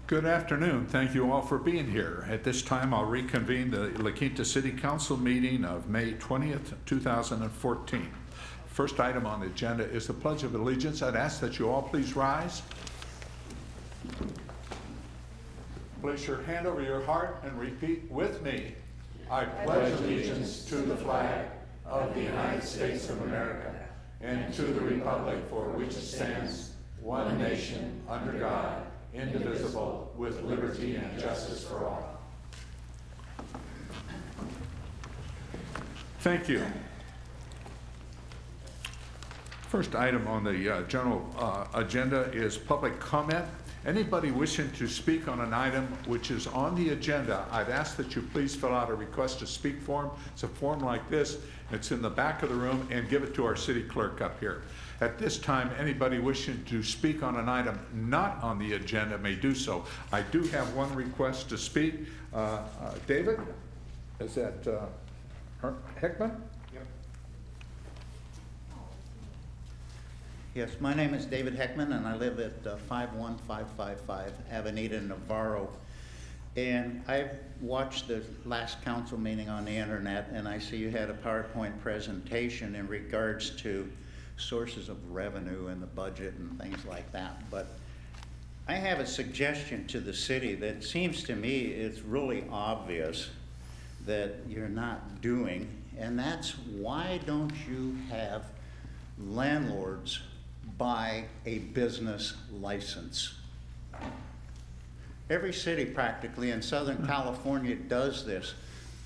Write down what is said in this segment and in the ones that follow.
Good afternoon. Thank you all for being here. At this time, I'll reconvene the La Quinta City Council meeting of May 20th, 2014. First item on the agenda is the Pledge of Allegiance. I'd ask that you all please rise. Place your hand over your heart and repeat with me. I pledge allegiance to the flag of the United States of America and to the republic for which it stands, one nation, under God, indivisible, with liberty and justice for all. Thank you. First item on the general agenda is public comment. Anybody wishing to speak on an item which is on the agenda, I'd ask that you please fill out a request to speak form. It's a form like this. It's in the back of the room, and give it to our city clerk up here. At this time, anybody wishing to speak on an item not on the agenda may do so. I do have one request to speak. David, is that Heckman? Yep. Yes, my name is David Heckman, and I live at 51555 Avenida Navarro. And I've watched the last council meeting on the internet, and I see you had a PowerPoint presentation in regards to sources of revenue in the budget and things like that. But I have a suggestion to the city that seems to me it's really obvious that you're not doing, and that's why don't you have landlords buy a business license? Every city practically in Southern California does this.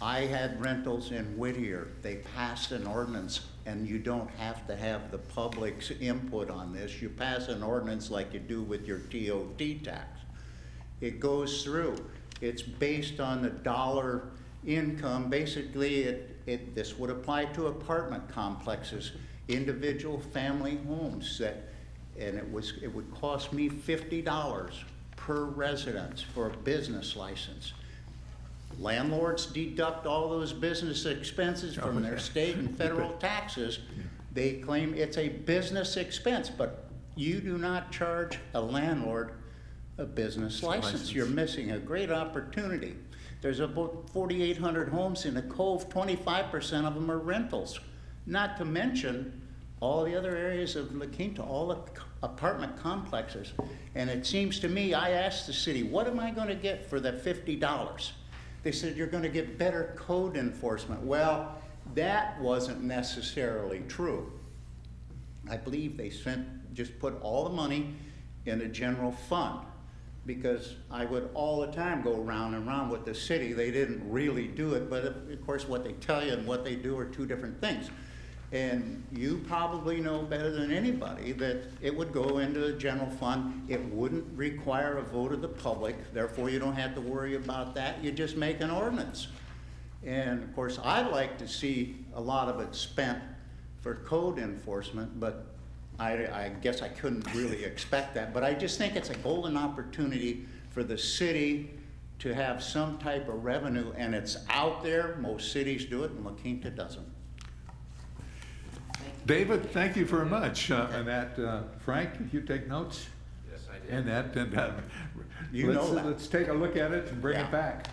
I had rentals in Whittier. They passed an ordinance, and you don't have to have the public's input on this. You pass an ordinance like you do with your TOT tax. It goes through. It's based on the dollar income. Basically, this would apply to apartment complexes, individual family homes, and it would cost me $50 per residence for a business license. Landlords deduct all those business expenses from their state and federal taxes. They claim it's a business expense, but you do not charge a landlord a business license. You're missing a great opportunity. There's about 4,800 homes in the Cove. 25% of them are rentals. Not to mention all the other areas of La Quinta, all the apartment complexes. And it seems to me, I asked the city, what am I going to get for the $50? They said, you're going to get better code enforcement. Well, that wasn't necessarily true. I believe they just put all the money in a general fund, because I would all the time go round and round with the city. They didn't really do it, but of course what they tell you and what they do are two different things. And you probably know better than anybody that it would go into a general fund. It wouldn't require a vote of the public, therefore you don't have to worry about that. You just make an ordinance. And of course I'd like to see a lot of it spent for code enforcement, but I guess I couldn't really expect that. But I just think it's a golden opportunity for the city to have some type of revenue, and it's out there. Most cities do it, and La Quinta doesn't. David, thank you very much. And that, Frank, you take notes? Yes, I did. And that, let's take a look at it and bring it back.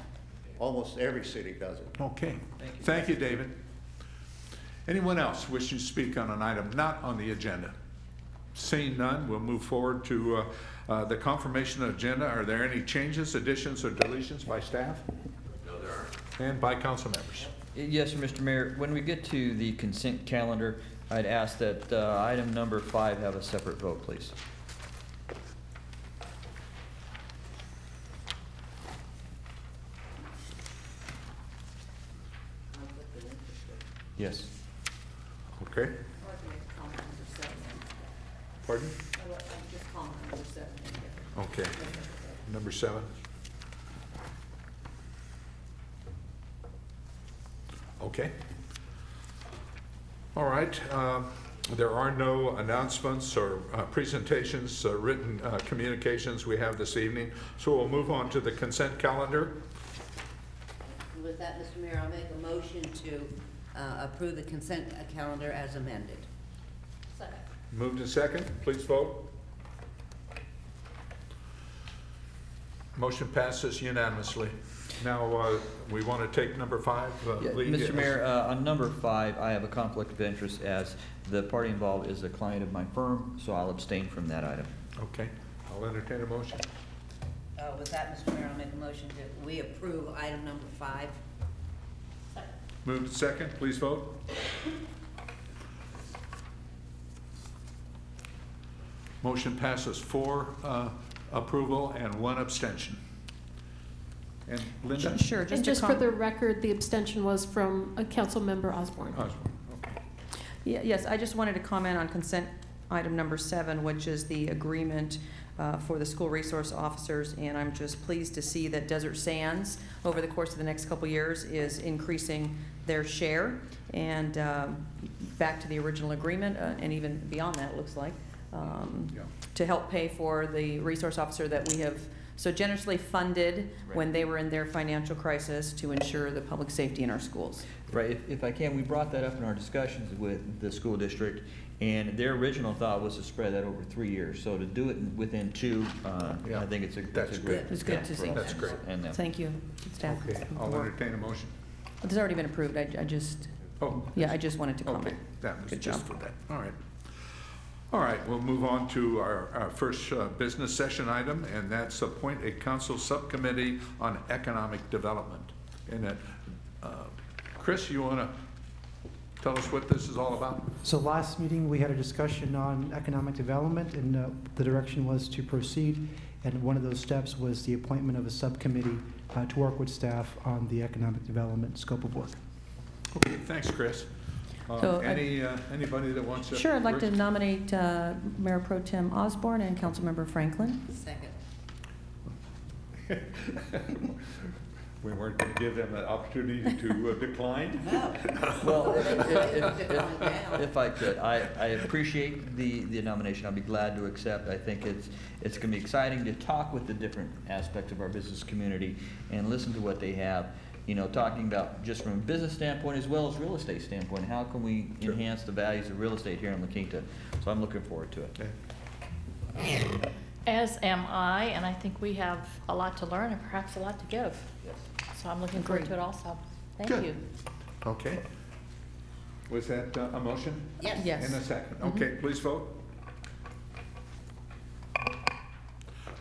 Almost every city does it. Okay. Thank you, David. Anyone else wishing to speak on an item not on the agenda? Seeing none, we'll move forward to the confirmation agenda. Are there any changes, additions, or deletions by staff? No, there aren't. And by council members? Yes, Mr. Mayor. When we get to the consent calendar, I'd ask that item number 5 have a separate vote, please. Yes. Okay. Pardon? Okay. Number 7. Okay. All right. There are no announcements or presentations, written communications we have this evening, so we'll move on to the consent calendar. With that, Mr. Mayor, I'll make a motion to approve the consent calendar as amended. Second. Moved and second. Please vote. Motion passes unanimously. Now, we want to take number 5. Yeah, Lee, Mr. Mayor, on number 5, I have a conflict of interest as the party involved is a client of my firm, so I'll abstain from that item. Okay, I'll entertain a motion. With that, Mr. Mayor, I'll make a motion that we approve item number 5. Moved second, please vote. Motion passes 4 approval and 1 abstention. And Linda? Sure, And just for the record, the abstention was from Council Member Osborne. Osborne, okay. Yes, I just wanted to comment on consent item number 7, which is the agreement for the school resource officers, and I'm just pleased to see that Desert Sands, over the course of the next couple years, is increasing their share, and back to the original agreement, and even beyond that, it looks like, to help pay for the resource officer that we have so generously funded when they were in their financial crisis to ensure the public safety in our schools. Right, if I can, we brought that up in our discussions with the school district, and their original thought was to spread that over 3 years. So to do it within 2, Yeah, I think it's that's a good. great. It's good to see. That's great. And Thank you, staff. Okay, I'll entertain a motion. It's already been approved, I just, Oh. yeah, I just wanted to Okay, comment. that was Good just job. for that. All right. All right, we'll move on to our first business session item, and that's appoint a council subcommittee on economic development. And Chris, you want to tell us what this is all about? So last meeting, we had a discussion on economic development, and the direction was to proceed. And one of those steps was the appointment of a subcommittee to work with staff on the economic development scope of work. Okay, thanks, Chris. So, Anybody that wants to? Sure, I'd like to nominate Mayor Pro Tem Osborne and Councilmember Franklin. Second. We weren't going to give them an opportunity to decline? No. Well, Decline now. if I could, I appreciate the nomination. I'll be glad to accept. I think it's going to be exciting to talk with the different aspects of our business community and listen to what they have. You know, talking about just from a business standpoint as well as real estate standpoint, how can we Sure. enhance the values of real estate here in La Quinta? So I'm looking forward to it. Okay. As am I, and I think we have a lot to learn and perhaps a lot to give. So I'm looking forward to it also. Thank Good. you. Okay. Was that a motion? Yes. Yes. And a second. Okay, please vote.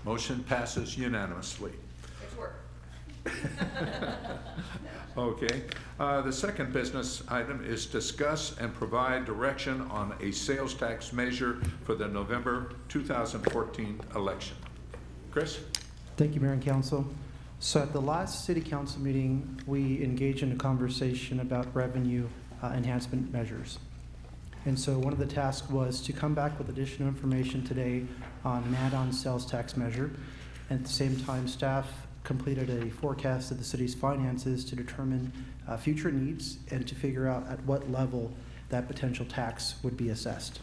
Motion passes unanimously. It's work. Okay. The second business item is discuss and provide direction on a sales tax measure for the November 2014 election. Chris? Thank you, Mayor and Council. So at the last City Council meeting, we engaged in a conversation about revenue enhancement measures. And so one of the tasks was to come back with additional information today on an add-on sales tax measure. And at the same time, staff completed a forecast of the city's finances to determine future needs and to figure out at what level that potential tax would be assessed.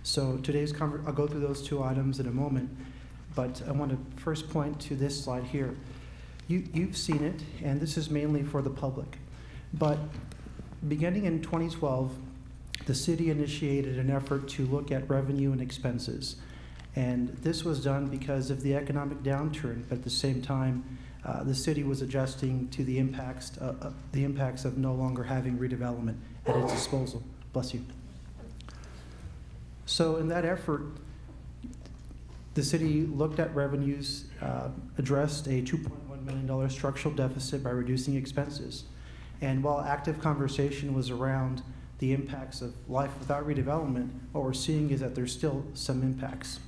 So I'll go through those 2 items in a moment, but I want to first point to this slide here. You've seen it, and this is mainly for the public. But beginning in 2012, the city initiated an effort to look at revenue and expenses. And this was done because of the economic downturn, but at the same time, the city was adjusting to the impacts of no longer having redevelopment at its disposal. Bless you. So in that effort, the city looked at revenues, addressed a $2.1 million structural deficit by reducing expenses. And while active conversation was around the impacts of life without redevelopment, what we're seeing is that there's still some impacts.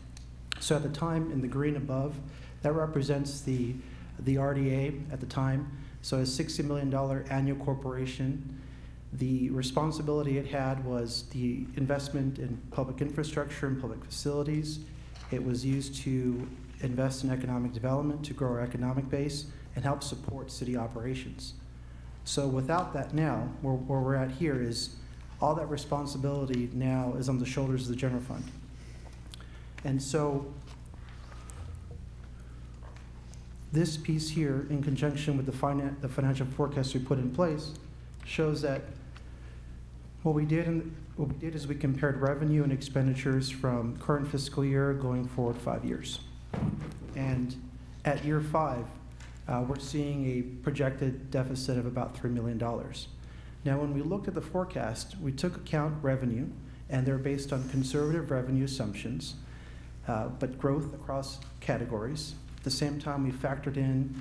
So at the time, in the green above, that represents the RDA at the time. So a $60 million annual corporation. The responsibility it had was the investment in public infrastructure and public facilities. It was used to invest in economic development, to grow our economic base, and help support city operations. So without that now, where we're at here is all that responsibility now is on the shoulders of the general fund. And so this piece here, in conjunction with the financial forecast we put in place, shows that what we did is we compared revenue and expenditures from current fiscal year going forward 5 years. And At year 5, we're seeing a projected deficit of about $3 million. Now, when we looked at the forecast, we took account revenue, and they're based on conservative revenue assumptions, but growth across categories. At the same time, we factored in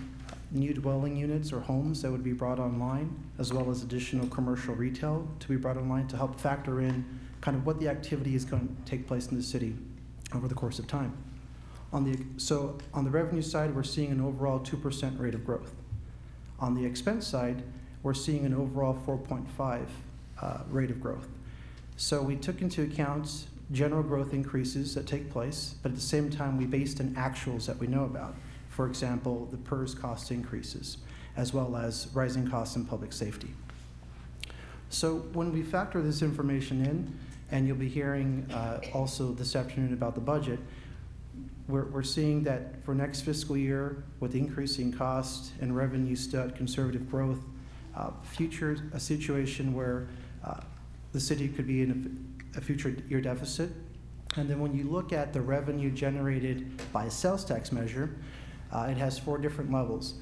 new dwelling units or homes that would be brought online, as well as additional commercial retail to be brought online to help factor in kind of what the activity is going to take place in the city over the course of time. So on the revenue side, we're seeing an overall 2% rate of growth. On the expense side, we're seeing an overall 4.5 rate of growth. So we took into account general growth increases that take place, but at the same time, we based in actuals that we know about. For example, the PERS cost increases, as well as rising costs in public safety. So when we factor this information in, and you'll be hearing also this afternoon about the budget, we're seeing that for next fiscal year, with increasing costs and revenue still at conservative growth, a situation where the city could be in a future year deficit. And then when you look at the revenue generated by a sales tax measure, it has 4 different levels.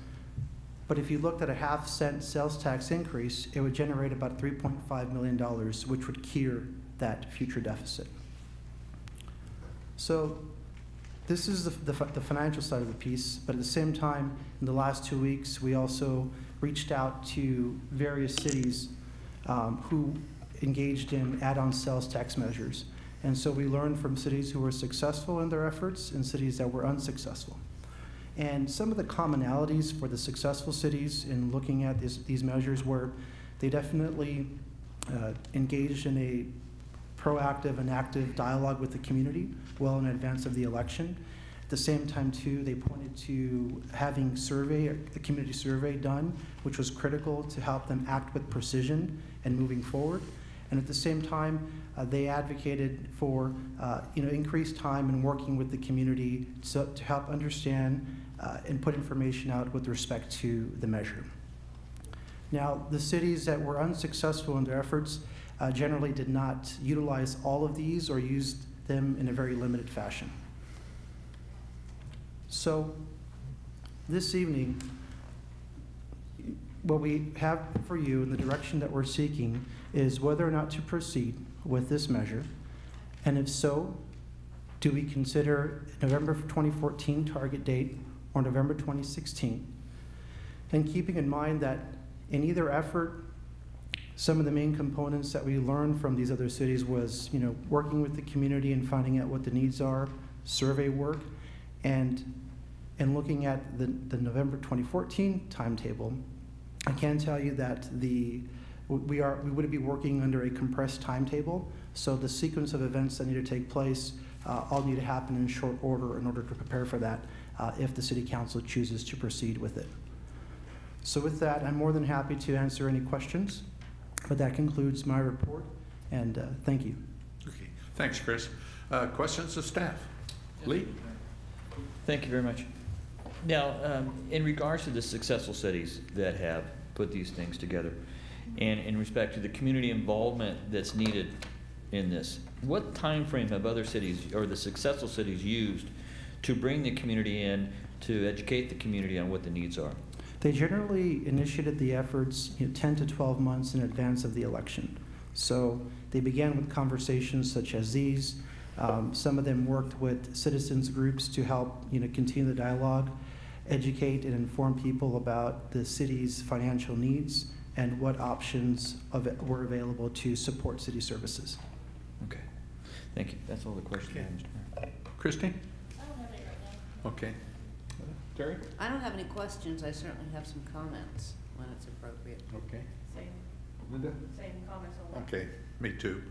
But if you looked at a half-cent sales tax increase, it would generate about $3.5 million, which would cure that future deficit. So this is the financial side of the piece, but at the same time, in the last 2 weeks, we also reached out to various cities who engaged in add-on sales tax measures. And so we learned from cities who were successful in their efforts and cities that were unsuccessful. And some of the commonalities for the successful cities in looking at these measures were they definitely engaged in a proactive and active dialogue with the community well in advance of the election. At the same time, too, they pointed to having a community survey done, which was critical to help them act with precision and moving forward. And at the same time, they advocated for increased time in working with the community to help understand and put information out with respect to the measure. Now, the cities that were unsuccessful in their efforts generally did not utilize all of these or used them in a very limited fashion. So this evening, what we have for you in the direction that we're seeking is whether or not to proceed with this measure, and if so, do we consider November 2014 target date or November 2016? And keeping in mind that in either effort, some of the main components that we learned from these other cities was, working with the community and finding out what the needs are, survey work, and looking at the November 2014 timetable. I can tell you that we would be working under a compressed timetable, so the sequence of events that need to take place all need to happen in short order in order to prepare for that if the City Council chooses to proceed with it. So with that, I'm more than happy to answer any questions, but that concludes my report, and thank you. Okay, thanks, Chris. Questions of staff? Lee? Thank you very much. Now, in regards to the successful cities that have put these things together, and in respect to the community involvement that's needed in this, what time frame have other cities or the successful cities used to bring the community in, to educate the community on what the needs are? They generally initiated the efforts 10 to 12 months in advance of the election. So they began with conversations such as these. Some of them worked with citizens groups to help continue the dialogue, educate and inform people about the city's financial needs and what options were available to support city services. Okay, thank you. That's all the questions I have, Mr. Mayor. Christine? I don't have any right now. Okay. Terry? I don't have any questions. I certainly have some comments when it's appropriate. Okay. Same, Linda? same comments on that. Okay, me too.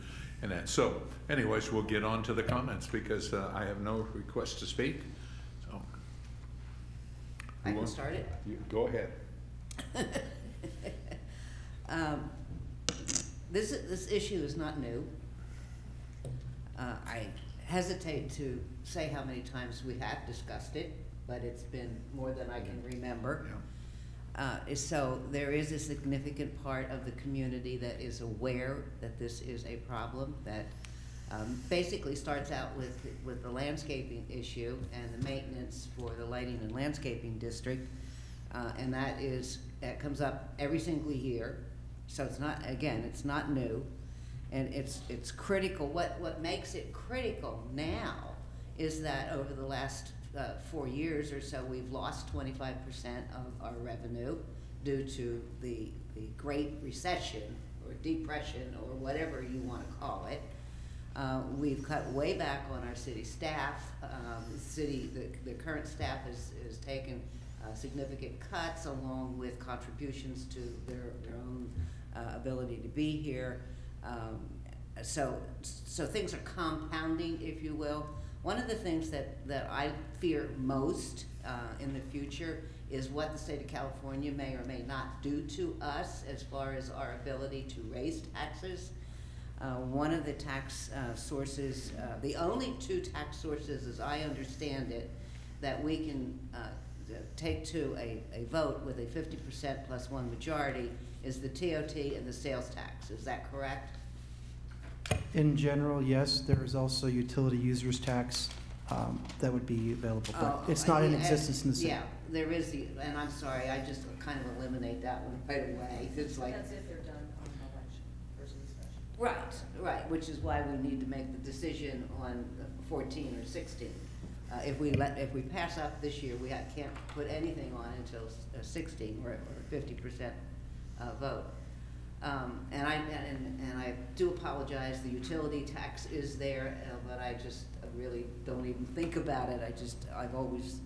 And that, so anyways, we'll get on to the comments because I have no request to speak. So I can start it. Go ahead. This issue is not new. I hesitate to say how many times we have discussed it, but it's been more than I can remember. So there is a significant part of the community that is aware that this is a problem, that Basically starts out with the landscaping issue and the maintenance for the lighting and landscaping district. And that comes up every single year. So it's not, again, it's not new. And it's critical. What makes it critical now is that over the last 4 years or so, we've lost 25% of our revenue due to the Great Recession or Depression or whatever you want to call it. We've cut way back on our city staff. The current staff has taken significant cuts along with contributions to their own ability to be here. So things are compounding, if you will. One of the things that I fear most in the future is what the state of California may or may not do to us as far as our ability to raise taxes. One of the tax sources, the only two tax sources as I understand it, that we can take to a vote with a 50% plus one majority is the TOT and the sales tax. Is that correct? In general, yes. There is also utility users tax that would be available, but it's not in existence in the city. Yeah, there is and I'm sorry, I just kind of eliminate that one right away. It's like, That's if they're done on an election versus a special. right, which is why we need to make the decision on 14 or 16. If we pass up this year, we can't put anything on until 16 or 50% vote. And I do apologize. The utility tax is there, but I just really don't even think about it. I've always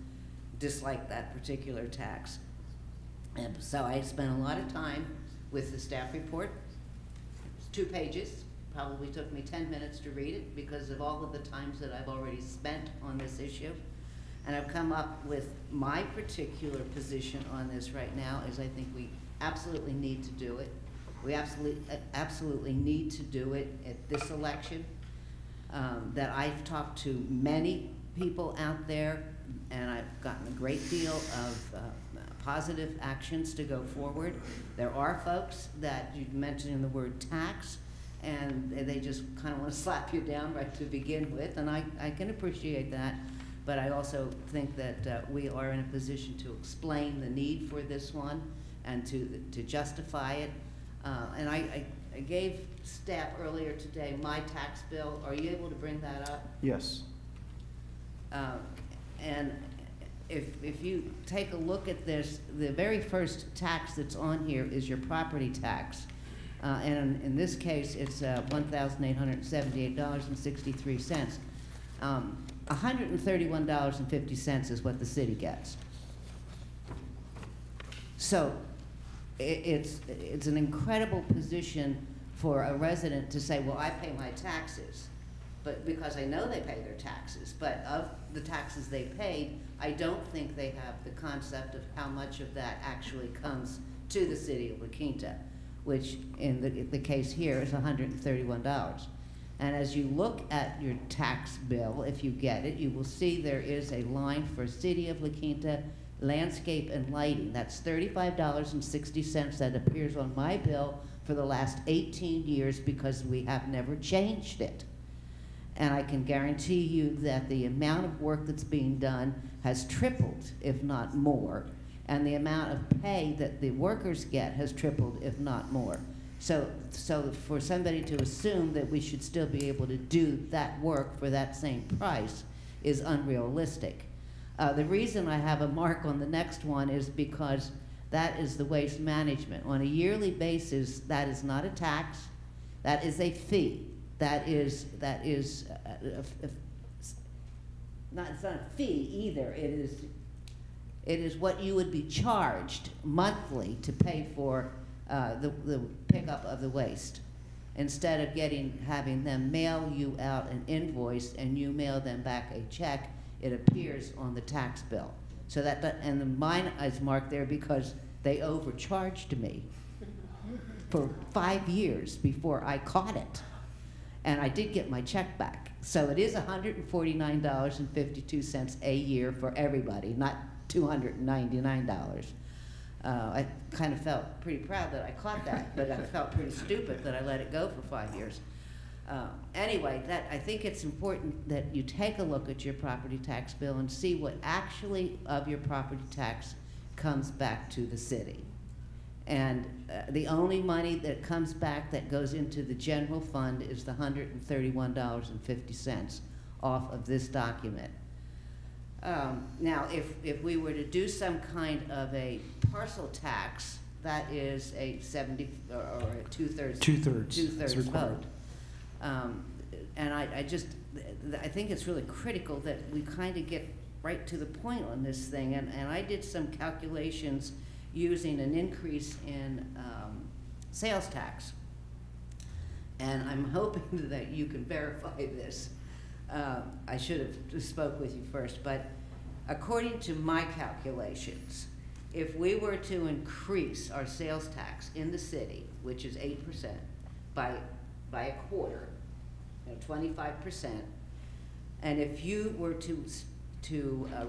disliked that particular tax. And so I spent a lot of time with the staff report. It's 2 pages. Probably took me 10 minutes to read it because of all of the times that I've already spent on this issue. And I've come up with my particular position on this right now is I think we absolutely need to do it. We absolutely need to do it at this election. That I've talked to many people out there, and I've gotten a great deal of positive actions to go forward. There are folks that you mentioned the word tax, and they just kind of want to slap you down right to begin with, and I can appreciate that. But I also think that we are in a position to explain the need for this one and to justify it. And I gave staff earlier today my tax bill. Are you able to bring that up? Yes. And if you take a look at this, the very first tax that's on here is your property tax. And in this case, it's $1,878.63. $131.50 is what the city gets. So it's an incredible position for a resident to say, well, I pay my taxes, but because I know they pay their taxes, but of the taxes they paid, I don't think they have the concept of how much of that actually comes to the city of La Quinta, which in the case here is $131. And as you look at your tax bill, if you get it, you will see there is a line for City of La Quinta landscape and lighting. That's $35.60 that appears on my bill for the last 18 years because we have never changed it. And I can guarantee you that the amount of work that's being done has tripled, if not more, and the amount of pay that the workers get has tripled, if not more. So for somebody to assume that we should still be able to do that work for that same price is unrealistic. The reason I have a mark on the next one is because that is the waste management. On a yearly basis, that is not a tax, that is a fee. It's not a fee either. It is what you would be charged monthly to pay for the pickup of the waste. Instead of having them mail you out an invoice and you mail them back a check, it appears on the tax bill. So and mine is marked there because they overcharged me for 5 years before I caught it. And I did get my check back. So it is $149.52 a year for everybody, not $299. I kind of felt pretty proud that I caught that, but I felt pretty stupid that I let it go for 5 years. Anyway, I think it's important that you take a look at your property tax bill and see what actually of your property tax comes back to the city. And the only money that comes back that goes into the general fund is the $131.50 off of this document. Now, if we were to do some kind of a parcel tax, that is a 70 or a two-thirds vote. And I think it's really critical that we kind of get right to the point on this thing. And I did some calculations using an increase in sales tax. And I'm hoping that you can verify this. I should have spoke with you first, but according to my calculations, if we were to increase our sales tax in the city, which is 8%, by a quarter, 25%, and if you were to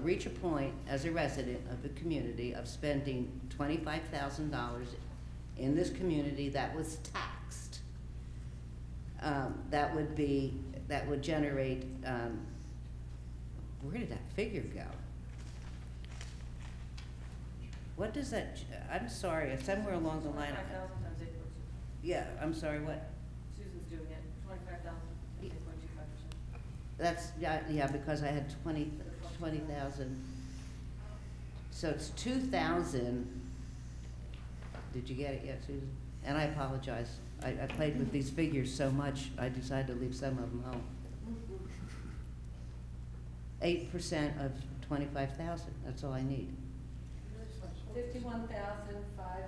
reach a point as a resident of the community of spending $25,000 in this community that was taxed, that would generate, where did that figure go? What does that, I'm sorry, it's somewhere along the line. 25,000 times 8.2. Yeah, I'm sorry, what? Susan's doing it, 25,000 times 8.25%. That's, yeah, because I had 20,000. So it's 2,000. Did you get it yet, Susan? And I apologize. I played with these figures so much, I decided to leave some of them home. 8% of 25,000, that's all I need. 51,005.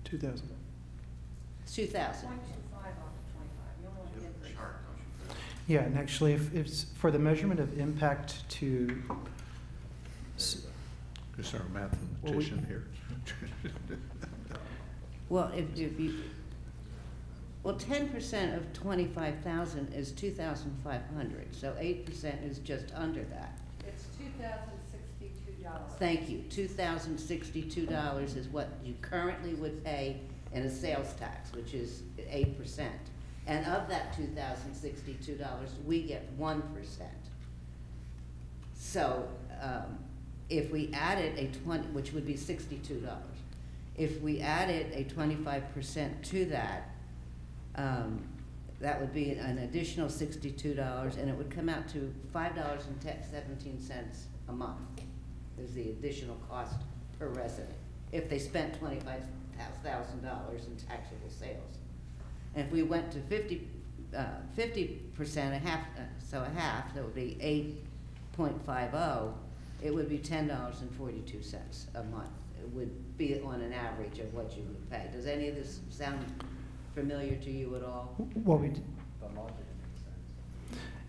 2,000. It's 2,000. 0.25 off of 25. You only want to get The chart, don't you? Yeah, and actually, if it's for the measurement of impact to, Is our mathematician here? Well, if you, well, 10% of 25,000 is 2,500, so 8% is just under that. It's $2,062. Thank you. $2,062 is what you currently would pay in a sales tax, which is 8%. And of that $2,062, we get 1%. So if we added a 20, which would be $62, if we added a 25% to that, that would be an additional $62, and it would come out to $5.17 a month is the additional cost per resident if they spent $25,000 in taxable sales. And if we went to 50%, a half, so a half, that would be 8.50, it would be $10.42 a month. It would be on an average of what you would pay. Does any of this sound familiar to you at all? what we,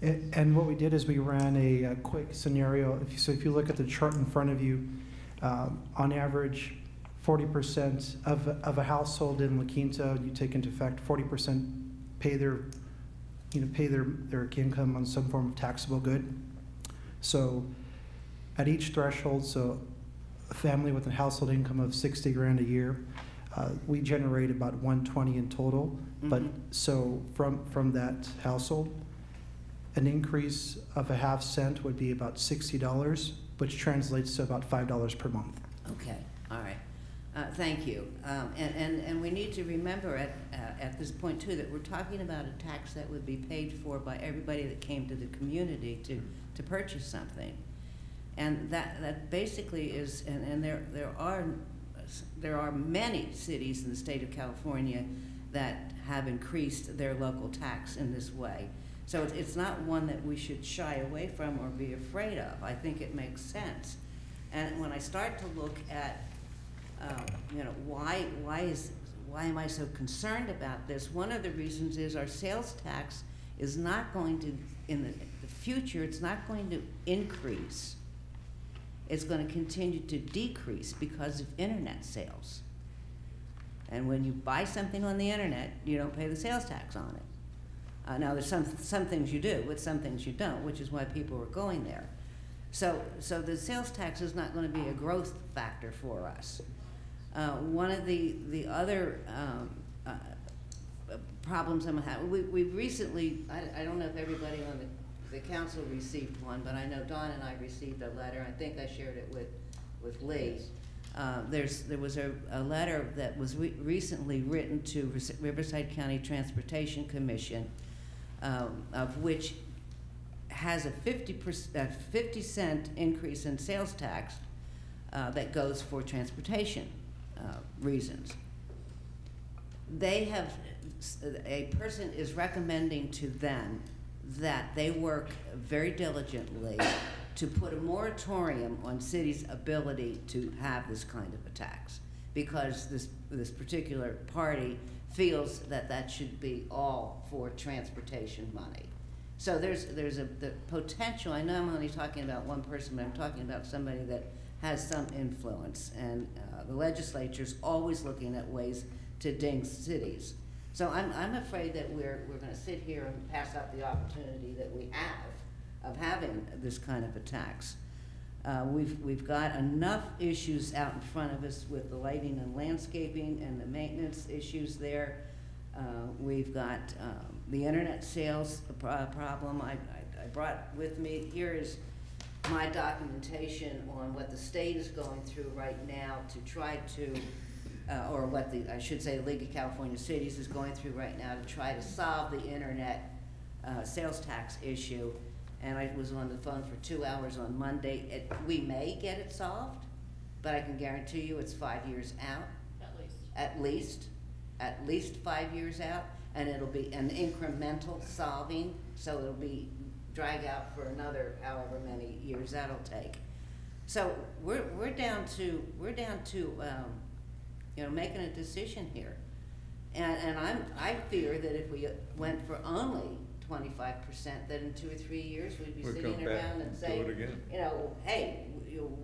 and what we did is we ran a quick scenario. So if you look at the chart in front of you, on average, 40% of a household in La Quinta, you take into effect 40% pay their income on some form of taxable good. So at each threshold, so a family with a household income of 60 grand a year, we generate about 120 in total. But so from that household, an increase of a half cent would be about $60, which translates to about $5 per month. Okay, all right. Thank you. And we need to remember at this point too that we're talking about a tax that would be paid for by everybody that came to the community to purchase something. And that basically is, and there are many cities in the state of California that have increased their local tax in this way. So it's not one that we should shy away from or be afraid of. I think it makes sense. And when I start to look at, why am I so concerned about this? One of the reasons is our sales tax is not going to, in the future, it's not going to increase. It's going to continue to decrease because of internet sales. And when you buy something on the internet, you don't pay the sales tax on it. Now, there's some things you do, but some things you don't, which is why people are going there. So the sales tax is not going to be a growth factor for us. One of the other problems I'm having. We recently, I don't know if everybody on the council received one, but I know Dawn and I received a letter. I think I shared it with Lee. There was a letter that was recently written to Riverside County Transportation Commission, of which has a 50-cent increase in sales tax that goes for transportation reasons. They have, a person is recommending to them that they work very diligently to put a moratorium on cities' ability to have this kind of a tax, because this particular party feels that that should be all for transportation money. So there's the potential. I know I'm only talking about one person, but I'm talking about somebody that has some influence, and the legislature's always looking at ways to ding cities. So I'm afraid that we're going to sit here and pass up the opportunity that we have of having this kind of a tax. We've got enough issues out in front of us with the lighting and landscaping and the maintenance issues there. We've got the internet sales problem. I brought with me, here is my documentation on what the state is going through right now to try to, or what I should say, the League of California Cities is going through right now to try to solve the internet sales tax issue. And I was on the phone for 2 hours on Monday. We may get it solved, but I can guarantee you it's 5 years out. At least 5 years out, and it'll be an incremental solving, so it'll be drag out for another however many years that'll take. So we're down to you know, making a decision here, and I fear that if we went for only 25%, that in 2 or 3 years we'd be sitting around and saying, you know, hey,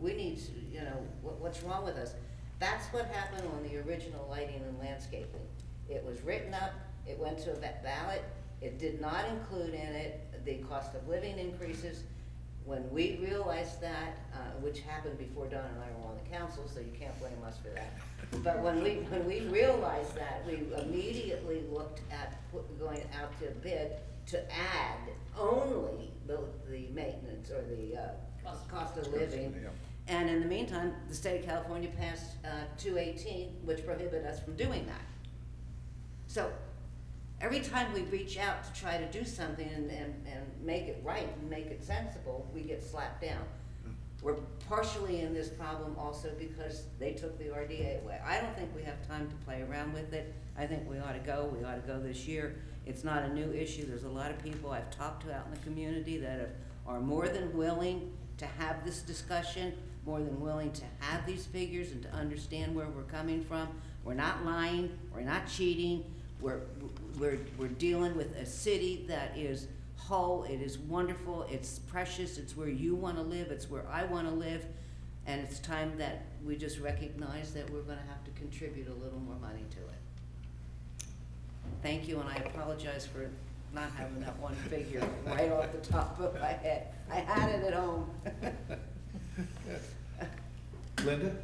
we need to, you know, what's wrong with us? That's what happened on the original lighting and landscaping. It was written up, it went to a ballot, it did not include in it the cost of living increases. When we realized that, which happened before Don and I were on the council, so you can't blame us for that. But when we realized that, we immediately looked at going out to bid to add only the maintenance or the cost of living. And in the meantime, the state of California passed 218, which prohibited us from doing that. So every time we reach out to try to do something and make it right and make it sensible, we get slapped down. We're partially in this problem also because they took the RDA away. I don't think we have time to play around with it. I think we ought to go. We ought to go this year. It's not a new issue. There's a lot of people I've talked to out in the community that are more than willing to have this discussion, more than willing to have these figures and to understand where we're coming from. We're not lying. We're not cheating. We're dealing with a city that is whole. It is wonderful. It's precious. It's where you want to live. It's where I want to live. And it's time that we just recognize that we're going to have to contribute a little more money to it. Thank you, and I apologize for not having that one figure right off the top of my head. I had it at home. Linda?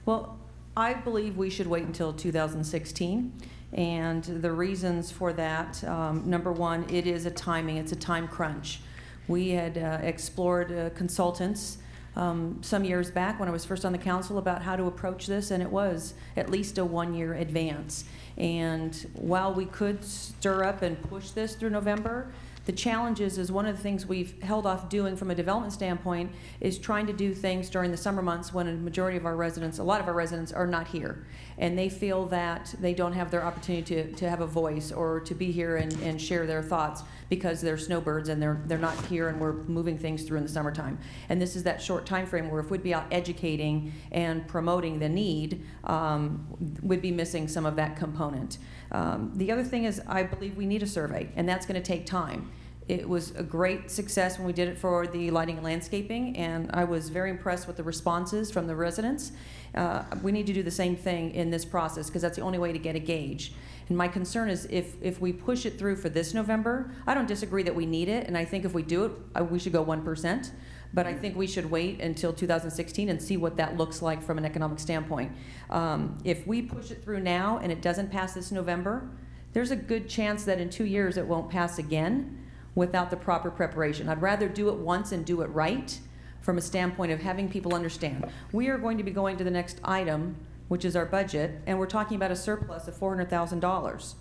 Well, I believe we should wait until 2016. And the reasons for that, number one, it is it's a time crunch. We had explored consultants some years back when I was first on the council about how to approach this, and it was at least a 1-year advance. And while we could stir up and push this through November, the challenge is one of the things we've held off doing from a development standpoint is trying to do things during the summer months when a majority of our residents, a lot of our residents are not here. And they feel that they don't have their opportunity to have a voice or to be here and share their thoughts because they're snowbirds and they're not here and we're moving things through in the summertime. And this is that short time frame where if we'd be out educating and promoting the need, we'd be missing some of that component. The other thing is I believe we need a survey, and that's going to take time. It was a great success when we did it for the lighting and landscaping, and I was very impressed with the responses from the residents. We need to do the same thing in this process because that's the only way to get a gauge. And my concern is if we push it through for this November, I don't disagree that we need it, and I think if we do it, we should go 1%. but I think we should wait until 2016 and see what that looks like from an economic standpoint. If we push it through now and it doesn't pass this November, there's a good chance that in 2 years it won't pass again without the proper preparation. I'd rather do it once and do it right from a standpoint of having people understand. We are going to be going to the next item, which is our budget, and we're talking about a surplus of $400,000.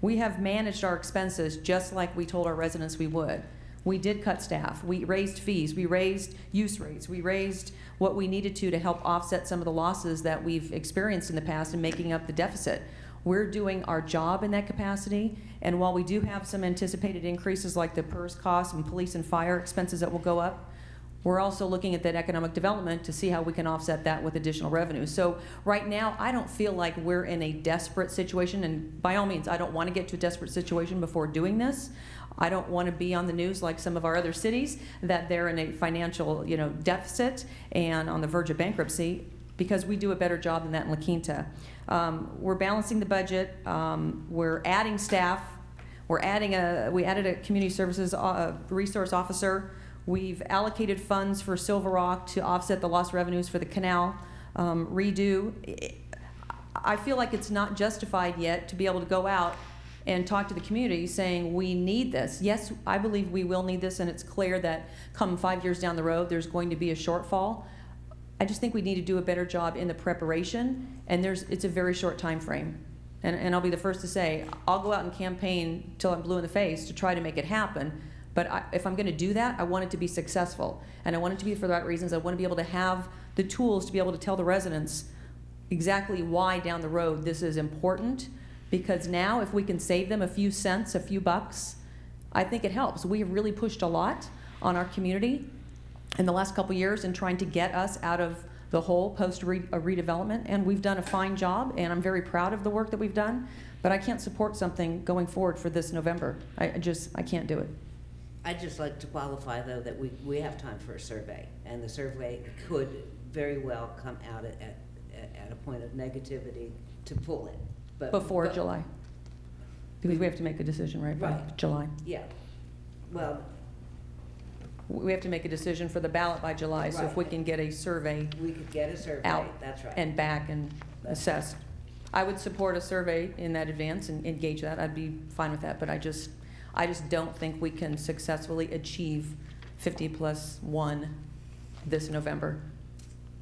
We have managed our expenses just like we told our residents we would. We did cut staff, we raised fees, we raised use rates, we raised what we needed to help offset some of the losses that we've experienced in the past and making up the deficit. We're doing our job in that capacity, and while we do have some anticipated increases like the PERS costs and police and fire expenses that will go up, we're also looking at that economic development to see how we can offset that with additional revenue. So right now, I don't feel like we're in a desperate situation, and by all means, I don't want to get to a desperate situation before doing this. I don't want to be on the news like some of our other cities that they're in a financial, deficit and on the verge of bankruptcy, because we do a better job than that in La Quinta. We're balancing the budget. We're adding staff. We added a community services resource officer. We've allocated funds for Silver Rock to offset the lost revenues for the canal redo. I feel like it's not justified yet to be able to go out and talk to the community saying we need this. Yes, I believe we will need this, and it's clear that come 5 years down the road there's going to be a shortfall. I just think we need to do a better job in the preparation, and it's a very short time frame. And I'll be the first to say, I'll go out and campaign till I'm blue in the face to try to make it happen. But if I'm going to do that, I want it to be successful. And I want it to be for the right reasons. I want to be able to have the tools to be able to tell the residents exactly why down the road this is important. Because now, if we can save them a few cents, a few bucks, I think it helps. We have really pushed a lot on our community in the last couple years in trying to get us out of the hole post-redevelopment. And we've done a fine job, and I'm very proud of the work that we've done. But I can't support something going forward for this November. I can't do it. I'd just like to qualify, though, that we have time for a survey, and the survey could very well come out at a point of negativity to pull it. But Before July. Because we have to make a decision, right, by Right. July. Yeah. Well, We have to make a decision for the ballot by July, so if we Right. can get a survey we could get a survey, out that's right. and back and That's assessed. I would support a survey in that advance and engage that. I'd be fine with that, but I just don't think we can successfully achieve 50+1 this November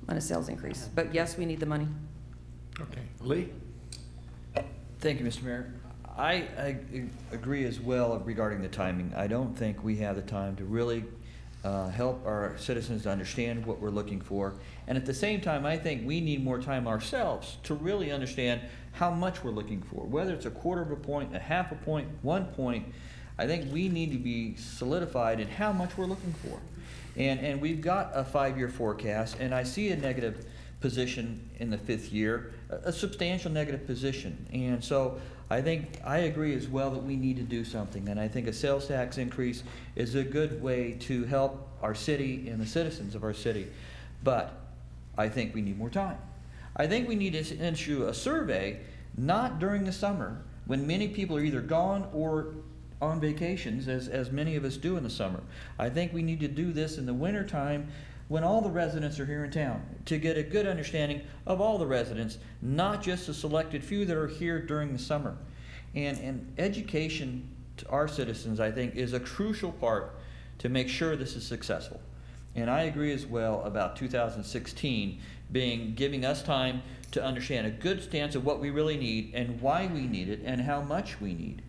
on a sales increase. But yes, we need the money. Okay. Lee? Thank you, Mr. Mayor. I agree as well regarding the timing. I don't think we have the time to really help our citizens to understand what we're looking for. And at the same time, I think we need more time ourselves to really understand how much we're looking for. Whether it's a quarter of a point, a half a point, 1 point, I think we need to be solidified in how much we're looking for. And we've got a 5-year forecast, and I see a negative position in the 5th year, a substantial negative position. And so I think I agree as well that we need to do something, and I think a sales tax increase is a good way to help our city and the citizens of our city. But I think we need more time. I think we need to issue a survey, not during the summer, when many people are either gone or on vacations, as many of us do in the summer. I think we need to do this in the winter time when all the residents are here in town, to get a good understanding of all the residents, not just the selected few that are here during the summer. And education to our citizens, I think, is a crucial part to make sure this is successful. And I agree as well about 2016 giving us time to understand a good stance of what we really need and why we need it and how much we need.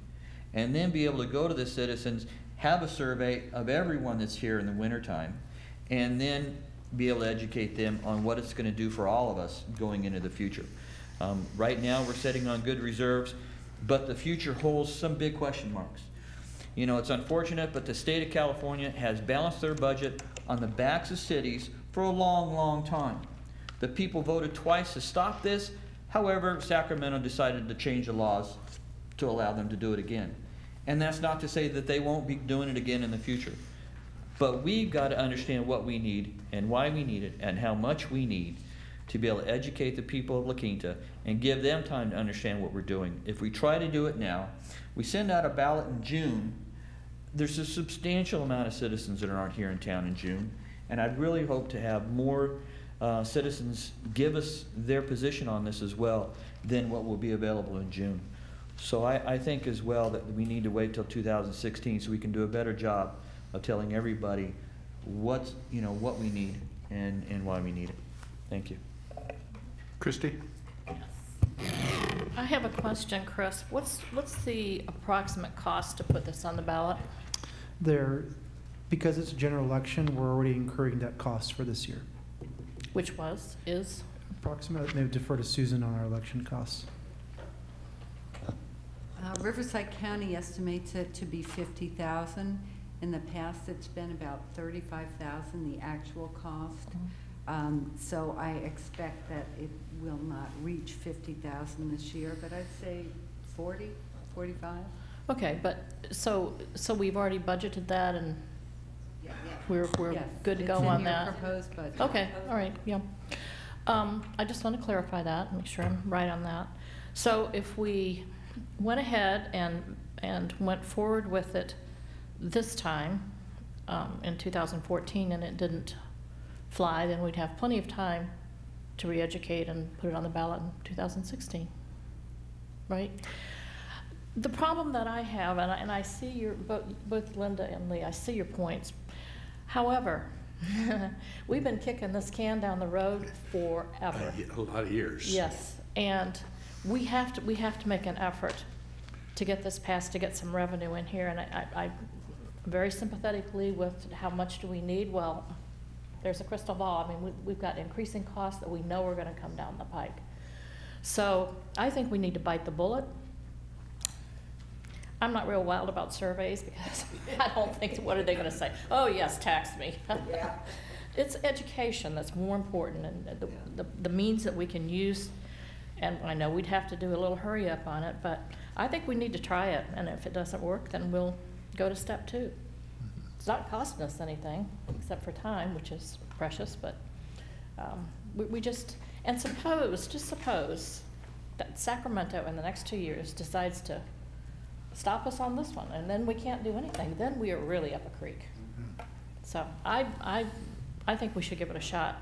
And then be able to go to the citizens, have a survey of everyone that's here in the wintertime, and then be able to educate them on what it's going to do for all of us going into the future. Right now we're sitting on good reserves, but the future holds some big question marks. You know, it's unfortunate, but the state of California has balanced their budget on the backs of cities for a long, long time. The people voted twice to stop this. However, Sacramento decided to change the laws to allow them to do it again. And that's not to say that they won't be doing it again in the future. But we've got to understand what we need and why we need it and how much we need to be able to educate the people of La Quinta and give them time to understand what we're doing. If we try to do it now, we send out a ballot in June, there's a substantial amount of citizens that aren't here in town in June, And I'd really hope to have more citizens give us their position on this as well than what will be available in June. So I think as well that we need to wait till 2016 so we can do a better job of telling everybody what we need and why we need it. Thank you. Christie? I have a question, Chris. What's the approximate cost to put this on the ballot? Because it's a general election, we're already incurring that cost for this year. Which is? Approximately, maybe defer to Susan on our election costs. Riverside County estimates it to be 50,000. In the past, it's been about 35,000, the actual cost. So I expect that it will not reach 50,000 this year, but I'd say 40, 45. Okay, but so we've already budgeted that, and Yeah. we're Yes, good to go it's in on your that? proposed budget. Okay, all right, yeah. I just want to clarify that, make sure I'm right on that. So if we went ahead and went forward with it this time, in 2014, and it didn't fly, then we'd have plenty of time to re-educate and put it on the ballot in 2016, right? The problem that I have, and I see both Linda and Lee, I see your points. However, we've been kicking this can down the road forever. A lot of years. Yes, and we have to make an effort to get this passed, to get some revenue in here, and I'm very sympathetically with how much do we need. Well, there's a crystal ball. I mean, we've got increasing costs that we know are going to come down the pike. So I think we need to bite the bullet. I'm not real wild about surveys because I don't think, what are they going to say? Oh yes, tax me. Yeah. It's education that's more important, and the means that we can use. And I know we'd have to do a little hurry up on it, but I think we need to try it. And if it doesn't work, then we'll go to step 2. It's not costing us anything except for time, which is precious, but we just suppose that Sacramento in the next 2 years decides to stop us on this one, and then we can't do anything. Then we are really up a creek. So I think we should give it a shot.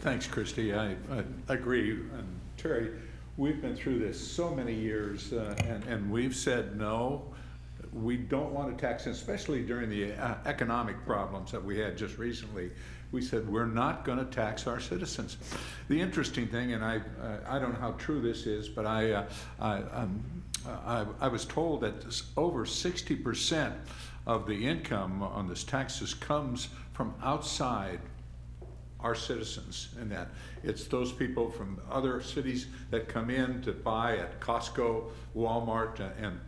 Thanks, Christie. I agree. And Terry, we've been through this so many years, and we've said no. We don't want to tax, especially during the economic problems that we had just recently. We said we're not going to tax our citizens. The interesting thing, and I don't know how true this is, but I was told that over 60% of the income on this taxes comes from outside our citizens, and that it's those people from other cities that come in to buy at Costco, Walmart, and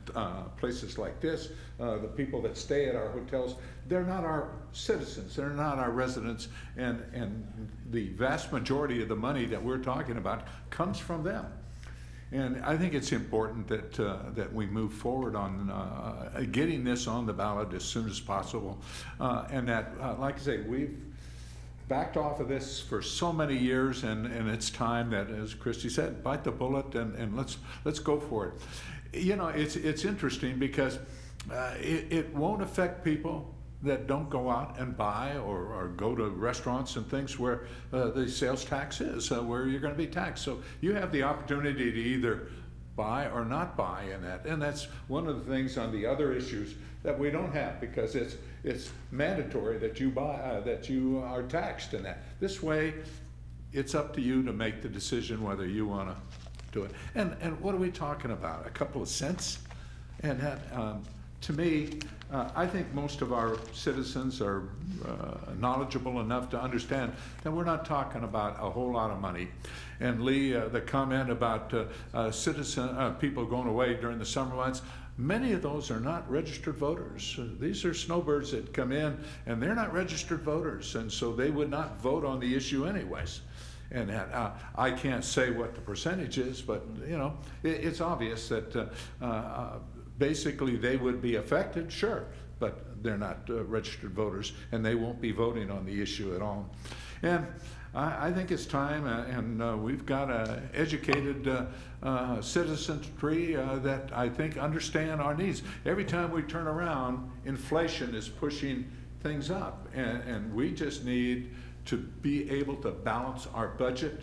places like this. The people that stay at our hotels, they're not our citizens, they're not our residents, and the vast majority of the money that we're talking about comes from them. And I think it's important that we move forward on getting this on the ballot as soon as possible, and that, like I say, we've backed off of this for so many years, and it's time that, as Christie said, bite the bullet and let's go for it. You know, it's interesting because it won't affect people that don't go out and buy or go to restaurants and things where the sales tax is, where you're going to be taxed. So you have the opportunity to either buy or not buy in that, and that's one of the things on the other issues that we don't have, because it's mandatory that you buy, that you are taxed in that. This way, it's up to you to make the decision whether you want to do it. And what are we talking about? A couple of cents? And that, to me, I think most of our citizens are knowledgeable enough to understand that we're not talking about a whole lot of money. And Lee, the comment about people going away during the summer months, many of those are not registered voters. These are snowbirds that come in, and they're not registered voters, and so they would not vote on the issue anyways. And I can't say what the percentage is, but you know, it's obvious that basically they would be affected, sure, but they're not registered voters, and they won't be voting on the issue at all. And I think it's time, and we've got an educated citizenry that I think understand our needs. Every time we turn around, inflation is pushing things up, and we just need to be able to balance our budget,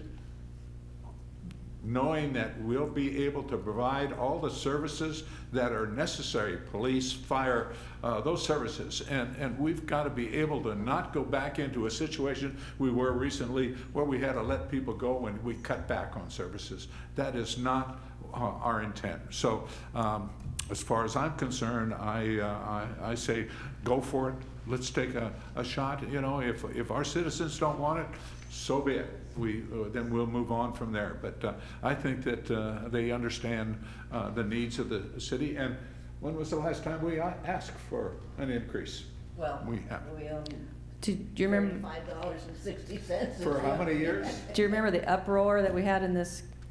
knowing that we'll be able to provide all the services that are necessary, police, fire, those services. And we've got to be able to not go back into a situation we were recently where we had to let people go and we cut back on services. That is not our intent. So as far as I'm concerned, I say go for it. Let's take a shot. You know, if our citizens don't want it, so be it. Then we'll move on from there. But I think that they understand the needs of the city. And when was the last time we asked for an increase? Well, we have. we own Do you remember, $5.60. For how many years? do you remember the uproar that we had in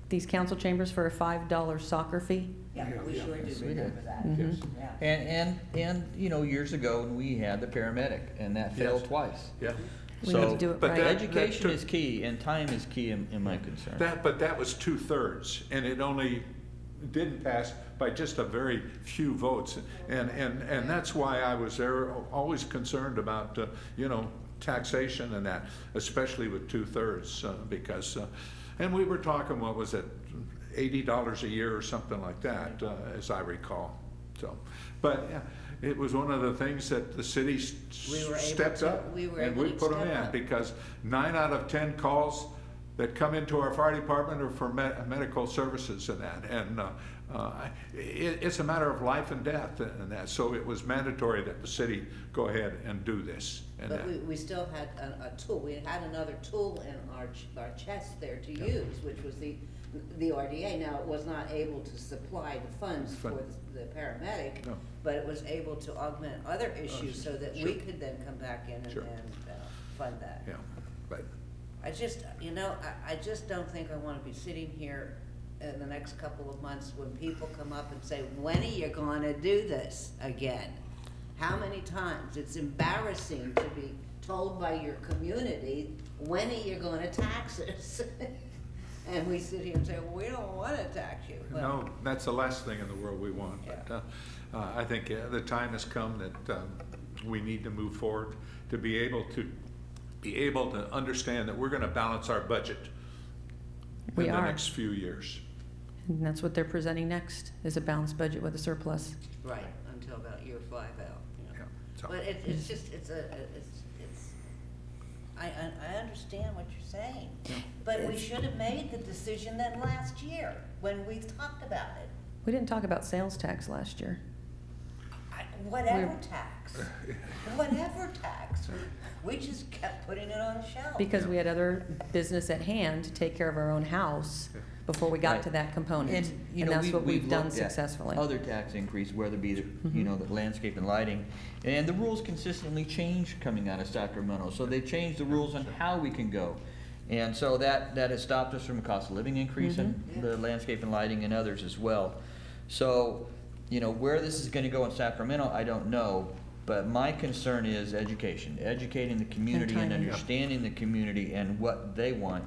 these council chambers for a $5 soccer fee? Yeah, we sure Yes, do we did. remember that. Mhm. Yeah. And you know, years ago when we had the paramedic, and that failed Yes. twice. Yeah. We need to do it But right. that- Education took- is key, and time is key in my concern. But that was 2/3, and it only didn't pass by just a very few votes. And that's why I was there, always concerned about, you know, taxation and that, especially with 2/3, because, and we were talking, what was it, $80 a year or something like that, as I recall. So, but yeah, it was one of the things that the city We were able stepped to- up, we were and able we to put them step in, up. because 9 out of 10 calls that come into our fire department are for medical services and that. And it's a matter of life and death and that. So it was mandatory that the city go ahead and do this. And But that. we still had a tool, we had another tool in our chest there to use, which was the RDA. Now, it was not able to supply the funds for the paramedic, No. but it was able to augment other issues so that we Sure. could then come back in and Sure. fund that. Yeah, but I just, you know, I just don't think I want to be sitting here in the next couple of months when people come up and say, when are you gonna do this again? How many times? It's embarrassing to be told by your community, when are you gonna tax us? And we sit here and say, well, we don't wanna tax you. Well, no, that's the last thing in the world we want. But I think the time has come that we need to move forward to be able to understand that we're going to balance our budget We in the are. next few years. And that's what they're presenting next, is a balanced budget with a surplus. right, until about year 5 out, you know. Yeah, so- But it's just, I understand what you're saying, but we should have made the decision then last year, when we talked about it. We didn't talk about sales tax last year. Whatever tax, we just kept putting it on the shelf. Because we had other business at hand to take care of our own house before we got Right. to that component. And, you And know, that's what we've done looked at successfully. Other tax increase, whether it be, you know, the landscape and lighting. And the rules consistently change coming out of Sacramento. So they changed the rules on how we can go. And so that has stopped us from a cost of living increase in the landscape and lighting and others as well. So, you know, where this is gonna go in Sacramento, I don't know. But my concern is education, educating the community and timing. understanding the community and what they want,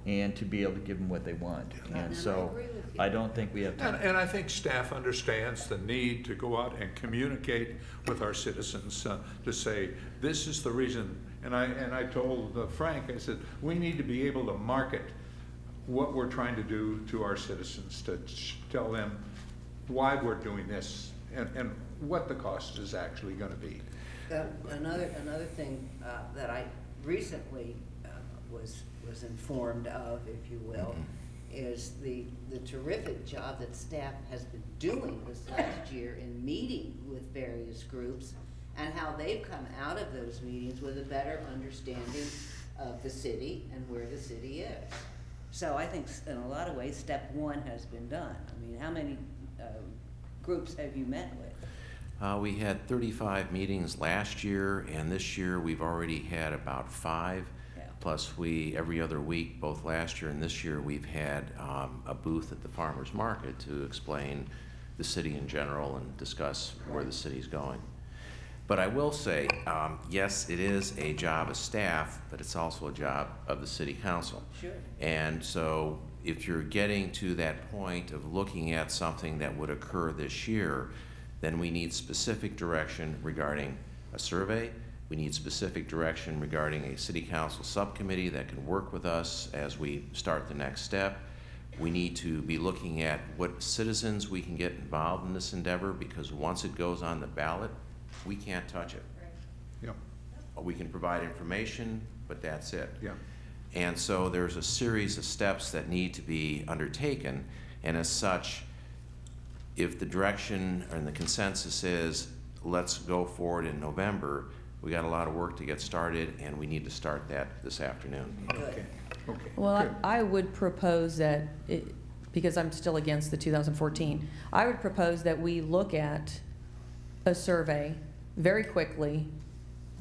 and to be able to give them what they want. And I And so, agree with you. I don't think we have time. And I think staff understands the need to go out and communicate with our citizens to say, this is the reason. And I told Frank, I said, we need to be able to market what we're trying to do to our citizens, to tell them why we're doing this and what the cost is actually going to be. Another thing that I recently was informed of, if you will, is the terrific job that staff has been doing this last year in meeting with various groups, and how they've come out of those meetings with a better understanding of the city and where the city is. So I think in a lot of ways, step 1 has been done. I mean, how many groups have you met with? We had 35 meetings last year, and this year we've already had about 5. Yeah. Plus, every other week, both last year and this year, we've had a booth at the farmer's market to explain the city in general and discuss where the city's going. But I will say, yes, it is a job of staff, but it's also a job of the city council. Sure. And so if you're getting to that point of looking at something that would occur this year, then we need specific direction regarding a survey. We need specific direction regarding a city council subcommittee that can work with us as we start the next step. We need to be looking at what citizens we can get involved in this endeavor, because once it goes on the ballot, we can't touch it. Yeah. We can provide information, but that's it. Yeah. And so there's a series of steps that need to be undertaken, and as such, if the direction and the consensus is let's go forward in November, we got a lot of work to get started, and we need to start that this afternoon. Okay. Okay. Well, Good. I would propose that, because I'm still against the 2014, I would propose that we look at a survey very quickly,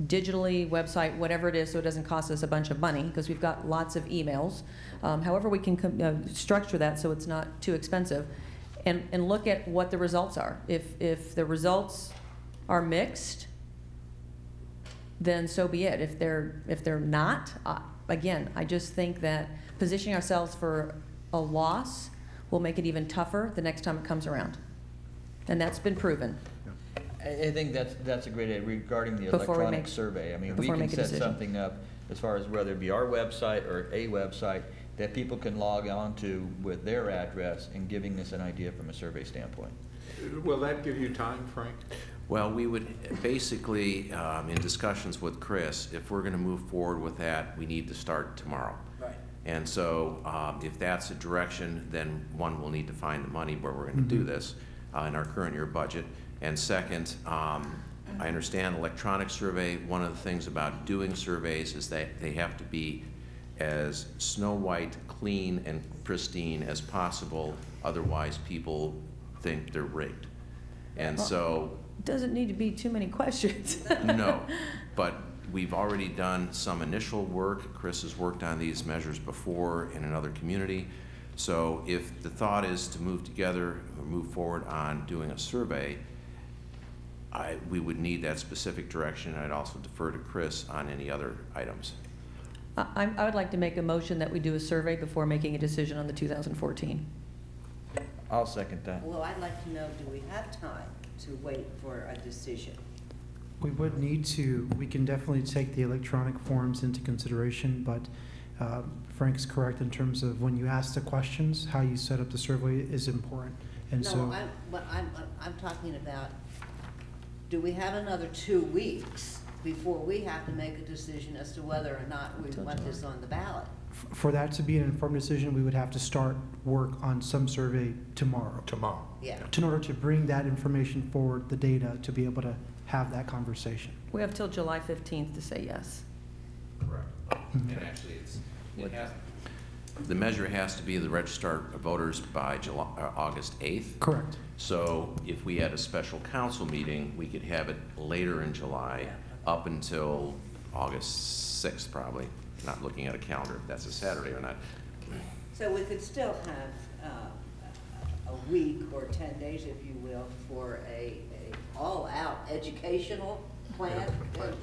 digitally, website, whatever it is, so it doesn't cost us a bunch of money, because we've got lots of emails. However we can structure that so it's not too expensive, and look at what the results are. If the results are mixed, then so be it. If they're not, again, I just think that positioning ourselves for a loss will make it even tougher the next time it comes around. And that's been proven. I think that's a great idea regarding the Before we electronic make- survey. I mean, we before we can make a set decision. something up as far as whether it be our website or a website that people can log on to with their address and giving us an idea from a survey standpoint. Will that give you time, Frank? Well, we would basically, in discussions with Chris, if we're going to move forward with that, we need to start tomorrow. Right. And so if that's a direction, then one, we'll need to find the money where we're going to do this in our current year budget. And second, I understand electronic survey. One of the things about doing surveys is that they have to be as snow white, clean, and pristine as possible. Otherwise, people think they're rigged. And so, Doesn't need to be too many questions. no, but we've already done some initial work. Chris has worked on these measures before in another community. So if the thought is to move together or move forward on doing a survey, we would need that specific direction. I'd also defer to Chris on any other items. I would like to make a motion that we do a survey before making a decision on the 2014. I'll second that. Well, I'd like to know, do we have time to wait for a decision? We would need to, we can definitely take the electronic forms into consideration, but Frank's correct in terms of when you ask the questions, how you set up the survey is important. And so, No, I'm talking about, do we have another 2 weeks before we have to make a decision as to whether or not we want this on the ballot? for that to be an informed decision, we would have to start work on some survey tomorrow. Tomorrow. Yeah. In order to bring that information forward, the data, to be able to have that conversation. We have till July 15th to say yes. Correct. And actually, the measure has to be the registered voters by August 8th. Correct. So if we had a special council meeting, we could have it later in July, up until August 6th, probably. Not looking at a calendar, if that's a Saturday or not. So we could still have a week or 10 days, if you will, for a all-out educational plan.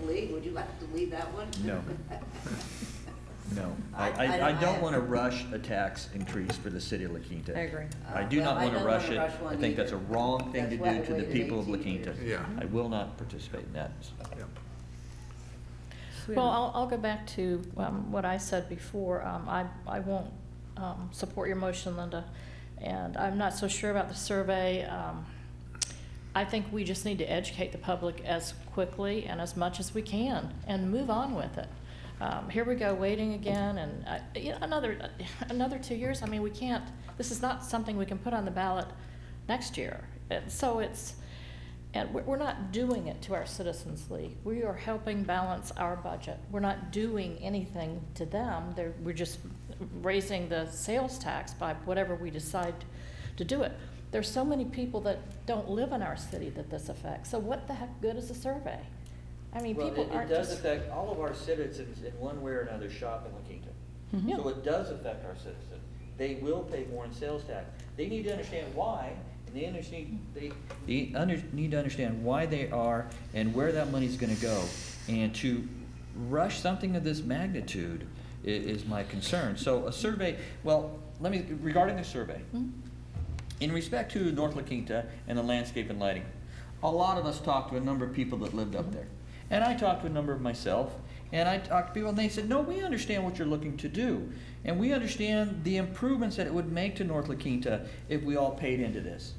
Lee, would you like to lead that one? No. No. I I don't- don't want to rush a tax increase for the city of La Quinta. I agree. I do Well, not I want to don't rush wanna it. rush one I think that's a either. wrong thing to That's why do I to the waited people of La 18 Quinta. years. Yeah. I will not participate in that. Yeah. Well, I'll go back to what I said before. I won't support your motion, Linda, and I'm not so sure about the survey. I think we just need to educate the public as quickly and as much as we can and move on with it. Here we go, waiting again, and you know, another 2 years. I mean, we can't. This is not something we can put on the ballot next year. And so and we're not doing it to our citizens, Lee. We are helping balance our budget. We're not doing anything to them. We're just raising the sales tax by whatever we decide to do it. There's so many people that don't live in our city that this affects. So what the heck good is a survey? I mean, Well, people aren't it does just. affect all of our citizens in one way or another shop in La Quinta. Mhm. Yeah. So it does affect our citizens. They will pay more in sales tax. They need to understand why, and They need to understand why they are and where that money's gonna go. And to rush something of this magnitude is my concern. So a survey, well, regarding the survey, in respect to North La Quinta and the landscape and lighting, a lot of us talked to a number of people that lived up there. And I talked to a number of myself, and I talked to people, and they said, no, we understand what you're looking to do. And we understand the improvements that it would make to North La Quinta if we all paid into this.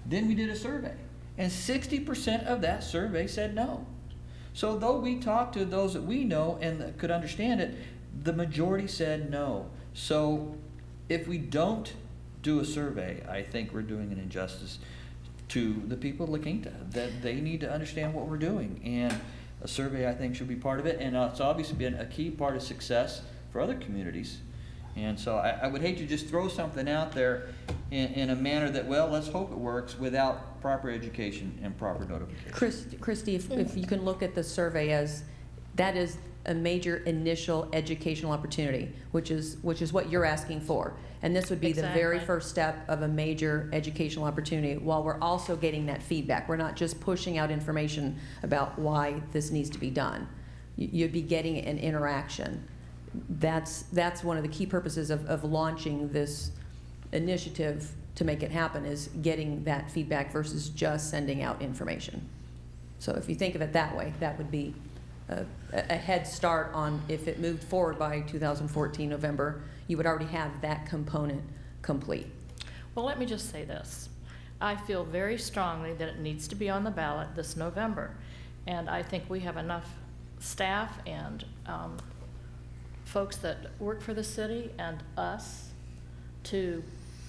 Then we did a survey, and 60% of that survey said no. So though we talked to those that we know and that could understand it, the majority said no. So if we don't do a survey, I think we're doing an injustice to the people of La Quinta, that they need to understand what we're doing. And a survey, I think, should be part of it. And it's obviously been a key part of success for other communities. And so I would hate to just throw something out there in a manner that, well, let's hope it works without proper education and proper notification. Christy, if you can look at the survey as, that is a major initial educational opportunity, which is what you're asking for. And this would be the very Exactly. first step of a major educational opportunity, while we're also getting that feedback. We're not just pushing out information about why this needs to be done. You'd be getting an interaction. That's one of the key purposes of launching this initiative to make it happen, is getting that feedback versus just sending out information. So if you think of it that way, that would be a head start on, if it moved forward by 2014 November, you would already have that component complete. Well, let me just say this. I feel very strongly that it needs to be on the ballot this November. And I think we have enough staff and folks that work for the city and us to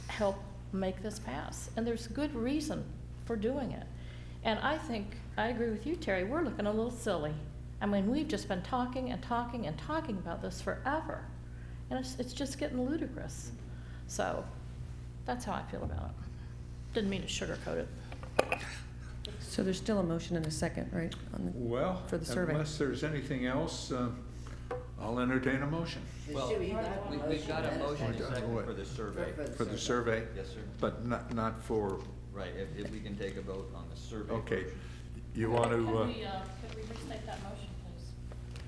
help make this pass. And there's good reason for doing it. And I think, I agree with you, Terry, we're looking a little silly. I mean, we've just been talking and talking and talking about this forever. And it's just getting ludicrous. So that's how I feel about it. Didn't mean to sugarcoat it. So there's still a motion and a second, right? Well, for the survey. unless there's anything else, I'll entertain a motion. Well, we've got a motion and a second for the survey. For the survey? Yes, sir. But not for, Right, if we can take a vote on the survey. okay. portion. You want to, Could we restate that motion,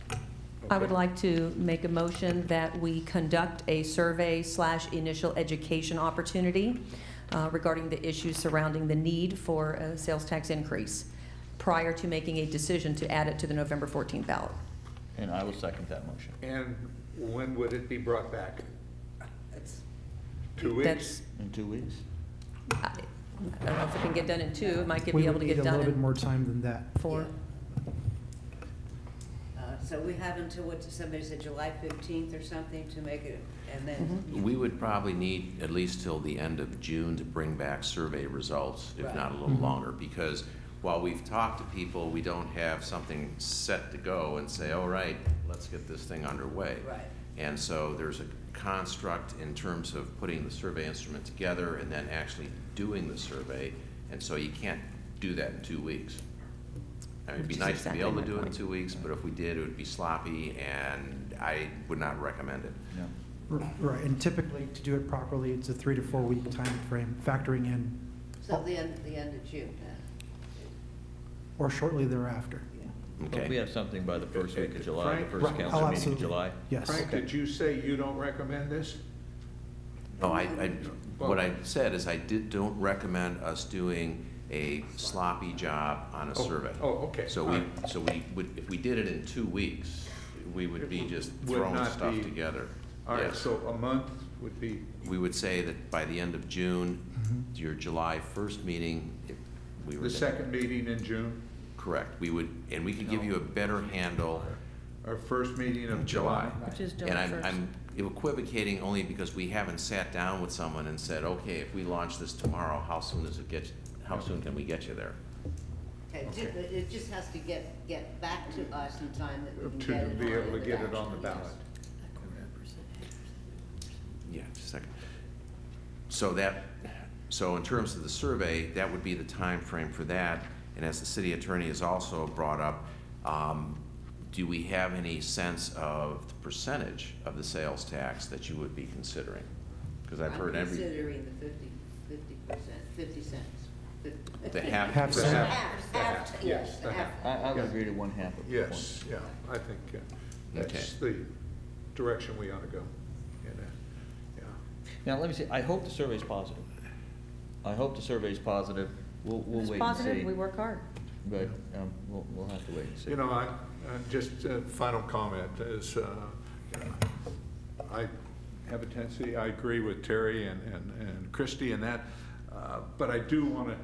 please? I would like to make a motion that we conduct a survey/initial education opportunity regarding the issues surrounding the need for a sales tax increase prior to making a decision to add it to the November 14th ballot. And I will second that motion. and when would it be brought back? It's 2 weeks? That's, In 2 weeks? I don't know if it can get done in 2, it might We be able would to need get a done little bit in more time than that. 4. So we have until, what, somebody said July 15th or something to make it, and then. We would probably need at least till the end of June to bring back survey results, if Right. not a little longer, because while we've talked to people, we don't have something set to go and say, all right, let's get this thing underway. Right. And so there's a construct in terms of putting the survey instrument together and then actually doing the survey, and so you can't do that in 2 weeks. I mean, it'd be Which is nice to be exactly able my to do it in point. 2 weeks, but if we did, it would be sloppy, and I would not recommend it. No. Right, and typically, to do it properly, it's a 3 to 4 week time frame, factoring in, So the end of June, or shortly thereafter. yeah. If we Okay. have something by the first week of July, the Frank? first Right, council oh, meeting in absolutely. July. Yes. Frank, did you say you don't recommend this? No, what I said is I don't recommend us doing a sloppy job on a Oh, survey. oh, okay. So All we, right. so we would, if we did it in 2 weeks, we would be just Would throwing not stuff be- together. All right, Yes. so a month would be, We would say that by the end of June, your July 1st meeting, if we were. the second meeting in June, Correct. We would, and we could give you a better handle. our first meeting of July. Which is And July 1st. I'm equivocating only because we haven't sat down with someone and said, okay, if we launch this tomorrow, how soon can we get you there? Okay, it just has to get back to us in time that we can To get it be on able to the get it on the ballot. ballot. Yeah, just a second. So in terms of the survey, that would be the time frame for that. And as the city attorney has also brought up, do we have any sense of the percentage of the sales tax that you would be considering? Because I've heard I'm considering the 50%, 50 cents. The half Half percent. cent. Half, yes, the half. I would Yeah. agree to 1/2 of the Yes, yeah, I think that's the direction we ought to go. And, yeah. Now, let me see, I hope the survey's positive. I hope the survey's positive. We'll If wait and it's see. positive, we work hard. But we'll have to wait and see. You know, just final comment is, I have a tendency, I agree with Terry and Christie in that, but I do want to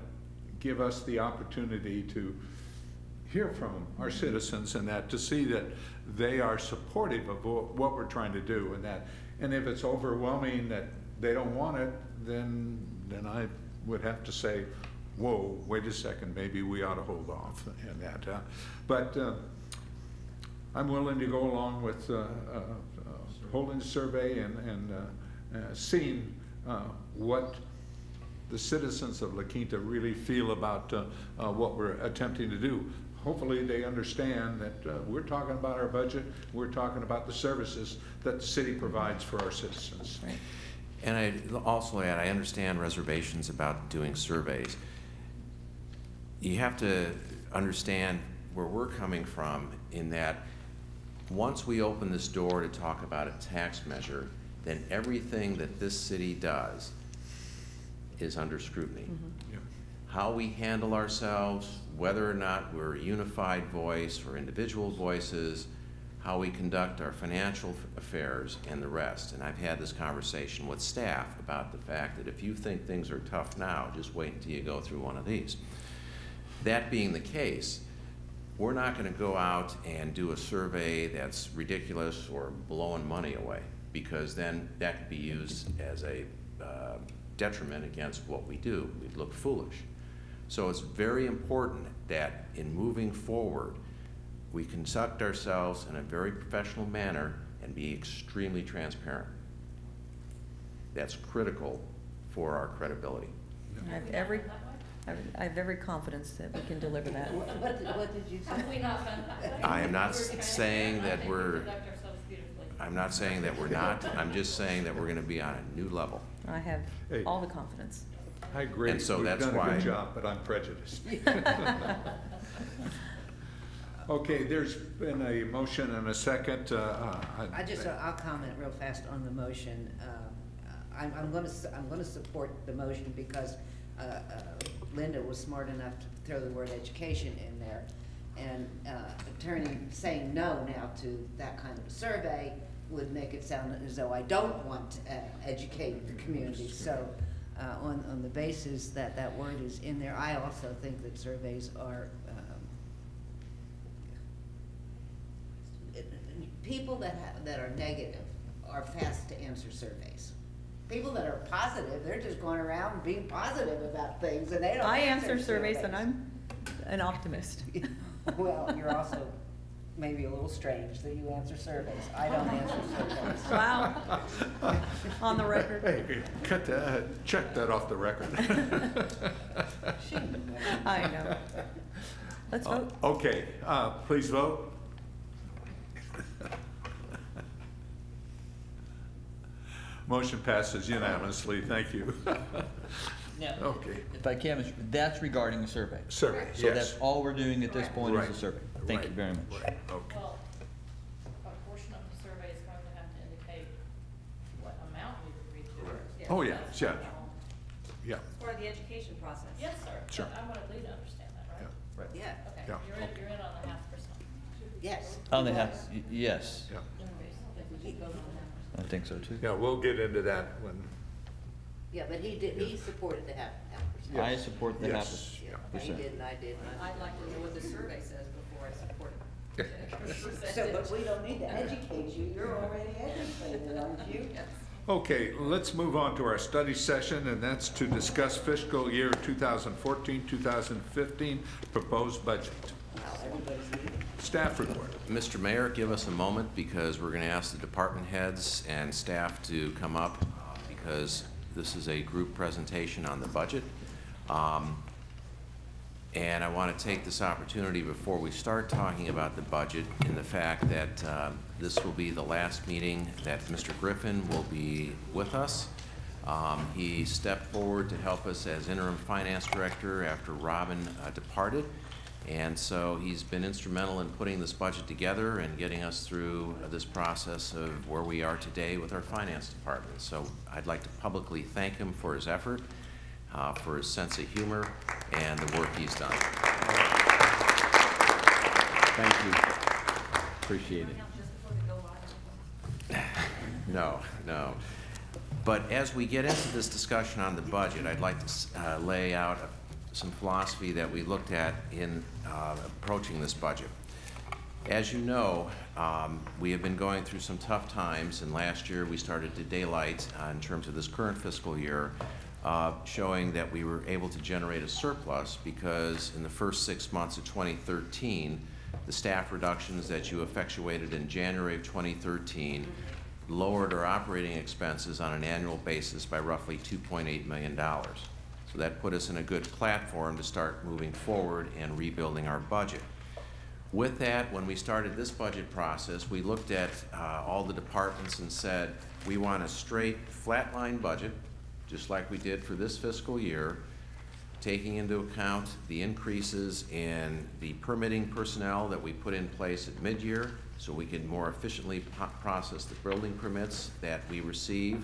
give us the opportunity to hear from our citizens and that, to see that they are supportive of what we're trying to do and that. And if it's overwhelming that they don't want it, then I would have to say, whoa, wait a second, maybe we ought to hold off and that. But I'm willing to go along with holding the survey and seeing what the citizens of La Quinta really feel about what we're attempting to do. Hopefully they understand that we're talking about our budget, we're talking about the services that the city provides for our citizens. Right. And I'd also add, I understand reservations about doing surveys. You have to understand where we're coming from in that once we open this door to talk about a tax measure, then everything that this city does is under scrutiny. Mm-hmm. Yeah. How we handle ourselves, whether or not we're a unified voice or individual voices, how we conduct our financial affairs and the rest. And I've had this conversation with staff about the fact that if you think things are tough now, just wait until you go through one of these. That being the case, we're not going to go out and do a survey that's ridiculous or blowing money away, because then that could be used as a detriment against what we do. We'd look foolish. So it's very important that in moving forward, we conduct ourselves in a very professional manner and be extremely transparent. That's critical for our credibility. I have every confidence that we can deliver that. What did you say? Have we not done that? I am not saying that we're, conduct ourselves beautifully. I'm not saying that we're not. I'm just saying that we're going to be on a new level. I have Hey. all the confidence. I agree. And so We've that's done a why- good job, but I'm prejudiced. Okay, there's been a motion and a second. I'll comment real fast on the motion. I'm gonna support the motion because Linda was smart enough to throw the word education in there. And saying no now to that kind of a survey would make it sound as though I don't want to educate the community. So on the basis that that word is in there, I also think that surveys are, people that are negative are fast to answer surveys. People that are positive, they're just going around being positive about things and they don't I answer answer surveys and I'm an optimist. Well, you're also maybe a little strange that you answer surveys. I don't answer surveys. Wow. On the record. Hey, cut that, check that off the record. I know. Let's vote. Okay, please vote. Motion passes unanimously, thank you. Now, Okay. if I can, that's regarding the survey. Survey, So yes. that's all we're doing at this point is Right. a survey. Thank you Right. very much. Right, okay. Well, a portion of the survey is going to have to indicate what amount we've agreed to. Oh, yeah, yeah, yeah, For the education process. Yes, sir. Sure. But I wanted Lee to understand that, right? yeah, Right. Yeah, Okay, Yeah, you're okay. in on the 0.5%. yes. On the half, yes, yeah. I think so too. Yeah, we'll get into that when, Yeah, but he supported the half percent. I support the half yes, yeah. He percent. did and I did. and I I'd like to know what the survey says before I support it. did. So, but we don't need to educate you, you're already educated, aren't you? Okay, let's move on to our study session, and that's to discuss fiscal year 2014, 2015 proposed budget. Wow, everybody's leaving. Staff report. Mr. Mayor, give us a moment because we're going to ask the department heads and staff to come up because this is a group presentation on the budget. And I want to take this opportunity before we start talking about the budget in the fact that this will be the last meeting that Mr. Griffin will be with us. He stepped forward to help us as interim finance director after Robin departed. And so he's been instrumental in putting this budget together and getting us through this process of where we are today with our finance department. So I'd like to publicly thank him for his effort, for his sense of humor, and the work he's done. Thank you. Appreciate it. No, no. But as we get into this discussion on the budget, I'd like to lay out some philosophy that we looked at in approaching this budget. As you know, we have been going through some tough times, and last year we started to daylight in terms of this current fiscal year, showing that we were able to generate a surplus because in the first 6 months of 2013, the staff reductions that you effectuated in January of 2013 lowered our operating expenses on an annual basis by roughly $2.8 million. So that put us in a good platform to start moving forward and rebuilding our budget. With that, when we started this budget process, we looked at all the departments and said, we want a straight, flatline budget, just like we did for this fiscal year, taking into account the increases in the permitting personnel that we put in place at mid-year so we could more efficiently process the building permits that we receive.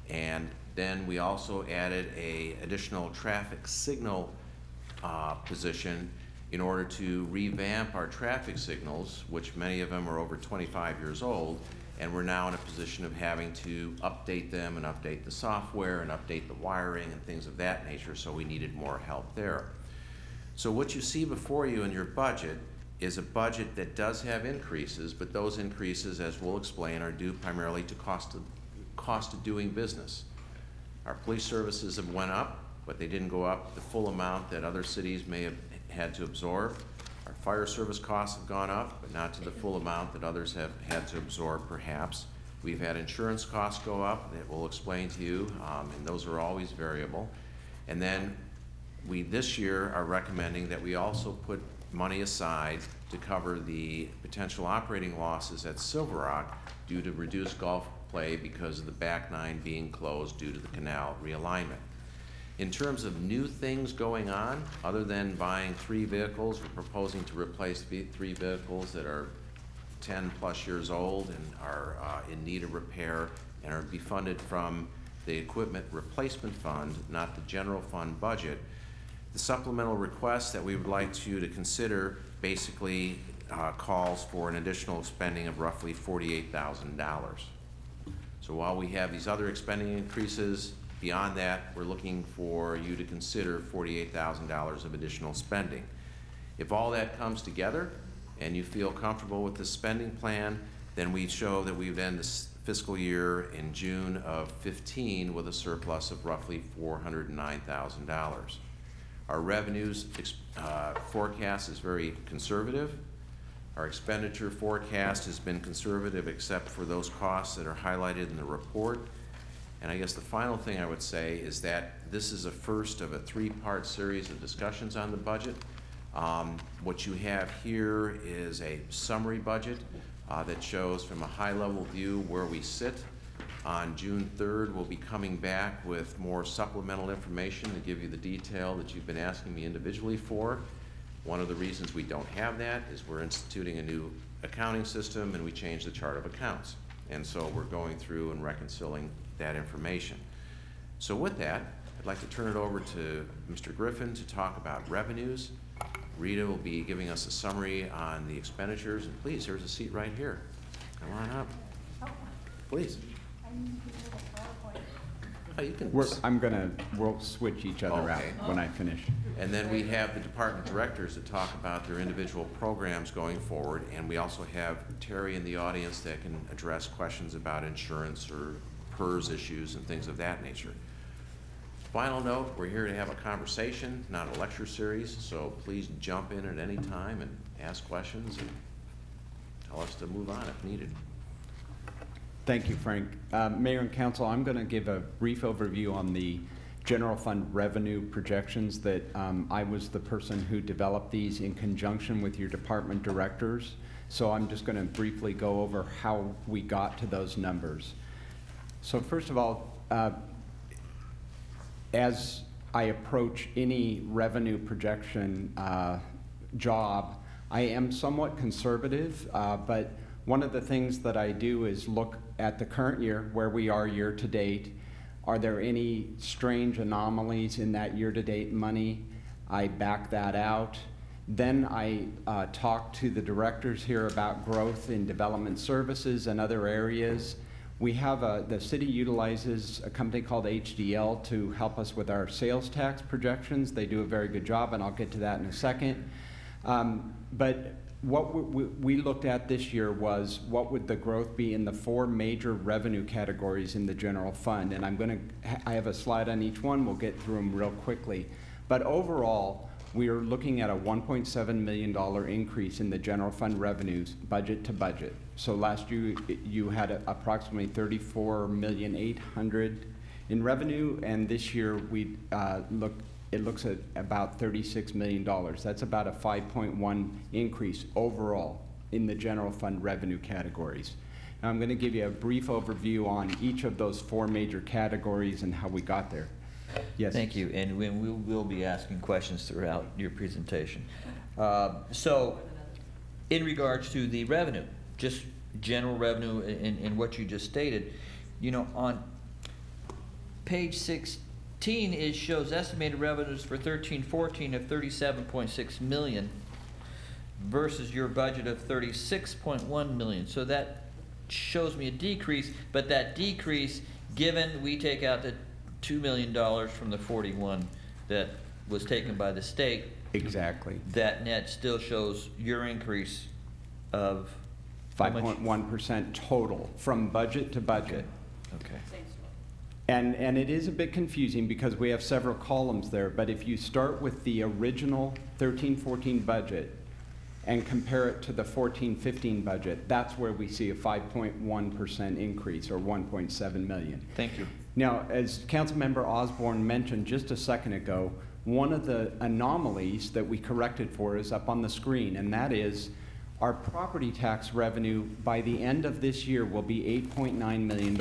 And then we also added an additional traffic signal position in order to revamp our traffic signals, which many of them are over 25 years old, and we're now in a position of having to update them and update the software and update the wiring and things of that nature, so we needed more help there. So what you see before you in your budget is a budget that does have increases, but those increases, as we'll explain, are due primarily to cost of doing business. Our police services have went up, but they didn't go up the full amount that other cities may have had to absorb. Our fire service costs have gone up, but not to the full amount that others have had to absorb, perhaps. We've had insurance costs go up that we'll explain to you, and those are always variable. And then we this year are recommending that we also put money aside to cover the potential operating losses at Silver Rock due to reduced golf play because of the back nine being closed due to the canal realignment. In terms of new things going on, other than buying 3 vehicles, we're proposing to replace 3 vehicles that are 10+ years old and are in need of repair and are be funded from the equipment replacement fund, not the general fund budget. The supplemental request that we would like you to consider basically calls for an additional spending of roughly $48,000. So while we have these other expending increases, beyond that, we're looking for you to consider $48,000 of additional spending. If all that comes together and you feel comfortable with the spending plan, then we show that we've ended this fiscal year in June of 15 with a surplus of roughly $409,000. Our revenues forecast is very conservative. Our expenditure forecast has been conservative except for those costs that are highlighted in the report. And I guess the final thing I would say is that this is a first of a 3-part series of discussions on the budget. What you have here is a summary budget that shows from a high-level view where we sit. On June 3rd, we'll be coming back with more supplemental information to give you the detail that you've been asking me individually for. One of the reasons we don't have that is we're instituting a new accounting system and we changed the chart of accounts. And so we're going through and reconciling that information. So with that, I'd like to turn it over to Mr. Griffin to talk about revenues. Rita will be giving us a summary on the expenditures. And please, there's a seat right here. Come on up. Please. Oh, you can. We'll switch each other out when I finish. And then we have the department directors that talk about their individual programs going forward, and we also have Terry in the audience that can address questions about insurance or PERS issues and things of that nature. Final note, we're here to have a conversation, not a lecture series, so please jump in at any time and ask questions and tell us to move on if needed. Thank you, Frank. Mayor and Council, I'm going to give a brief overview on the general fund revenue projections that I was the person who developed these in conjunction with your department directors. So I'm just going to briefly go over how we got to those numbers. So first of all, as I approach any revenue projection job, I am somewhat conservative, but one of the things that I do is look at the current year, where we are year to date. Are there any strange anomalies in that year to date money? I back that out. Then I talk to the directors here about growth in development services and other areas. We have the city utilizes a company called HDL to help us with our sales tax projections. They do a very good job, and I'll get to that in a second. But what we looked at this year was what would the growth be in the 4 major revenue categories in the general fund. And I have a slide on each one. We'll get through them real quickly. But overall, we are looking at a $1.7 million increase in the general fund revenues, budget to budget. So last year you had approximately $34,800,000 in revenue, and this year it looks at about $36 million. That's about a 5.1 increase overall in the general fund revenue categories. Now I'm going to give you a brief overview on each of those 4 major categories and how we got there. Yes. Thank you, and we will be asking questions throughout your presentation. So, in regards to the revenue, just general revenue in what you just stated, you know, on page 16, it shows estimated revenues for 13-14 of $37.6 million versus your budget of $36.1 million. So that shows me a decrease, but that decrease, given we take out the $2 million from the 41 that was taken by the state. Exactly. That net still shows your increase of 5.1% total from budget to budget. Okay. And it is a bit confusing because we have several columns there, but if you start with the original 13-14 budget and compare it to the 14-15 budget, that's where we see a 5.1% increase, or $1.7 million. Thank you. Now, as Councilmember Osborne mentioned just a second ago, one of the anomalies that we corrected for is up on the screen, and that is our property tax revenue by the end of this year will be $8.9 million.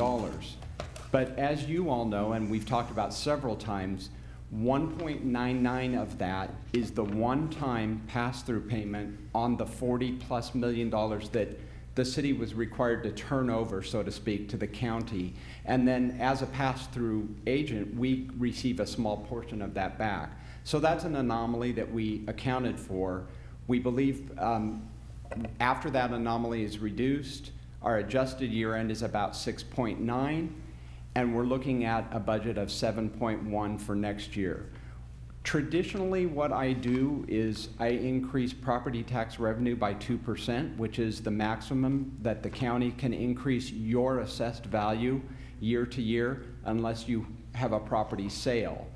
But as you all know, and we've talked about several times, 1.99 of that is the one-time pass-through payment on the $40+ million that the city was required to turn over, so to speak, to the county. And then as a pass-through agent, we receive a small portion of that back. So that's an anomaly that we accounted for. We believe after that anomaly is reduced, our adjusted year end is about 6.9, and we're looking at a budget of 7.1 for next year. Traditionally, what I do is I increase property tax revenue by 2%, which is the maximum that the county can increase your assessed value year to year unless you have a property sale.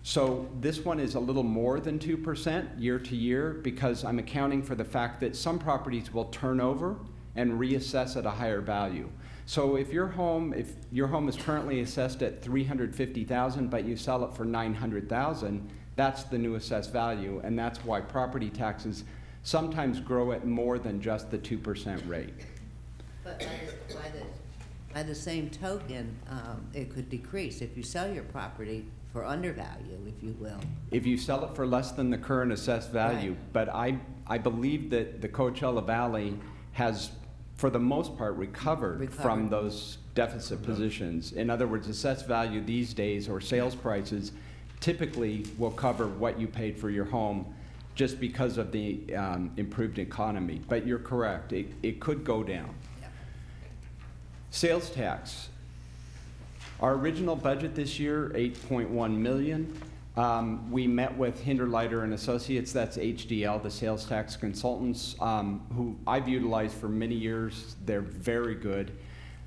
So this one is a little more than 2% year to year because I'm accounting for the fact that some properties will turn over and reassess at a higher value. So if your home is currently assessed at $350,000, but you sell it for $900,000, that's the new assessed value, and that's why property taxes sometimes grow at more than just the 2% rate. But by the same token, it could decrease if you sell your property for undervalue, if you will. If you sell it for less than the current assessed value, right. But I believe that the Coachella Valley has, for the most part, recovered from those deficit positions. In other words, assessed value these days, or sales prices, typically will cover what you paid for your home just because of the improved economy. But you're correct, it could go down. Yeah. Sales tax. Our original budget this year, $8.1 million. We met with Hinderleiter and Associates, that's HDL, the sales tax consultants, who I've utilized for many years. They're very good.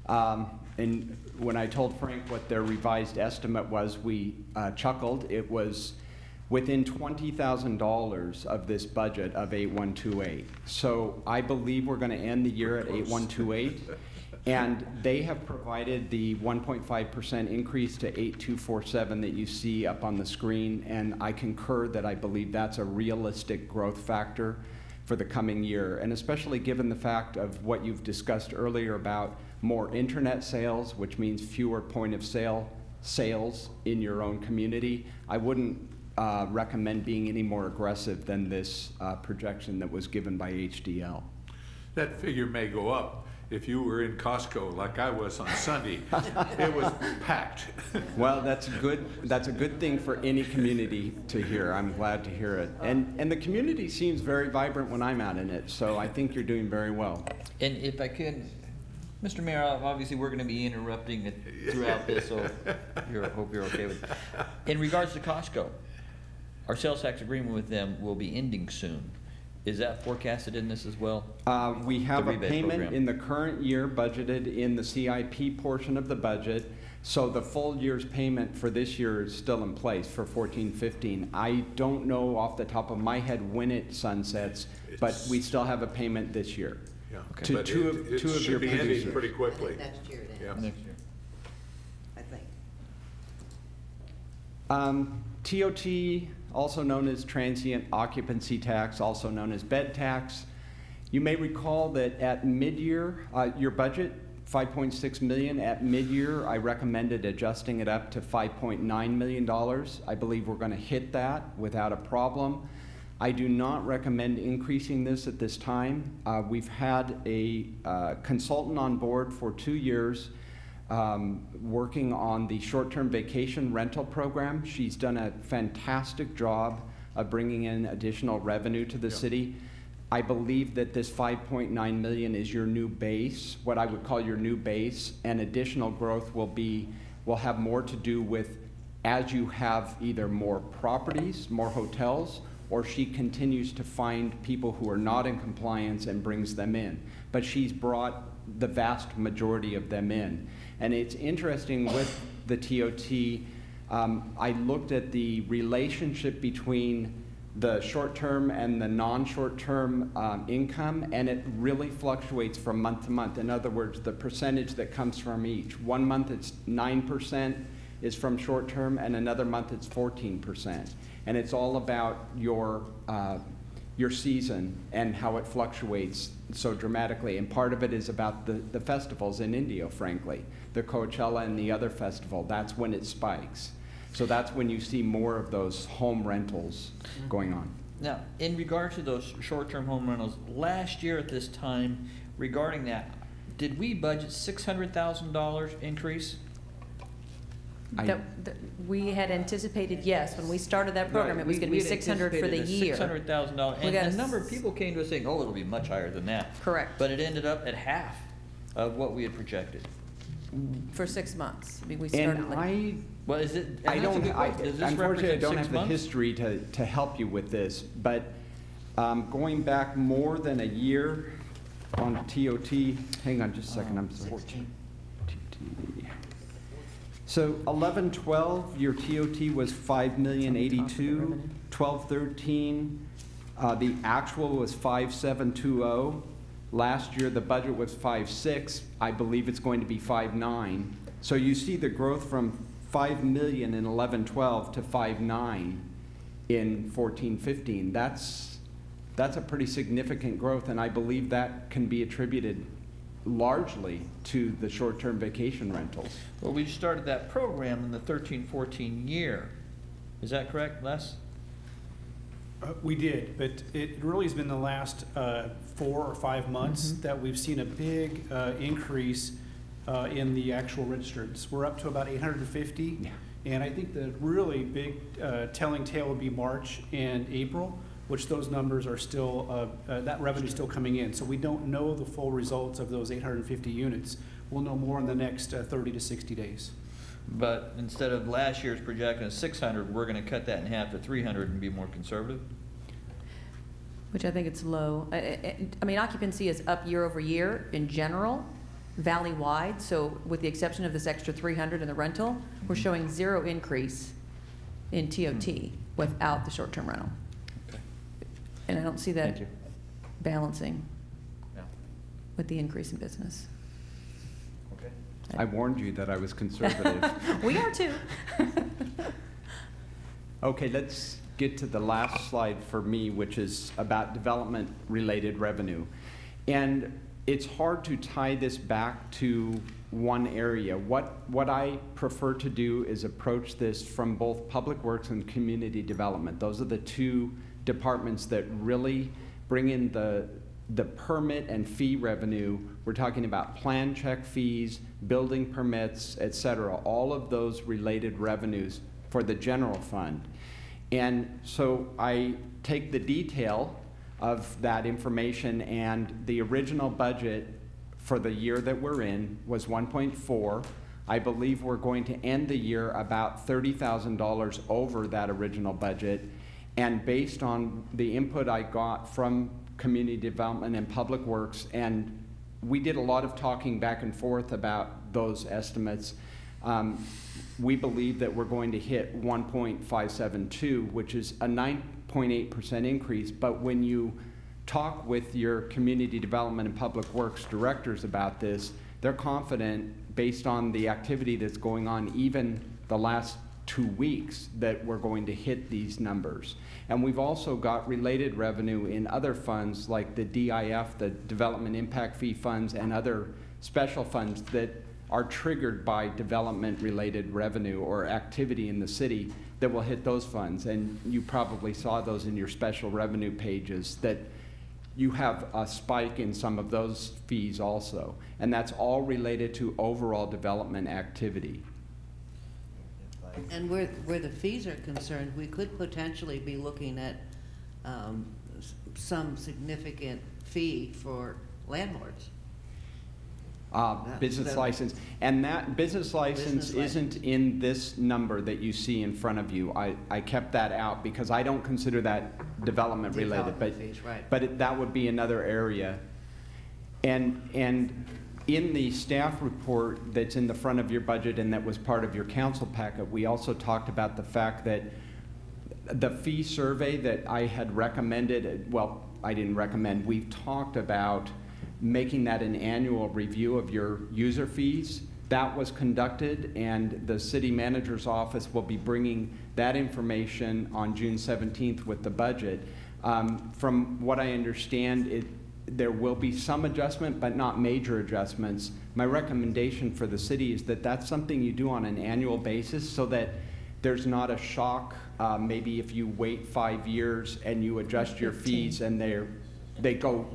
And when I told Frank what their revised estimate was, we chuckled. It was within $20,000 of this budget of 8128. So I believe we're going to end the year at 8128. And they have provided the 1.5% increase to 8247 that you see up on the screen, and I concur that I believe that's a realistic growth factor for the coming year, and especially given the fact of what you've discussed earlier about more internet sales, which means fewer point of sale sales in your own community, I wouldn't recommend being any more aggressive than this projection that was given by HDL. That figure may go up if you were in Costco like I was on Sunday. It was packed. Well, that's good. That's a good thing for any community to hear. I'm glad to hear it. And the community seems very vibrant when I'm out in it, so I think you're doing very well. And if I could, Mr. Mayor, obviously we're going to be interrupting it throughout this, so hope you're okay with it. In regards to Costco, our sales tax agreement with them will be ending soon. Is that forecasted in this as well? We have The a rebate payment program. in the current year budgeted in the CIP portion of the budget. So the full year's payment for this year is still in place for 14-15. I don't know off the top of my head when it sunsets, but we still have a payment this year. Yeah. To But two of it your should be ending producers. pretty I quickly. think next year it Yeah. ends, Next year. I think. TOT, also known as transient occupancy tax, also known as bed tax. You may recall that at mid-year, your budget, $5.6 million. At mid-year, I recommended adjusting it up to $5.9 million. I believe we're going to hit that without a problem. I do not recommend increasing this at this time. We've had a consultant on board for 2 years working on the short-term vacation rental program. She's done a fantastic job of bringing in additional revenue to the city. I believe that this $5.9 million is your new base, what I would call your new base, and additional growth will have more to do with as you have either more properties, more hotels, or she continues to find people who are not in compliance and brings them in. But she's brought the vast majority of them in. And it's interesting with the TOT, I looked at the relationship between the short-term and the non-short-term income, and it really fluctuates from month to month. In other words, the percentage that comes from each. 1 month it's 9% is from short-term, and another month it's 14%. And it's all about your season and how it fluctuates so dramatically. And part of it is about the festivals in India, frankly. The Coachella and the other festival, that's when it spikes. So that's when you see more of those home rentals going on. Now, in regard to those short-term home rentals, last year at this time, regarding that, did we budget $600,000 increase? We had anticipated, yes, when we started that program, it was going to be 600 for the year. $600,000, We and got a number of people came to us saying, oh, it'll be much higher than that. Correct. But it ended up at half of what we had projected. For 6 months. I mean, we started And like. Well, is it, and I that's a don't, good question. Does this unfortunately, I represent don't 6 have the months? history to help you with this, but going back more than a year on TOT, hang on just a second, I'm sorry. 14. TOT. So 11-12, your TOT was 5,082,000. 12-13, the actual was 5,720. Last year, the budget was 5.6. I believe it's going to be 5.9. So you see the growth from 5 million in 11-12 to 5.9 in 14-15. That's a pretty significant growth, and I believe that can be attributed largely to the short-term vacation rentals. Well, we started that program in the 13-14 year. Is that correct, Les? We did, but it really has been the last 4 or 5 months that we've seen a big increase in the actual registrants. We're up to about 850, Yeah. and I think the really big telling tale would be March and April, which those numbers are still, that revenue is still coming in. So we don't know the full results of those 850 units. We'll know more in the next 30 to 60 days. But instead of last year's projection of 600, we're going to cut that in half to 300 and be more conservative? Which I think it's low. I mean, occupancy is up year over year in general, valley-wide. So with the exception of this extra 300 in the rental, we're showing 0 increase in TOT without the short-term rental. Okay. And I don't see Thank that you. balancing Yeah. with the increase in business. Okay. I warned you that I was conservative. We are too. Okay, let's get to the last slide for me, which is about development-related revenue. And it's hard to tie this back to one area. What I prefer to do is approach this from both Public Works and Community Development. Those are the two departments that really bring in the permit and fee revenue. We're talking about plan check fees, building permits, et cetera, all of those related revenues for the general fund. And so I take the detail of that information, and the original budget for the year that we're in was 1.4. I believe we're going to end the year about $30,000 over that original budget. And based on the input I got from Community Development and Public Works, and we did a lot of talking back and forth about those estimates, we believe that we're going to hit 1.572, which is a 9.8% increase. But when you talk with your Community Development and Public Works directors about this, they're confident, based on the activity that's going on even the last 2 weeks, that we're going to hit these numbers. And we've also got related revenue in other funds like the DIF, the Development Impact Fee funds, and other special funds that are triggered by development-related revenue or activity in the city that will hit those funds. And you probably saw those in your special revenue pages, that you have a spike in some of those fees also. And that's all related to overall development activity. And where the fees are concerned, we could potentially be looking at some significant fee for landlords. Business license. And that business license isn't in this number that you see in front of you. I kept that out because I don't consider that development related. Fees, right. But that would be another area. And in the staff report that's in the front of your budget and that was part of your council packet, we also talked about the fact that the fee survey that I had recommended, well, I didn't recommend, we've talked about making that an annual review of your user fees. That was conducted, and the city manager's office will be bringing that information on June 17th with the budget. From what I understand, there will be some adjustment, but not major adjustments. My recommendation for the city is that that's something you do on an annual basis so that there's not a shock. Maybe if you wait 5 years and you adjust your fees and they go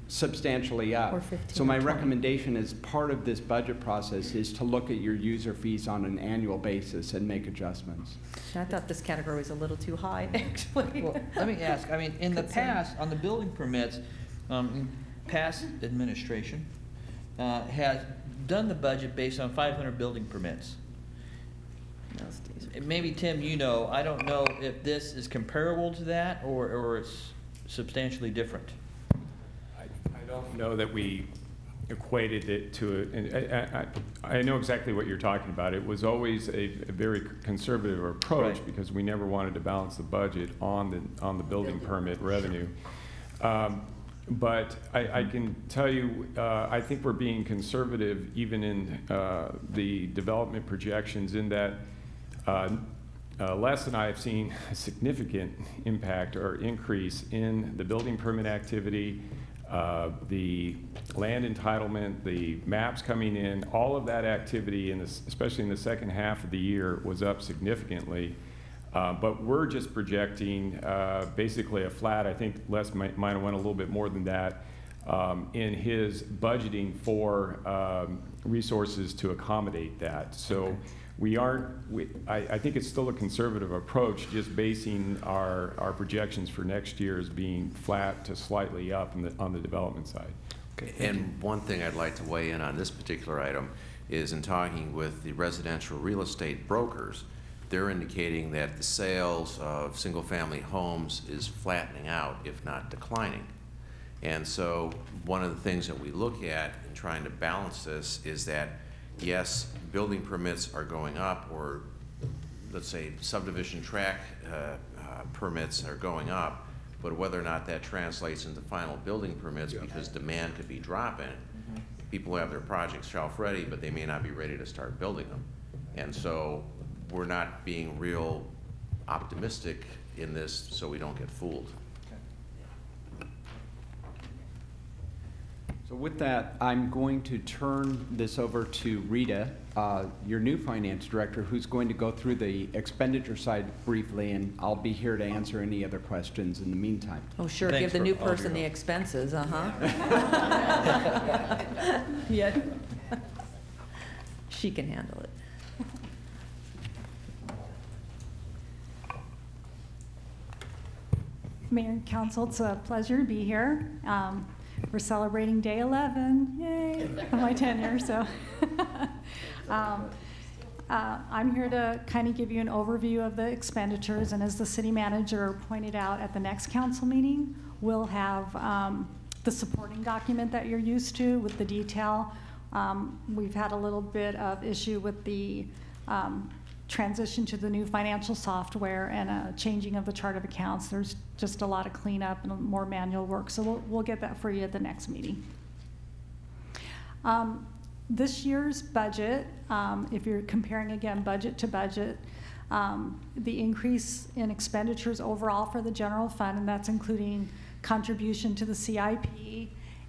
substantially up. Or 15 so my or 20. recommendation as part of this budget process is to look at your user fees on an annual basis and make adjustments. I thought this category was a little too high, actually. Well, let me ask, I mean, in the past, on the building permits, past administration has done the budget based on 500 building permits. Maybe, Tim, you know, I don't know if this is comparable to that or it's substantially different. I don't know that we equated it to I know exactly what you're talking about. It was always a very conservative approach, right, because we never wanted to balance the budget on the building permit revenue. But I can tell you, I think we're being conservative even in the development projections, in that Les and I have seen a significant impact or increase in the building permit activity, the land entitlement, the maps coming in. All of that activity, especially in the second half of the year, was up significantly. But we're just projecting basically a flat. I think Les might have went a little bit more than that in his budgeting for resources to accommodate that. So we aren't, I think it's still a conservative approach, just basing our projections for next year as being flat to slightly up on the development side. Okay. And one thing I'd like to weigh in on this particular item is, in talking with the residential real estate brokers, they're indicating that the sales of single-family homes is flattening out, if not declining. And so one of the things that we look at in trying to balance this is that, yes, building permits are going up, or let's say subdivision tract permits are going up, but whether or not that translates into final building permits, because demand could be dropping. People have their projects shelf ready, but they may not be ready to start building them. And so we're not being real optimistic in this, so we don't get fooled. So with that, I'm going to turn this over to Rita, your new finance director, who's going to go through the expenditure side briefly, and I'll be here to answer any other questions in the meantime. Oh, sure, Thanks give the for new all of person your the help. expenses, Yeah. She can handle it. Mayor and Council, it's a pleasure to be here. We're celebrating day 11, yay, of my tenure, so. I'm here to kind of give you an overview of the expenditures, and as the city manager pointed out at the next council meeting, we'll have the supporting document that you're used to with the detail. We've had a little bit of issue with the transition to the new financial software and a changing of the chart of accounts. There's just a lot of cleanup and more manual work, so we'll get that for you at the next meeting. This year's budget, if you're comparing again budget to budget, the increase in expenditures overall for the general fund, and that's including contribution to the CIP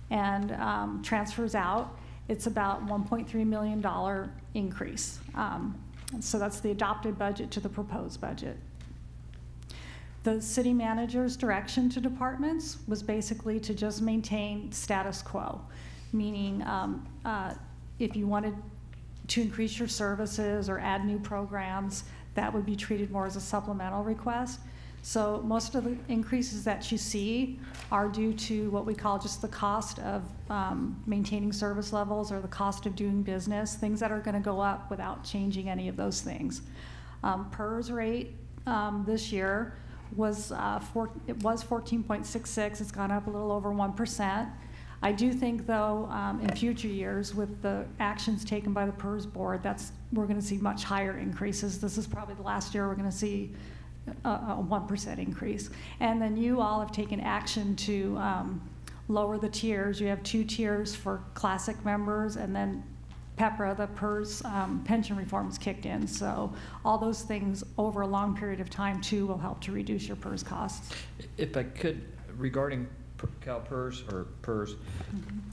and transfers out, it's about $1.3 million increase. So that's the adopted budget to the proposed budget. The city manager's direction to departments was basically to just maintain status quo, meaning if you wanted to increase your services or add new programs, that would be treated more as a supplemental request. So most of the increases that you see are due to what we call just the cost of maintaining service levels or the cost of doing business, things that are going to go up without changing any of those things. PERS rate this year was it was 14.66. It's gone up a little over 1%. I do think, though, in future years, with the actions taken by the PERS board, we're going to see much higher increases. This is probably the last year we're going to see a 1% increase. And then you all have taken action to lower the tiers. You have 2 tiers for classic members, and then PEPRA, the PERS pension reforms kicked in. So all those things over a long period of time, too, will help to reduce your PERS costs. If I could, regarding CalPERS or PERS,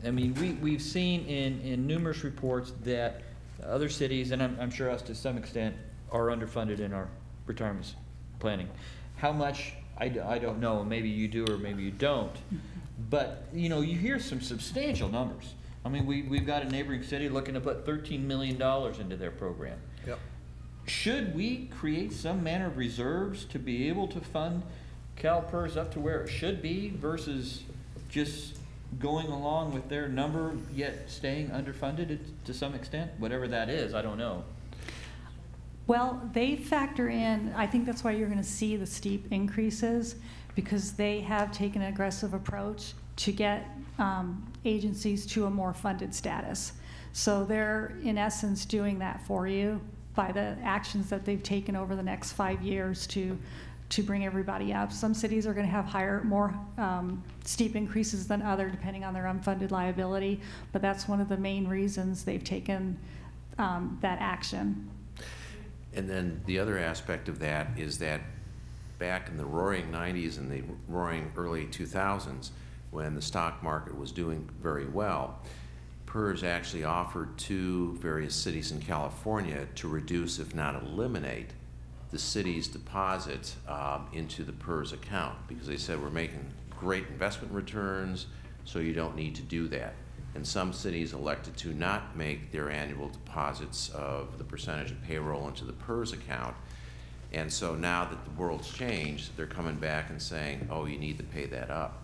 I mean, we've seen in numerous reports that other cities, and I'm sure us to some extent, are underfunded in our retirement planning. How much, I don't know, maybe you do or maybe you don't, but you know, you hear some substantial numbers. I mean, we've got a neighboring city looking to put $13 million into their program. Yep. Should we create some manner of reserves to be able to fund CalPERS up to where it should be versus just going along with their number yet staying underfunded to some extent? Whatever that is, I don't know. Well, they factor in, I think that's why you're going to see the steep increases, because they have taken an aggressive approach to get agencies to a more funded status. So they're, in essence, doing that for you by the actions that they've taken over the next 5 years to bring everybody up. Some cities are going to have more steep increases than others, depending on their unfunded liability, but that's one of the main reasons they've taken that action. And then the other aspect of that is that back in the roaring 90s and the roaring early 2000s, when the stock market was doing very well, PERS actually offered to various cities in California to reduce, if not eliminate, the city's deposit into the PERS account, because they said we're making great investment returns, so you don't need to do that. And some cities elected to not make their annual deposits of the percentage of payroll into the PERS account. And so now that the world's changed, they're coming back and saying, oh, you need to pay that up.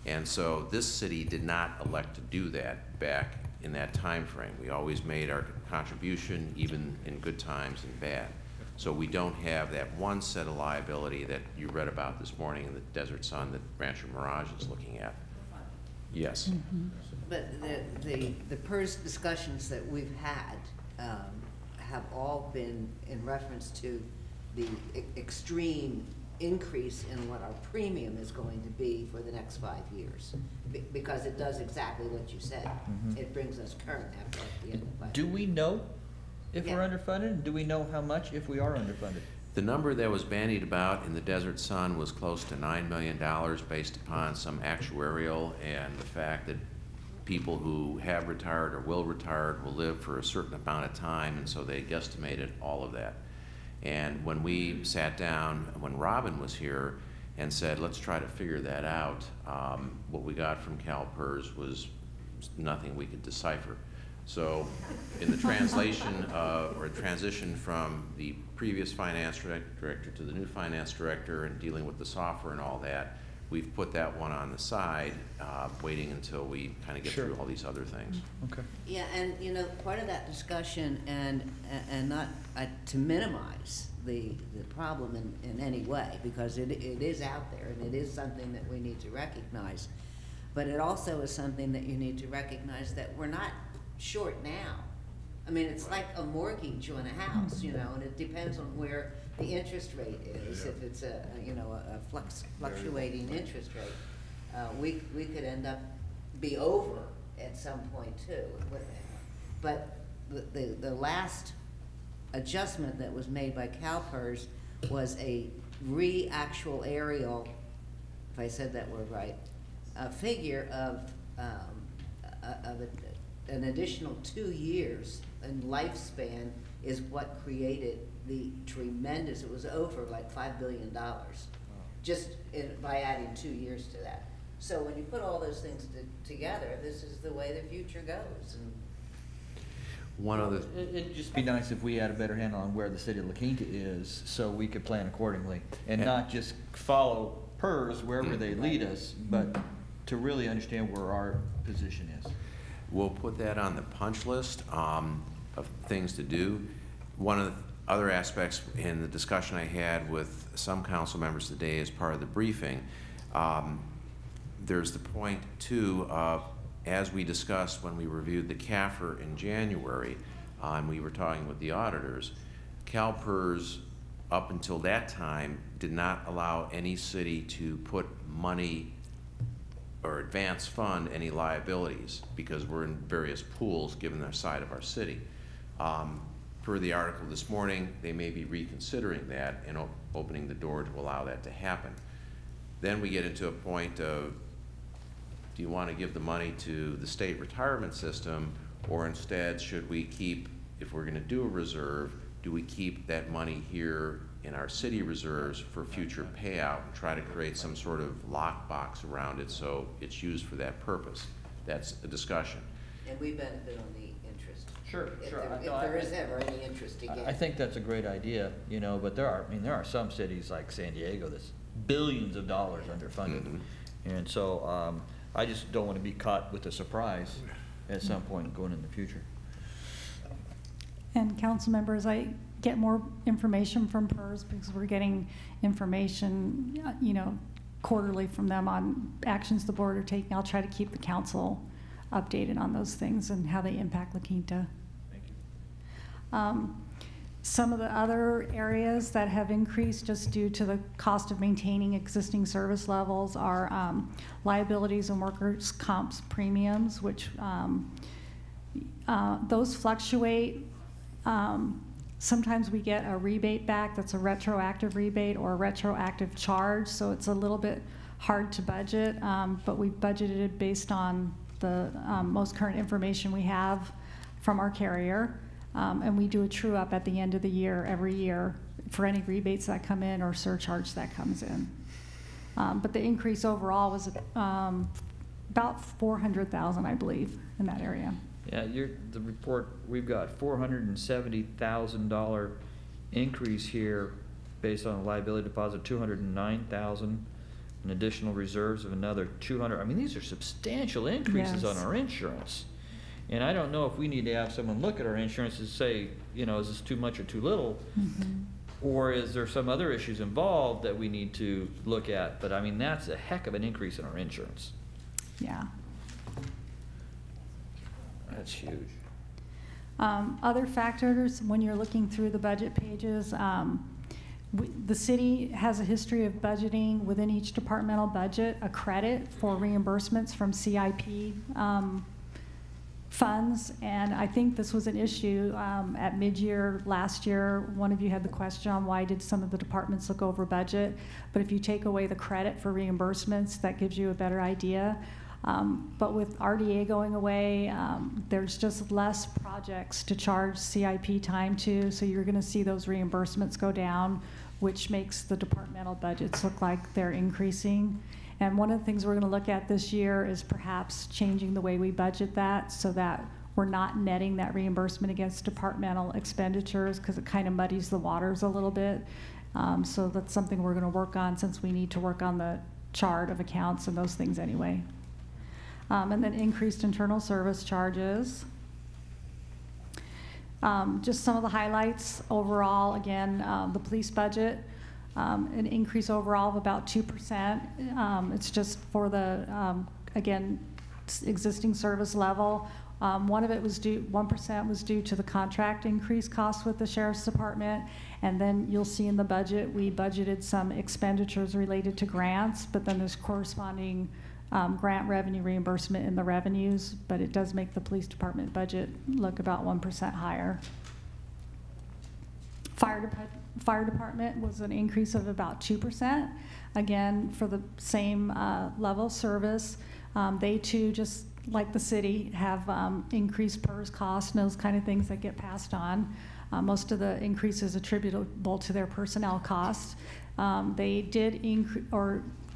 And so this city did not elect to do that back in that time frame. We always made our contribution, even in good times and bad. So we don't have that one set of liability that you read about this morning in the Desert Sun that Rancho Mirage is looking at. Yes. Mm-hmm. But the PERS discussions that we've had have all been in reference to the extreme increase in what our premium is going to be for the next 5 years, because it does exactly what you said. Mm-hmm. It brings us current after the end of the budget. Do we know if Yeah. we're underfunded? Do we know how much if we are underfunded? The number that was bandied about in the Desert Sun was close to $9 million based upon some actuarial and the fact that people who have retired or will retire will live for a certain amount of time, and so they guesstimated all of that. And when we sat down, when Robin was here and said, let's try to figure that out, what we got from CalPERS was nothing we could decipher. So in the translation or transition from the previous finance director to the new finance director and dealing with the software and all that, we've put that one on the side, waiting until we kind of get through all these other things. Okay. Yeah, and you know, part of that discussion, and not to minimize the problem in any way, because it is out there and it is something that we need to recognize, but it also is something that you need to recognize that we're not short now. I mean, it's like a mortgage on a house, you know, and it depends on where the interest rate is. If it's a fluctuating interest rate, we could end up be over at some point too. But the last adjustment that was made by CalPERS was a re-actuarial, if I said that word right, a figure of an additional 2 years in lifespan is what created the tremendous, it was over like $5 billion, just by adding 2 years to that. So when you put all those things together, this is the way the future goes. And one other, It'd just be nice if we had a better handle on where the city of La Quinta is, so we could plan accordingly, and not just follow PERS wherever they lead us, but to really understand where our position is. we'll put that on the punch list of things to do. One of the other aspects in the discussion I had with some council members today as part of the briefing, there's the point too of, as we discussed when we reviewed the CAFR in January, and we were talking with the auditors, CalPERS up until that time did not allow any city to put money or advance fund any liabilities because we're in various pools given the side of our city. Per the article this morning, they may be reconsidering that and opening the door to allow that to happen. Then we get into a point of, do you want to give the money to the state retirement system, or instead should we keep, if we're going to do a reserve, do we keep that money here in our city reserves for future payout and try to create some sort of lockbox around it so it's used for that purpose? That's a discussion. And we benefit on the interest. Sure, If sure. there is ever any interest to get. I think that's a great idea, you know, but there are some cities like San Diego that's billions of dollars underfunded. Mm-hmm. And so I just don't want to be caught with a surprise at some point going in the future. And council members, I get more information from PERS because we're getting information, you know, quarterly from them on actions the board are taking. I'll try to keep the council updated on those things and how they impact La Quinta. Thank you. Some of the other areas that have increased just due to the cost of maintaining existing service levels are liabilities and workers' comps premiums, which those fluctuate. Sometimes we get a rebate back that's a retroactive rebate or a retroactive charge, so it's a little bit hard to budget, but we've budgeted based on the most current information we have from our carrier. And we do a true up at the end of the year, every year, for any rebates that come in or surcharge that comes in. But the increase overall was about 400,000, I believe, in that area. Yeah, the report, we've got $470,000 increase here based on a liability deposit, 209,000, and additional reserves of another 200. I mean, these are substantial increases on our insurance. And I don't know if we need to have someone look at our insurance and say, you know, is this too much or too little? Mm-hmm. Or is there some other issues involved that we need to look at? But I mean, that's a heck of an increase in our insurance. Yeah. That's huge. Other factors, when you're looking through the budget pages, the city has a history of budgeting within each departmental budget a credit for reimbursements from CIP funds, and I think this was an issue at mid-year last year. One of you had the question on why did some of the departments look over budget, but if you take away the credit for reimbursements, that gives you a better idea. But with RDA going away, there's just less projects to charge CIP time to, so you're gonna see those reimbursements go down, which makes the departmental budgets look like they're increasing. And one of the things we're gonna look at this year is perhaps changing the way we budget that so that we're not netting that reimbursement against departmental expenditures, because it kind of muddies the waters a little bit. So that's something we're gonna work on, since we need to work on the chart of accounts and those things anyway. And then increased internal service charges. Just some of the highlights overall, again, the police budget, an increase overall of about 2%. It's just for the, again, existing service level. One of it was due, 1% was due to the contract increase costs with the Sheriff's Department. And then you'll see in the budget, we budgeted some expenditures related to grants, but then there's corresponding grant revenue reimbursement in the revenues, but it does make the police department budget look about 1% higher. Fire department was an increase of about 2%, again, for the same level of service. They too, just like the city, have increased PERS costs and those kind of things that get passed on. Most of the increase is attributable to their personnel costs. They did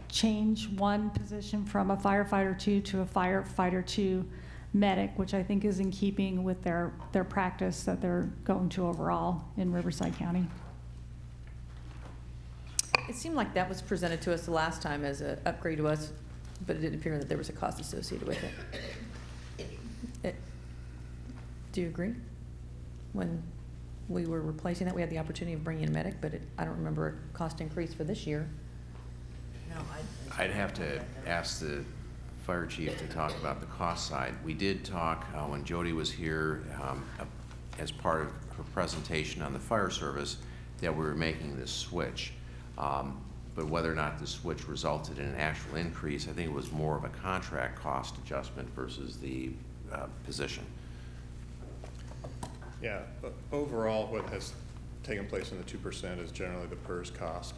change one position from a firefighter 2 to a firefighter 2 medic, which I think is in keeping with their practice that they're going to overall in Riverside County. It seemed like that was presented to us the last time as an upgrade to us, but it didn't appear that there was a cost associated with it. Do you agree? When we were replacing that, we had the opportunity of bringing in a medic, but I don't remember a cost increase for this year. No, I'd have to ask the fire chief to talk about the cost side. We did talk when Jody was here as part of her presentation on the fire service that we were making this switch. But whether or not the switch resulted in an actual increase, I think it was more of a contract cost adjustment versus the position. Yeah, but overall what has taken place in the 2% is generally the PERS cost.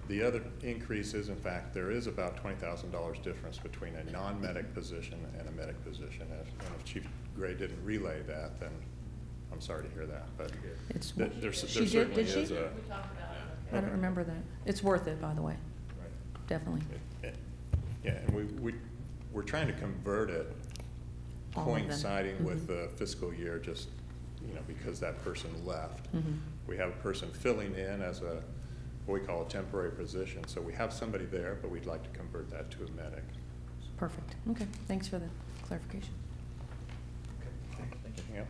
The other increase is, in fact, there is about $20,000 difference between a non-medic position and a medic position. And if Chief Gray didn't relay that, then I'm sorry to hear that. But there certainly is a... I don't remember that. It's worth it, by the way. Right. Definitely. Yeah, and we're trying to convert it coinciding with the fiscal year, just because that person left. We have a person filling in as what we call a temporary position. So we have somebody there, but we'd like to convert that to a medic. Perfect. Okay. Thanks for the clarification. Okay. Anything else?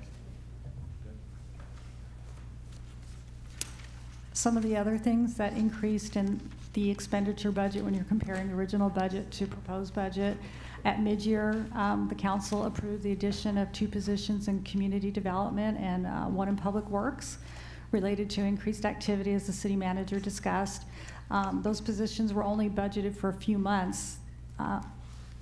Some of the other things that increased in the expenditure budget when you're comparing the original budget to proposed budget, at mid-year, the council approved the addition of 2 positions in community development and 1 in public works related to increased activity, as the city manager discussed. Those positions were only budgeted for a few months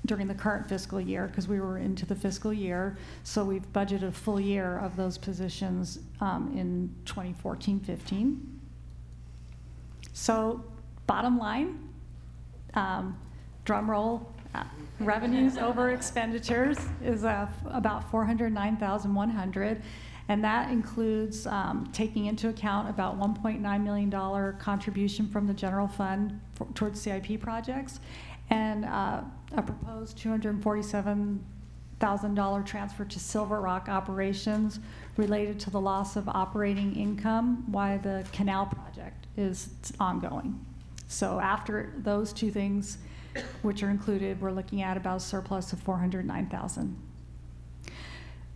during the current fiscal year, because we were into the fiscal year. So we've budgeted a full year of those positions in 2014-15. So bottom line, drum roll, revenues over expenditures is about $409,100, and that includes taking into account about $1.9 million contribution from the general fund towards CIP projects, and a proposed $247,000 transfer to Silver Rock operations related to the loss of operating income while the canal project is ongoing. So after those 2 things, which are included, we're looking at about a surplus of $409,000.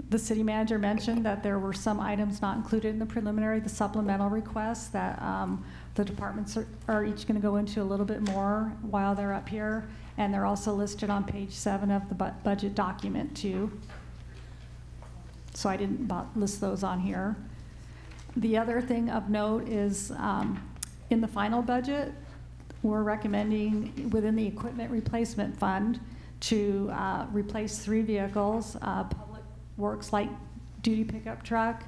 The city manager mentioned that there were some items not included in the preliminary, the supplemental requests that the departments are each going to go into a little bit more while they're up here, and they're also listed on page 7 of the budget document too. So I didn't list those on here. The other thing of note is in the final budget, we're recommending within the equipment replacement fund to replace 3 vehicles, Public Works light duty pickup truck,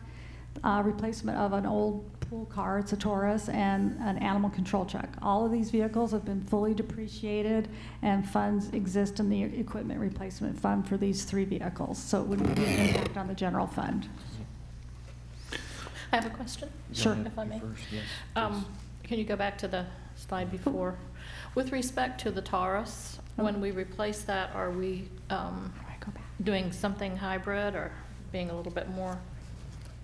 replacement of an old pool car, it's a Taurus, and an animal control truck. All of these vehicles have been fully depreciated, and funds exist in the equipment replacement fund for these 3 vehicles, so it wouldn't be an impact on the general fund. I have a question. Sure. If I may. First, yes, Can you go back to the slide before? With respect to the Taurus, when we replace that, are we doing something hybrid or being a little bit more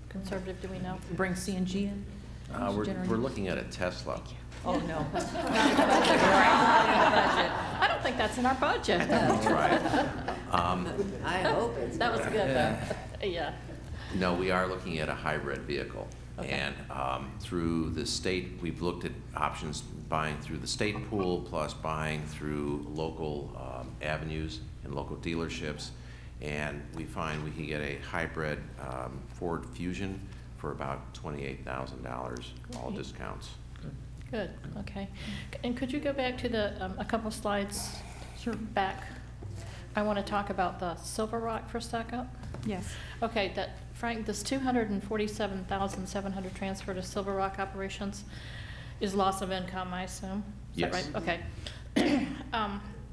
conservative, do we know? Bring CNG in? We're looking at a Tesla. Oh, no. I don't think that's in our budget. That's right. I hope it's. That was good, Yeah. though. Yeah. No, we are looking at a hybrid vehicle. Okay. And through the state, we've looked at options buying through the state pool plus buying through local avenues and local dealerships. And we find we can get a hybrid Ford Fusion for about $28,000, all discounts. Good, okay. And could you go back to the, a couple slides back? I want to talk about the Silver Rock for a second. Yes. Okay, Frank, this 247,700 transfer to Silver Rock operations is loss of income, I assume? Is that Yes. right? Okay.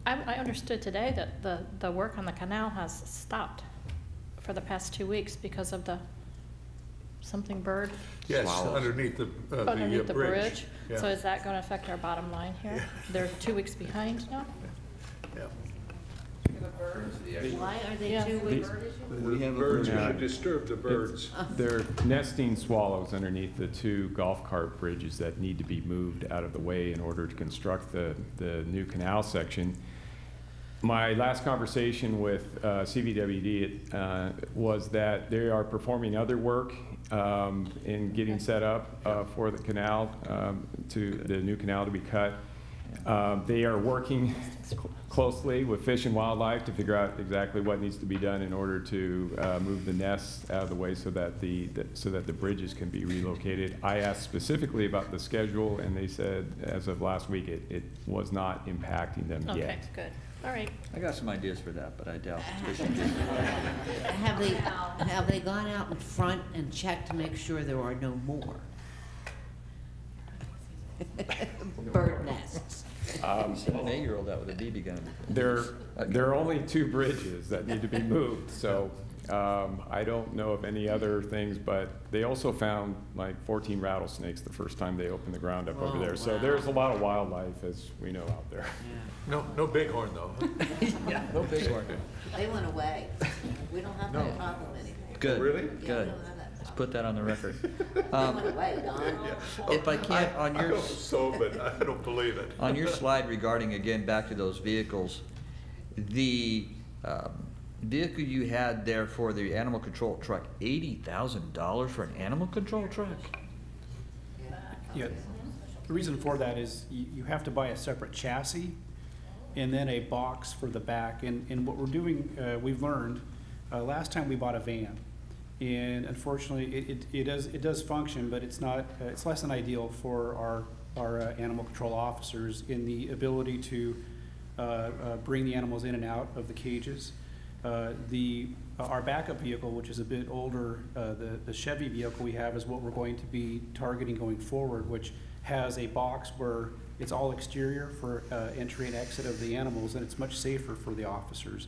I understood today that the work on the canal has stopped for the past 2 weeks because of the something bird Yes, Swallows. underneath the underneath the bridge. Yeah. So is that going to affect our bottom line here? Yeah. They're 2 weeks behind now? Yeah. Why are they Yeah. 2 weeks? We The have a birds, we bridge. should disturb the birds. They're nesting swallows underneath the 2 golf cart bridges that need to be moved out of the way in order to construct the new canal section. My last conversation with CVWD was that they are performing other work in getting set up for the canal, to the new canal to be cut. They are working closely with Fish and Wildlife to figure out exactly what needs to be done in order to move the nests out of the way so that the bridges can be relocated. I asked specifically about the schedule, and they said as of last week it was not impacting them Okay, yet. good. All right. I got some ideas for that, but I doubt it's Have they gone out in front and checked to make sure there are no more bird nests? Send an 8-year-old out with a BB gun. There are only 2 bridges that need to be moved, so I don't know of any other things, but they also found like 14 rattlesnakes the first time they opened the ground up over there. So there's a lot of wildlife, as we know, out there. No bighorn, though. Yeah, no big one. They went away. We don't have that problem anymore. Good. Really? Yeah, we Good. don't have that Let's problem. put that on the record. They went away, Don. If I can't, on I your, hope so, but I don't believe it. on your slide regarding, again, back to those vehicles, the vehicle you had there for the animal control truck, $80,000 for an animal control truck? Yeah, the reason for that is you have to buy a separate chassis and then a box for the back. And what we're doing, we've learned, last time we bought a van. And unfortunately, it does function, but it's not, it's less than ideal for our animal control officers in the ability to bring the animals in and out of the cages. Our backup vehicle, which is a bit older, the Chevy vehicle we have is what we're going to be targeting going forward, which has a box where it's all exterior for entry and exit of the animals, and it's much safer for the officers.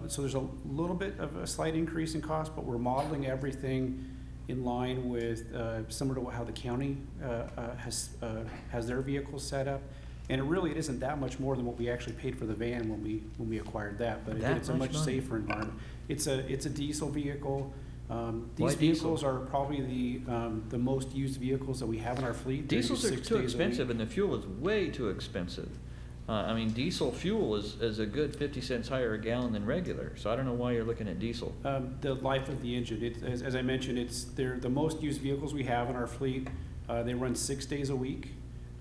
So there's a little bit of a slight increase in cost, but we're modeling everything in line with similar to how the county has their vehicles set up. And it isn't that much more than what we actually paid for the van when we acquired that, but again, it's a much safer environment. It's a diesel vehicle. These vehicles are probably the most used vehicles that we have in our fleet. Diesels are too expensive, and the fuel is way too expensive. I mean, diesel fuel is a good 50 cents higher a gallon than regular, so I don't know why you're looking at diesel. The life of the engine, as I mentioned, they're the most used vehicles we have in our fleet. They run 6 days a week,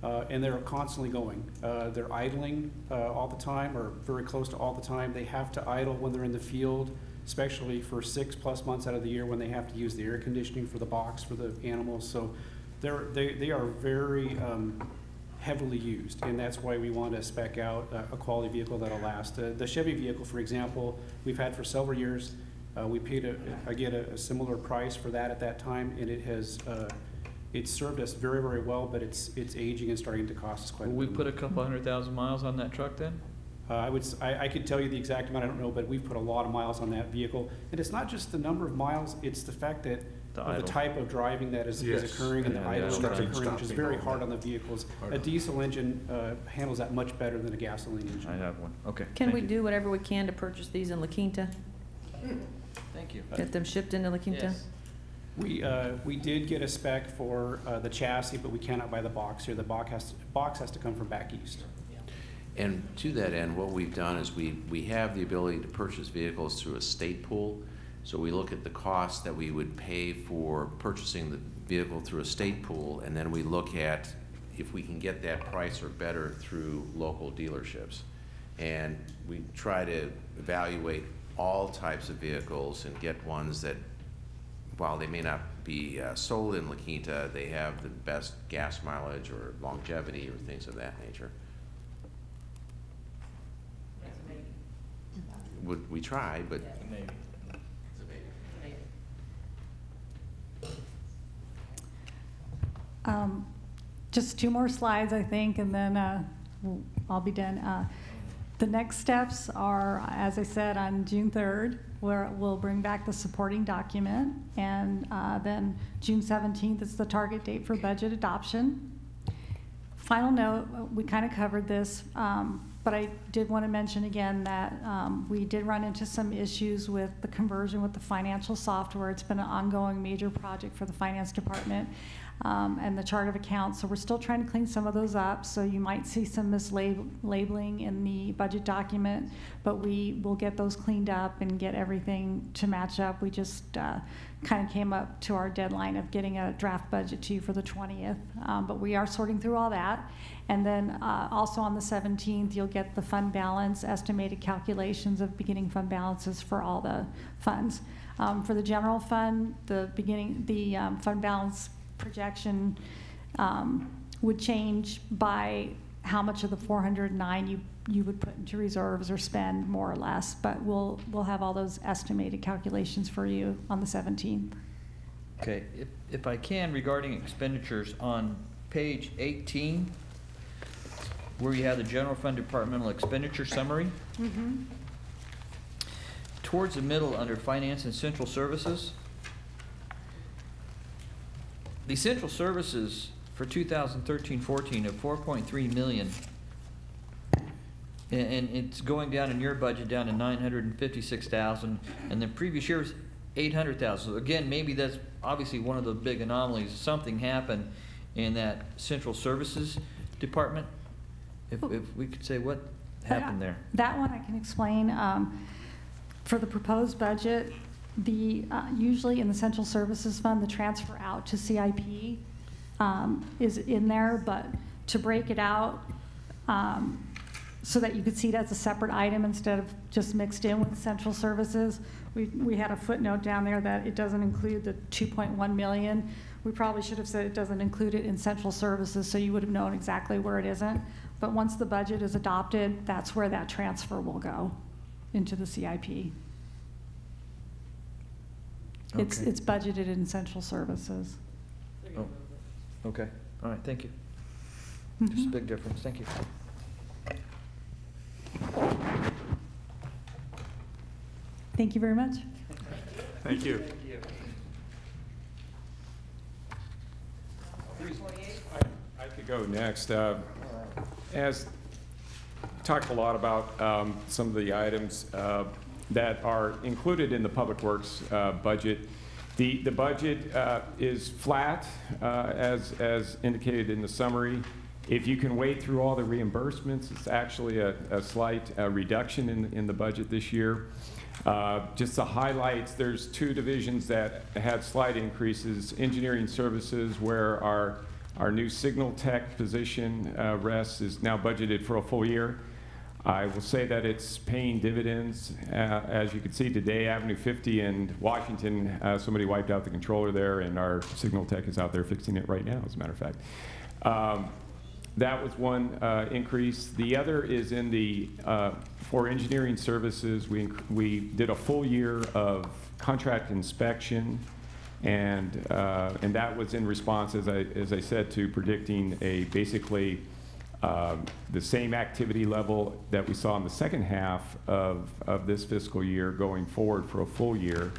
and they're constantly going. They're idling all the time, or very close to all the time. They have to idle when they're in the field, especially for 6+ months out of the year when they have to use the air conditioning for the box for the animals. So they are very heavily used, and that's why we want to spec out a quality vehicle that'll last. The Chevy vehicle, for example, we've had for several years. We paid a similar price for that at that time, and it has It's served us very, very well, but it's aging and starting to cost us quite a Will we bit. put a couple 100,000 miles on that truck then? I could tell you the exact amount, I don't know, but we've put a lot of miles on that vehicle. And it's not just the number of miles, it's the fact that The of the idle. type of driving that is Yes. occurring and the Yeah, idle the that's idle. occurring, which is very Stopping, hard on the vehicles. A diesel engine handles that much better than a gasoline engine. I have one. Okay. Can thank we you. do whatever we can to purchase these in La Quinta? Thank you. Get them shipped into La Quinta? Yes. We did get a spec for the chassis, but we cannot buy the box here. The box has to come from back east. And to that end, what we've done is we have the ability to purchase vehicles through a state pool. So we look at the cost that we would pay for purchasing the vehicle through a state pool, and then we look at if we can get that price or better through local dealerships. And we try to evaluate all types of vehicles and get ones that, while they may not be sold in La Quinta, they have the best gas mileage or longevity or things of that nature. We try, but Maybe. Just 2 more slides, I think, and then I'll be done. The next steps are, as I said, on June 3rd, where we'll bring back the supporting document, and then June 17th is the target date for budget adoption. Final note, we kind of covered this, but I did want to mention again that we did run into some issues with the conversion with the financial software. It's been an ongoing major project for the finance department and the chart of accounts. So we're still trying to clean some of those up. So you might see some mislabeling in the budget document, but we will get those cleaned up and get everything to match up. We just kind of came up to our deadline of getting a draft budget to you for the 20th. But we are sorting through all that. And then also on the 17th, you'll get the fund balance, estimated calculations of beginning fund balances for all the funds. For the general fund, the fund balance projection would change by how much of the 409 you would put into reserves or spend, more or less. But we'll have all those estimated calculations for you on the 17th. Okay, if I can, regarding expenditures on page 18, where you have the general fund departmental expenditure summary. Towards the middle, under finance and central services, the central services for 2013-14 of 4.3 million, and it's going down in your budget down to 956,000, and the previous year was 800,000. So again, maybe that's obviously one of the big anomalies. Something happened in that central services department. If we could say what happened there. That one I can explain. For the proposed budget, usually in the Central Services Fund, the transfer out to CIP is in there, but to break it out so that you could see it as a separate item instead of just mixed in with Central Services, we had a footnote down there that it doesn't include the 2.1 million. We probably should have said it doesn't include it in Central Services, so you would have known exactly where it isn't. But once the budget is adopted, that's where that transfer will go into the CIP. It's budgeted in Central Services. Oh, okay. All right, thank you. Just a big difference. Thank you. Thank you very much. Thank you. I could go next. As talked a lot about some of the items that are included in the Public Works budget. The budget is flat, as indicated in the summary. If you can wade through all the reimbursements, it's actually a slight reduction in the budget this year. Just the highlights, there's 2 divisions that had slight increases. Engineering services, where our new signal tech position rests, is now budgeted for a full year. I will say that it's paying dividends. As you can see today, Avenue 50 in Washington, somebody wiped out the controller there, and our signal tech is out there fixing it right now, as a matter of fact. That was one increase. The other is in the, for engineering services, we did a full year of contract inspection And that was in response, as I said, to predicting basically the same activity level that we saw in the second half of this fiscal year going forward for a full year.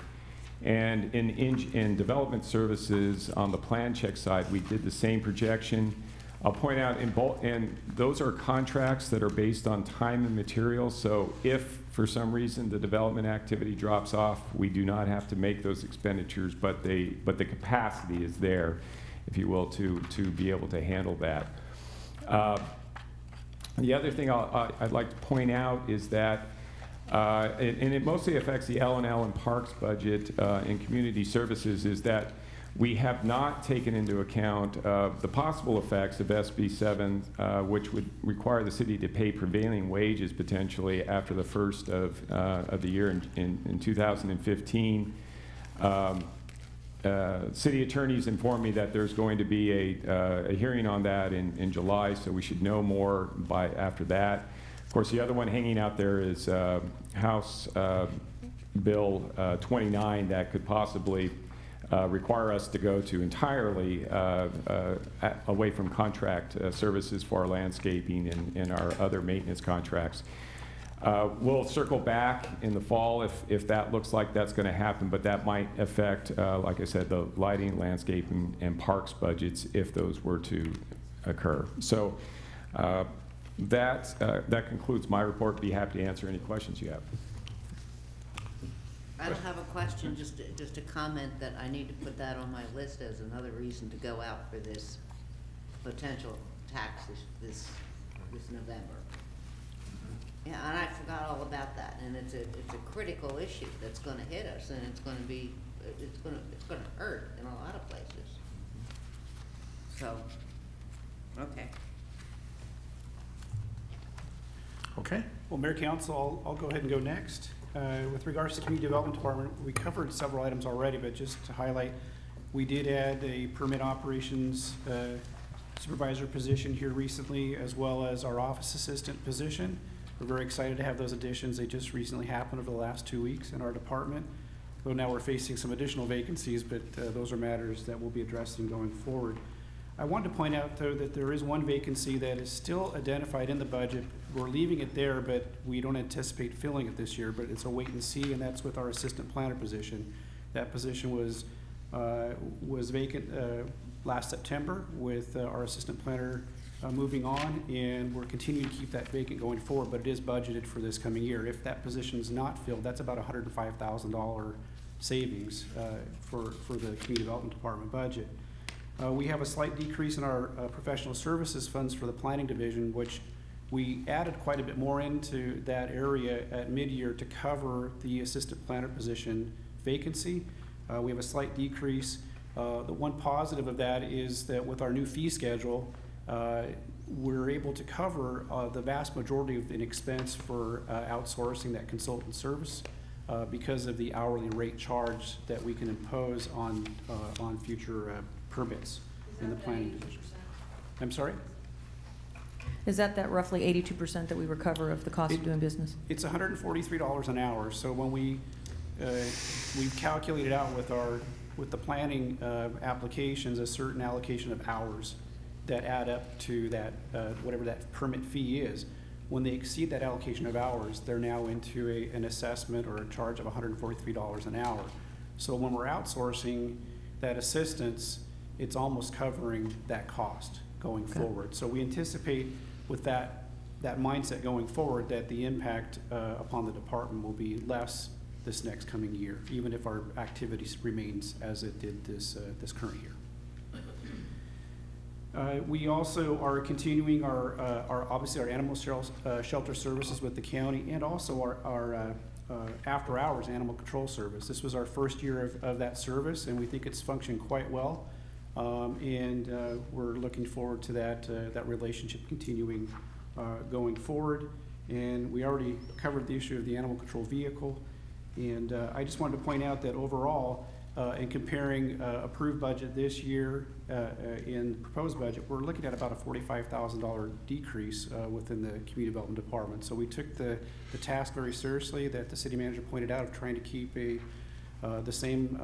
And in development services on the plan check side, we did the same projection. I'll point out, and those are contracts that are based on time and material. So if for some reason the development activity drops off, we do not have to make those expenditures, but the capacity is there, if you will, to be able to handle that. The other thing I'd like to point out is that, and it mostly affects the L&L and Parks budget in community services, is that we have not taken into account the possible effects of SB 7, which would require the city to pay prevailing wages potentially after the first of the year in 2015. City attorneys informed me that there's going to be a hearing on that in July, so we should know more after that. Of course, the other one hanging out there is House Bill 29 that could possibly require us to go to entirely away from contract services for our landscaping and our other maintenance contracts. We'll circle back in the fall if that looks like that's going to happen, but that might affect, like I said, the lighting, landscaping, and parks budgets if those were to occur. So that concludes my report. Be happy to answer any questions you have. I don't have a question, just a comment that I need to put that on my list as another reason to go out for this potential tax this November. Yeah, and I forgot all about that, and it's a critical issue that's going to hit us, and it's going to hurt in a lot of places. So, okay. Okay. Well, Mayor Council, I'll go ahead and go next. With regards to Community Development Department, we covered several items already, but just to highlight, we did add a permit operations supervisor position here recently, as well as our office assistant position. We're very excited to have those additions. They just recently happened over the last 2 weeks in our department. Though now we're facing some additional vacancies, but those are matters that we'll be addressing going forward. I wanted to point out, though, that there is one vacancy that is still identified in the budget. We're leaving it there, but we don't anticipate filling it this year, but it's a wait and see, and that's with our assistant planner position. That position was vacant last September with our assistant planner moving on, and we're continuing to keep that vacant going forward, but it is budgeted for this coming year. If that position is not filled, that's about $105,000 savings for the Community Development Department budget. We have a slight decrease in our professional services funds for the planning division, which we added quite a bit more into that area at mid-year to cover the assistant planner position vacancy. We have a slight decrease. The one positive of that is that with our new fee schedule, we're able to cover the vast majority of an expense for outsourcing that consultant service because of the hourly rate charge that we can impose on future permits in the planning division. I'm sorry? Is that roughly 82% that we recover of the cost of doing business? It's $143 an hour. So when we've calculated out with the planning applications a certain allocation of hours that add up to that whatever that permit fee is. When they exceed that allocation of hours, they're now into an assessment or a charge of $143 an hour. So when we're outsourcing that assistance, it's almost covering that cost going forward. So we anticipate with that mindset going forward that the impact upon the department will be less this next coming year, even if our activities remains as it did this current year. We also are continuing obviously our animal shelter services with the county, and also our after hours animal control service. This was our first year of that service, and we think it's functioned quite well. We're looking forward to that relationship continuing going forward. And we already covered the issue of the animal control vehicle. And I just wanted to point out that overall, in comparing approved budget this year in proposed budget, we're looking at about a $45,000 decrease within the Community Development Department. So we took the task very seriously that the city manager pointed out of trying to keep a the same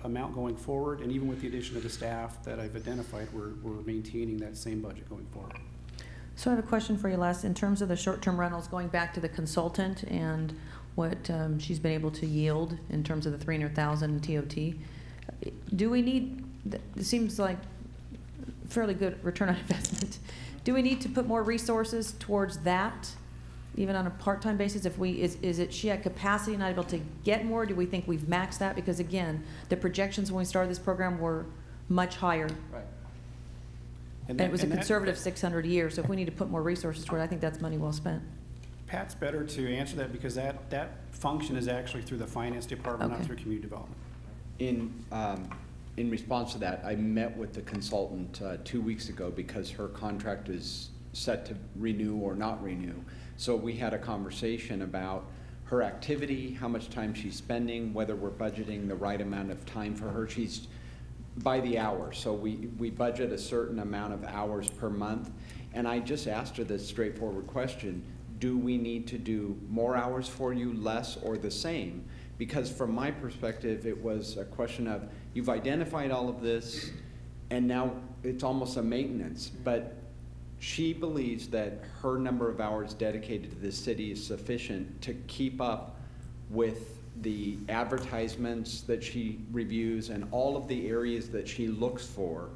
amount going forward, and even with the addition of the staff that I've identified, we're maintaining that same budget going forward. So I have a question for you, Les. In terms of the short-term rentals, going back to the consultant and what she's been able to yield in terms of the 300,000 TOT, do we need, it seems like fairly good return on investment. Do we need to put more resources towards that, even on a part-time basis? If we, is it she had capacity not able to get more? Do we think we've maxed that? Because again, the projections when we started this program were much higher. Right. And it was a conservative 600 a year, so if we need to put more resources toward it, I think that's money well spent. Pat's better to answer that because that function is actually through the finance department, Okay. not through community development. In response to that, I met with the consultant 2 weeks ago because her contract is set to renew or not renew. So we had a conversation about her activity, how much time she's spending, whether we're budgeting the right amount of time for her. She's by the hour, so we budget a certain amount of hours per month. And I just asked her this straightforward question: do we need to do more hours for you, less, or the same? Because from my perspective, it was a question of, you've identified all of this, and now it's almost a maintenance. But she believes that her number of hours dedicated to this city is sufficient to keep up with the advertisements that she reviews and all of the areas that she looks for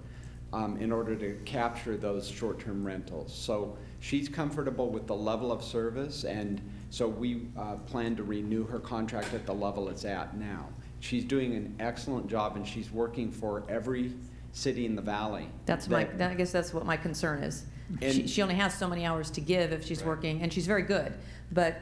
in order to capture those short-term rentals. So she's comfortable with the level of service, and so we plan to renew her contract at the level it's at now. She's doing an excellent job, and she's working for every city in the valley. That's I guess that's what my concern is. She only has so many hours to give if she's working, and she's very good. But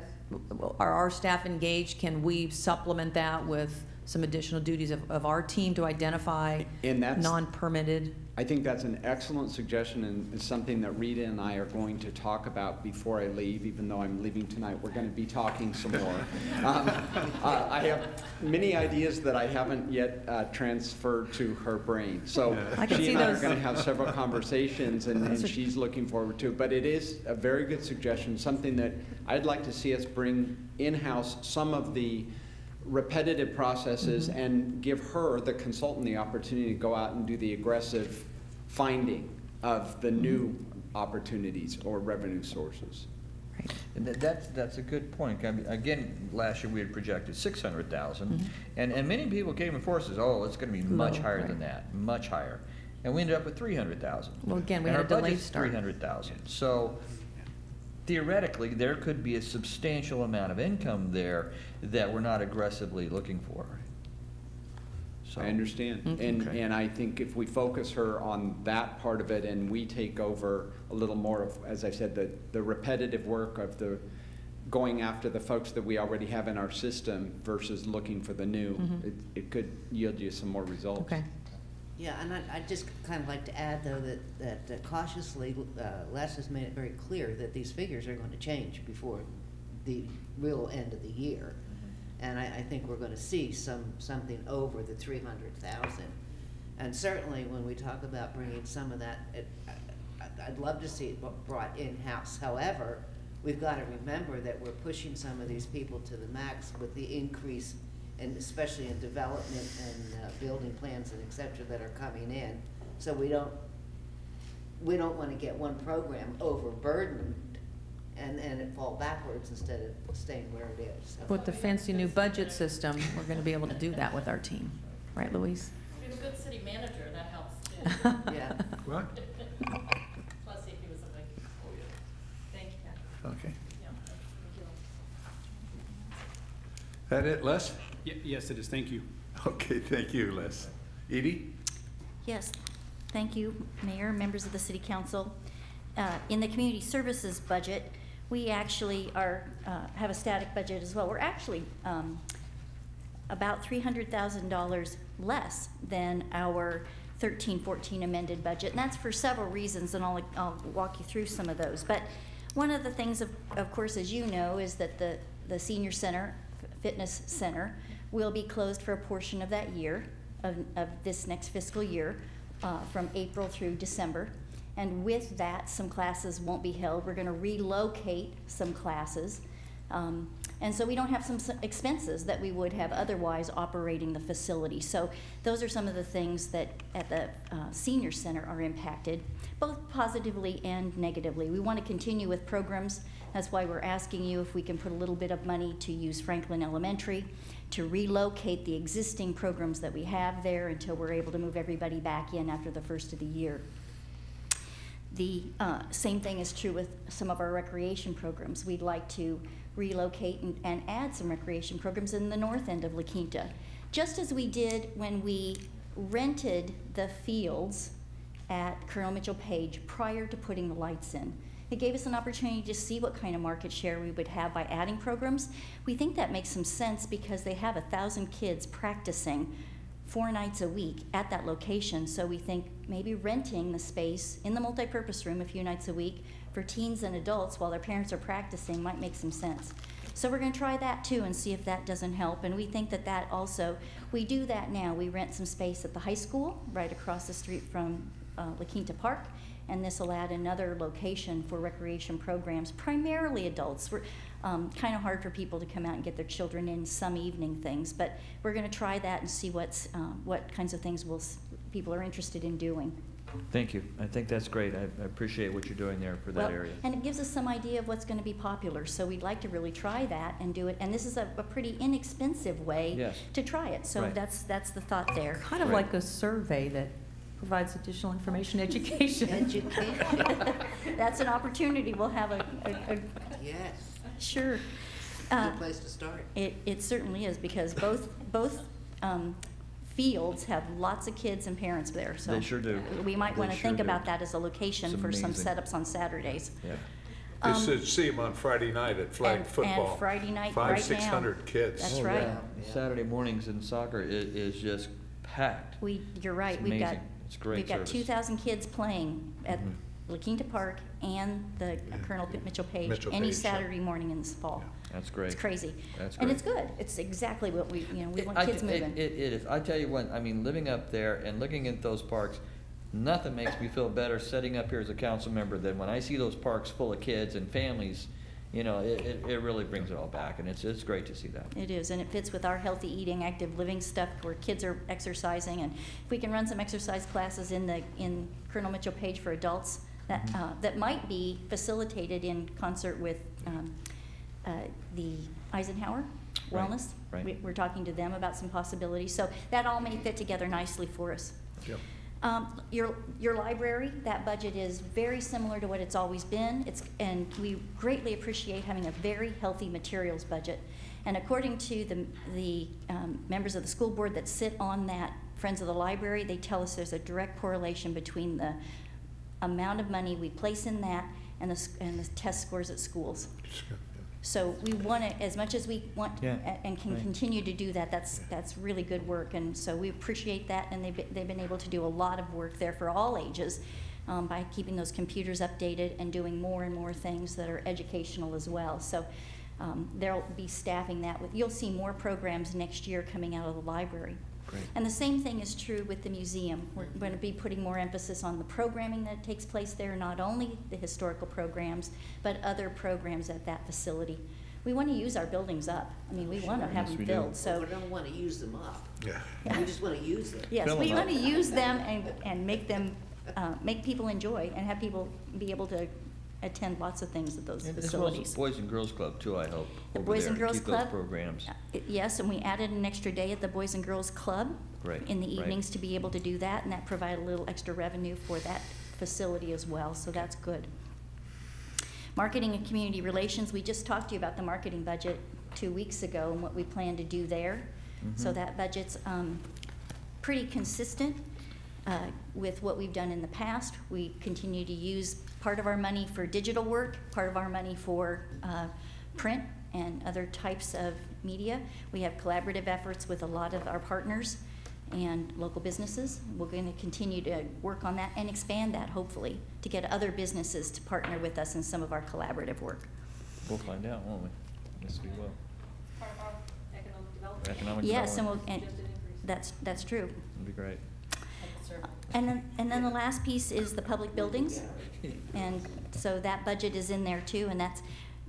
are our staff engaged? Can we supplement that with some additional duties of our team to identify non-permitted? I think that's an excellent suggestion, and it's something that Rita and I are going to talk about before I leave. Even though I'm leaving tonight, we're going to be talking some more. I have many ideas that I haven't yet transferred to her brain. So she and I are going to have several conversations, and she's looking forward to it. But it is a very good suggestion, something that I'd like to see us bring in-house some of the repetitive processes and give her, the consultant, the opportunity to go out and do the aggressive finding of the new opportunities or revenue sources. Right. And that's a good point. I mean, again, last year we had projected 600,000, and many people came and forced us, oh, it's going to be much higher than that, much higher. And we ended up with 300,000. Well, again, we had a delayed start. 300,000. So theoretically, there could be a substantial amount of income there that we're not aggressively looking for. So, I understand. And I think if we focus her on that part of it and we take over a little more of, as I said, the repetitive work of the going after the folks that we already have in our system versus looking for the new, it could yield you some more results. Okay. Yeah, and I'd just kind of like to add, though, that cautiously, Les has made it very clear that these figures are going to change before the real end of the year. And I think we're going to see something over the 300,000. And certainly when we talk about bringing some of that, I'd love to see it brought in-house. However, we've got to remember that we're pushing some of these people to the max with the increase, and especially in development and building plans and et cetera that are coming in. So we don't want to get one program overburdened and it fall backwards instead of staying where it is. So. With the fancy new budget system, we're going to be able to do that with our team. Right, Louise? We have a good city manager, that helps too. Yeah. What? Plus, if he was like, oh yeah. Thank you. Okay. Yeah. That it, Les? Yes, it is. Thank you. Okay, thank you, Les. Edie? Yes, thank you, Mayor, members of the City Council. In the community services budget, we actually have a static budget as well. We're actually about $300,000 less than our 13-14 amended budget, and that's for several reasons, and I'll walk you through some of those. But one of the things, of course, as you know, is that the senior center, fitness center, will be closed for a portion of that year, of this next fiscal year, from April through December. And with that, some classes won't be held. We're going to relocate some classes And so we don't have some expenses that we would have otherwise operating the facility. So those are some of the things that at the senior center are impacted, both positively and negatively. We want to continue with programs. That's why we're asking you if we can put a little bit of money to use Franklin Elementary to relocate the existing programs that we have there until we're able to move everybody back in after the first of the year. The same thing is true with some of our recreation programs. We'd like to relocate and add some recreation programs in the north end of La Quinta, just as we did when we rented the fields at Colonel Mitchell Page prior to putting the lights in. It gave us an opportunity to see what kind of market share we would have by adding programs. We think that makes some sense because they have 1,000 kids practicing 4 nights a week at that location. So we think maybe renting the space in the multipurpose room a few nights a week for teens and adults while their parents are practicing might make some sense. So we're going to try that too and see if that doesn't help. And we think that that also, we do that now. We rent some space at the high school right across the street from La Quinta Park. And this will add another location for recreation programs, primarily adults. We're kind of hard for people to come out and get their children in some evening things, but we're going to try that and see what kinds of things people are interested in doing. Thank you. I think that's great. I appreciate what you're doing there for that area. And it gives us some idea of what's going to be popular, so we'd like to really try that and do it. And this is a pretty inexpensive way to try it, so that's the thought there. Kind of like a survey that provides additional information, education. Education. That's an opportunity. We'll have a yes. Sure. Good place to start. It certainly is, because both fields have lots of kids and parents there. So they sure do. We might want to think about that as a location for some setups on Saturdays. Yeah. They should see them on Friday night at flag football. And Friday night, 500-600 kids. That's right. Yeah. Saturday mornings in soccer is just packed. You're right. It's amazing. It's great We've got service. 2,000 kids playing at La Quinta Park and the Colonel Mitchell Page any Saturday morning in this fall. That's great. It's crazy. That's great. And it's good. It's exactly what we want kids moving. It is. I tell you what, I mean, living up there and looking at those parks, nothing makes me feel better setting up here as a council member than when I see those parks full of kids and families. You know, it really brings it all back, and it's great to see that. It is, and it fits with our healthy eating, active living stuff where kids are exercising, and if we can run some exercise classes in Colonel Mitchell Page for adults, that might be facilitated in concert with the Eisenhower Wellness. Right. We're talking to them about some possibilities, so that all may fit together nicely for us. Yep. Your library, that budget is very similar to what it's always been. And we greatly appreciate having a very healthy materials budget. And according to the members of the school board that sit on that Friends of the Library, they tell us there's a direct correlation between the amount of money we place in that and the test scores at schools. So we want to, as much as we want and can continue to do that, that's really good work, and so we appreciate that, and they've been able to do a lot of work there for all ages by keeping those computers updated and doing more and more things that are educational as well. So they'll be staffing that with, you'll see more programs next year coming out of the library. Great. And the same thing is true with the museum. We're going to be putting more emphasis on the programming that takes place there, not only the historical programs, but other programs at that facility. We want to use our buildings up. I mean, we want to have them filled. So we don't want to use them up. Yeah. We just want to use them. yes, we want to use them and make them make people enjoy and have people be able to attend lots of things at those facilities. As well as the Boys and Girls Club too, I hope. The over Boys there and to Girls keep Club. Those programs. Yes, and we added an extra day at the Boys and Girls Club in the evenings to be able to do that, and that provided a little extra revenue for that facility as well, so that's good. Marketing and community relations, we just talked to you about the marketing budget 2 weeks ago and what we plan to do there. So that budget's pretty consistent with what we've done in the past. We continue to use part of our money for digital work, part of our money for print and other types of media. We have collaborative efforts with a lot of our partners and local businesses. We're going to continue to work on that and expand that, hopefully, to get other businesses to partner with us in some of our collaborative work. We'll find out, won't we? Yes, we will. Part of our economic development. Economic Yes, development. and that's true. That'd be great. And then the last piece is the public buildings, and so that budget is in there too, and that's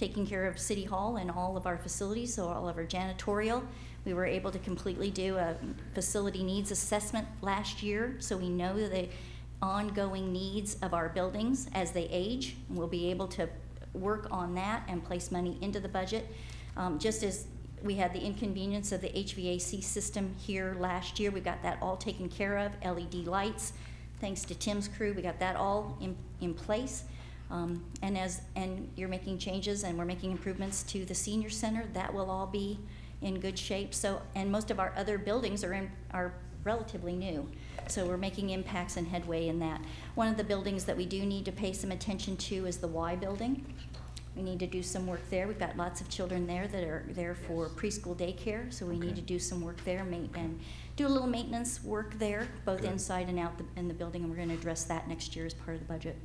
taking care of City Hall and all of our facilities, so all of our janitorial. We were able to completely do a facility needs assessment last year, so we know the ongoing needs of our buildings as they age. And we'll be able to work on that and place money into the budget. Just as we had the inconvenience of the HVAC system here last year, we got that all taken care of, LED lights. Thanks to Tim's crew, we got that all in place. And you're making changes and we're making improvements to the senior center, that will all be in good shape. So, and most of our other buildings are relatively new. So we're making impacts and headway in that. One of the buildings that we do need to pay some attention to is the Y building. We need to do some work there. We've got lots of children there that are there for preschool daycare, so we need to do some work there and do a little maintenance work there, both inside and out in the building, and we're going to address that next year as part of the budget.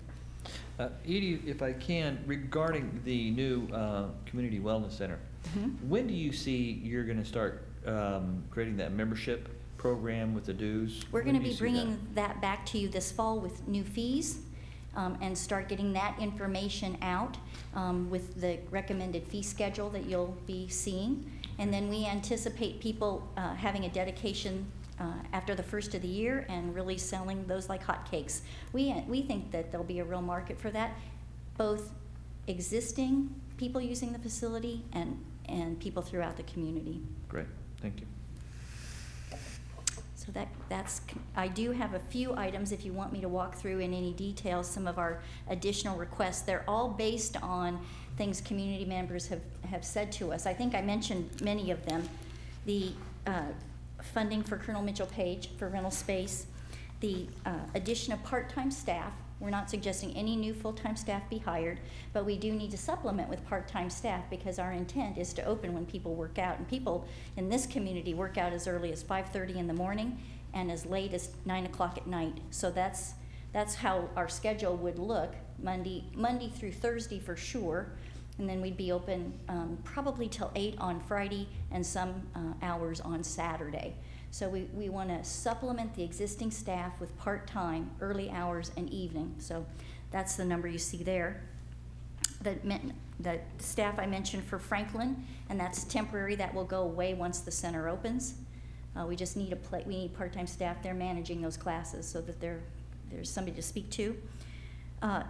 Edie, if I can, regarding the new Community Wellness Center, when do you see you're going to start creating that membership program with the dues? We're going to be bringing that back to you this fall with new fees and start getting that information out with the recommended fee schedule that you'll be seeing. And then we anticipate people having a dedication after the first of the year and really selling those like hotcakes. We think that there'll be a real market for that, both existing people using the facility and people throughout the community. Great, thank you. So that's, I do have a few items if you want me to walk through in any detail some of our additional requests. They're all based on things community members have said to us. I think I mentioned many of them. The funding for Colonel Mitchell Page for rental space, the addition of part-time staff. We're not suggesting any new full-time staff be hired, but we do need to supplement with part-time staff because our intent is to open when people work out. And people in this community work out as early as 5:30 in the morning and as late as 9 o'clock at night. So that's how our schedule would look, Monday through Thursday for sure. And then we'd be open probably till 8 on Friday and some hours on Saturday. So we want to supplement the existing staff with part-time, early hours, and evening. So that's the number you see there. The staff I mentioned for Franklin, and that's temporary. That will go away once the center opens. We just need we need part-time staff there managing those classes so that there's somebody to speak to.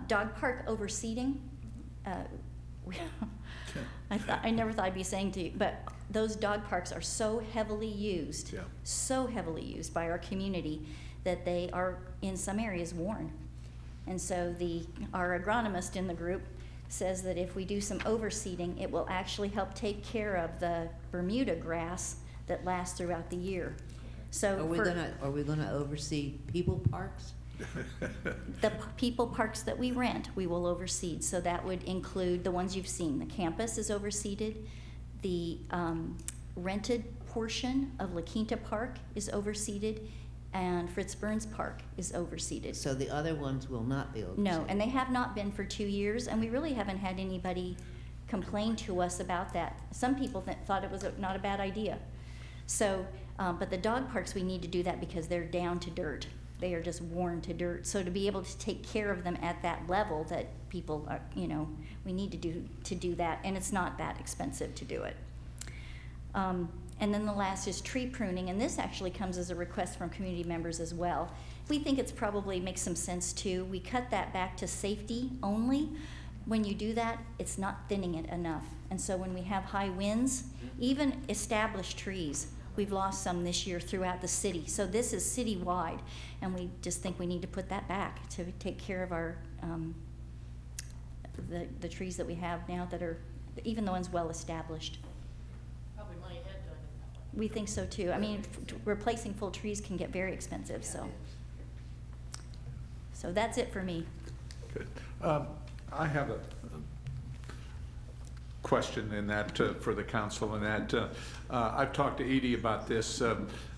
Dog park overseating. I never thought I'd be saying to you, but those dog parks are so heavily used, by our community that they are in some areas worn. And so our agronomist in the group says that if we do some overseeding, it will actually help take care of the Bermuda grass that lasts throughout the year. So are we gonna oversee people parks? The people parks that we rent, we will overseed. So that would include the ones you've seen. The campus is overseeded. The rented portion of La Quinta Park is overseeded, and Fritz Burns Park is overseeded. So the other ones will not be overseeded? No, and they have not been for 2 years, and we really haven't had anybody complain to us about that. Some people thought it was not a bad idea. So, but the dog parks, we need to do that because they're down to dirt. They are just worn to dirt. So to be able to take care of them at that level that people are, we need to do that, and it's not that expensive to do it. And then the last is tree pruning, and this actually comes as a request from community members as well. We think it's probably makes some sense too. We cut that back to safety only. When you do that, it's not thinning it enough. And so when we have high winds, even established trees, we've lost some this year throughout the city. So this is citywide, and we just think we need to put that back to take care of our the trees that we have now that are even the ones well established. Probably money ahead doing it that way. We think so too. I mean, replacing full trees can get very expensive. So that's it for me. Good. I have a question in that for the council, and that I've talked to Edie about this.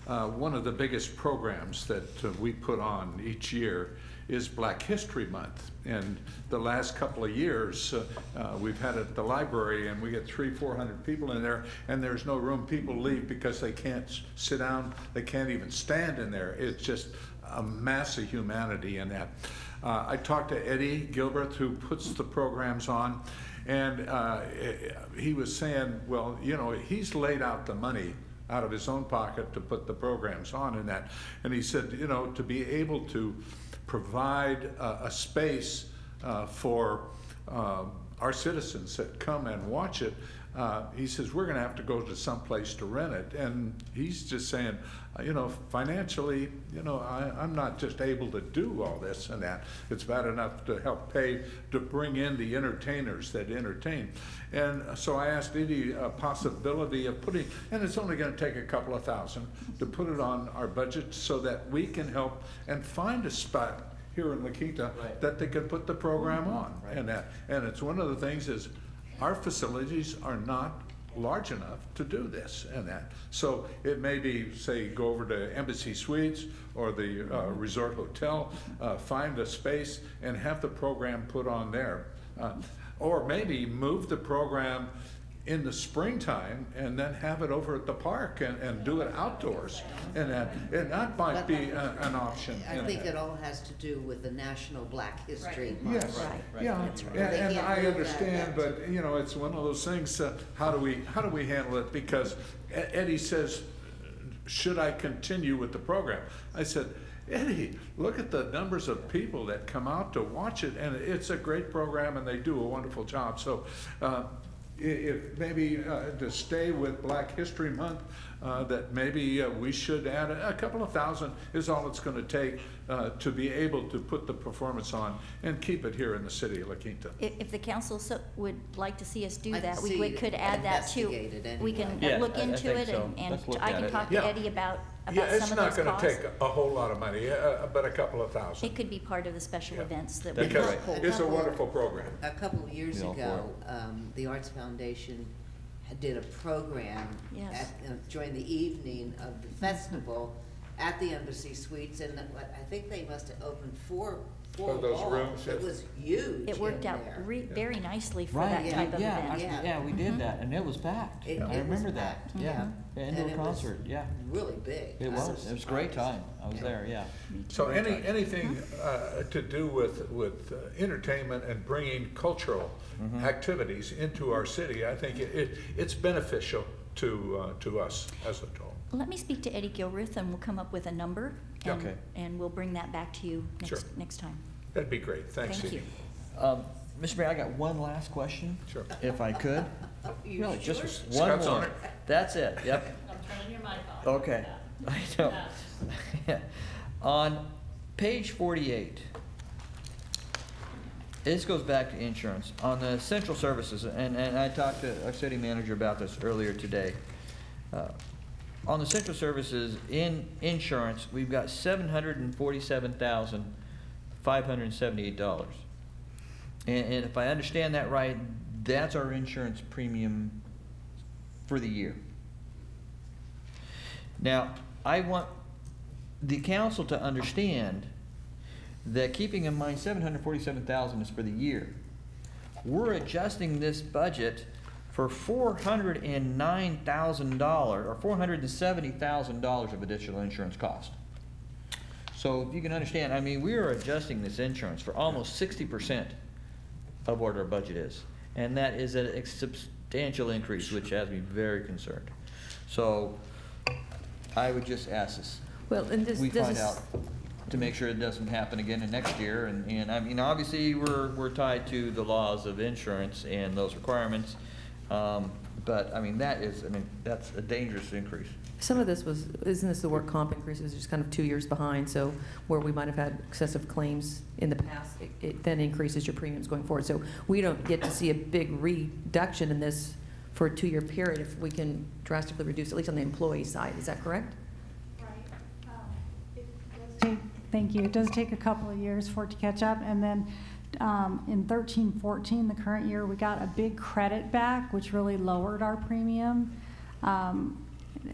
One of the biggest programs that we put on each year is Black History Month, and the last couple of years we've had it at the library, and we get 300-400 people in there, and there's no room. People leave because they can't sit down, they can't even stand in there. It's just a massive humanity in that. I talked to Eddie Gilbert, who puts the programs on, And he was saying, well, you know, he's laid out the money out of his own pocket to put the programs on and that. And he said, you know, to be able to provide a space for our citizens that come and watch it, he says, we're gonna have to go to some place to rent it. And he's just saying, you know, financially, you know, I'm not just able to do all this and that. It's bad enough to help pay to bring in the entertainers that entertain. And so I asked Eddie a possibility of putting, and it's only gonna take a couple of thousand to put it on our budget so that we can help and find a spot here in La Quinta that they could put the program on and that. And it's one of the things is our facilities are not large enough to do this and that. So it may be, say, go over to Embassy Suites or the resort hotel, find a space and have the program put on there. Or maybe move the program in the springtime and then have it over at the park and do it outdoors. And that might be an option. I think it all has to do with the National Black History Month. Yes, yeah, and I understand, but you know, it's one of those things. How do we handle it? Because Eddie says, should I continue with the program? I said, Eddie, look at the numbers of people that come out to watch it, and it's a great program, and they do a wonderful job. So. If maybe to stay with Black History Month, that maybe we should add a couple of thousand is all it's going to take to be able to put the performance on and keep it here in the city of La Quinta. If the council would like to see us do I that, can we see could add that too. We can look into it, and I can talk to Eddie about some of those costs. It's not going to take a whole lot of money, but a couple of thousand. It could be part of the special events that we because hold. it's a wonderful program. A couple of years ago, the Arts Foundation did a program during the evening of the festival at the Embassy Suites, and I think they must have opened four of those walls. rooms. It was huge. It worked out very nicely for that Right, type of yeah, event. actually, yeah, we did that, and it was packed. I remember that, yeah. The And indoor it was concert, yeah. really big. It was a great time. I was there, yeah. So anything to do with entertainment and bringing cultural activities into our city, I think it's beneficial to us as a whole. Let me speak to Eddie Gilruth, and we'll come up with a number, and we'll bring that back to you next time. That'd be great. Thanks, Thank Edie. you. Mr. Mayor, I got one last question. Sure. If I could. Really, sure? just one Scott's on more. it. That's it, yep. I'm turning your mic off. Okay. I know. On page 48, this goes back to insurance. On the central services, and I talked to our city manager about this earlier today. On the central services in insurance, we've got $747,578. And if I understand that right, that's our insurance premium for the year. Now, I want the council to understand that, keeping in mind $747,000 is for the year, we're adjusting this budget for $409,000 or $470,000 of additional insurance cost. So if you can understand, I mean, we are adjusting this insurance for almost 60% of what our budget is. And that is a substantial increase, which has me very concerned. So I would just ask this. Well, and we find out to make sure it doesn't happen again in next year. And I mean, obviously, we're tied to the laws of insurance and those requirements. But I mean, that's a dangerous increase. Some of this isn't this the work comp increases, just kind of 2 years behind, so where we might have had excessive claims in the past, it then increases your premiums going forward. So we don't get to see a big reduction in this for a 2-year period if we can drastically reduce, at least on the employee side. Is that correct? Thank you. It does take a couple of years for it to catch up, and then in 13-14, the current year, we got a big credit back, which really lowered our premium.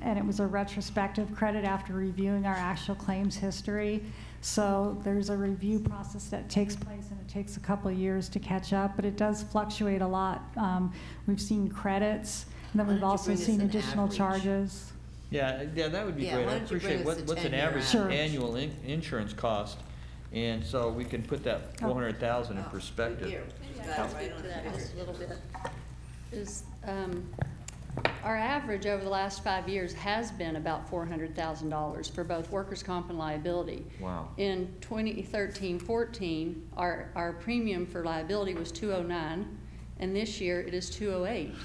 And it was a retrospective credit after reviewing our actual claims history. So there's a review process that takes place, and it takes a couple of years to catch up, but it does fluctuate a lot. We've seen credits, and then we've also seen additional charges. Yeah, that would be great. I appreciate what's an average annual insurance cost And so we can put that 400,000 in perspective. Here. Maybe I'll speak to that just a little bit. Is, our average over the last 5 years has been about $400,000 for both workers' comp and liability. Wow. In 2013-14, our premium for liability was $209, and this year it is $208.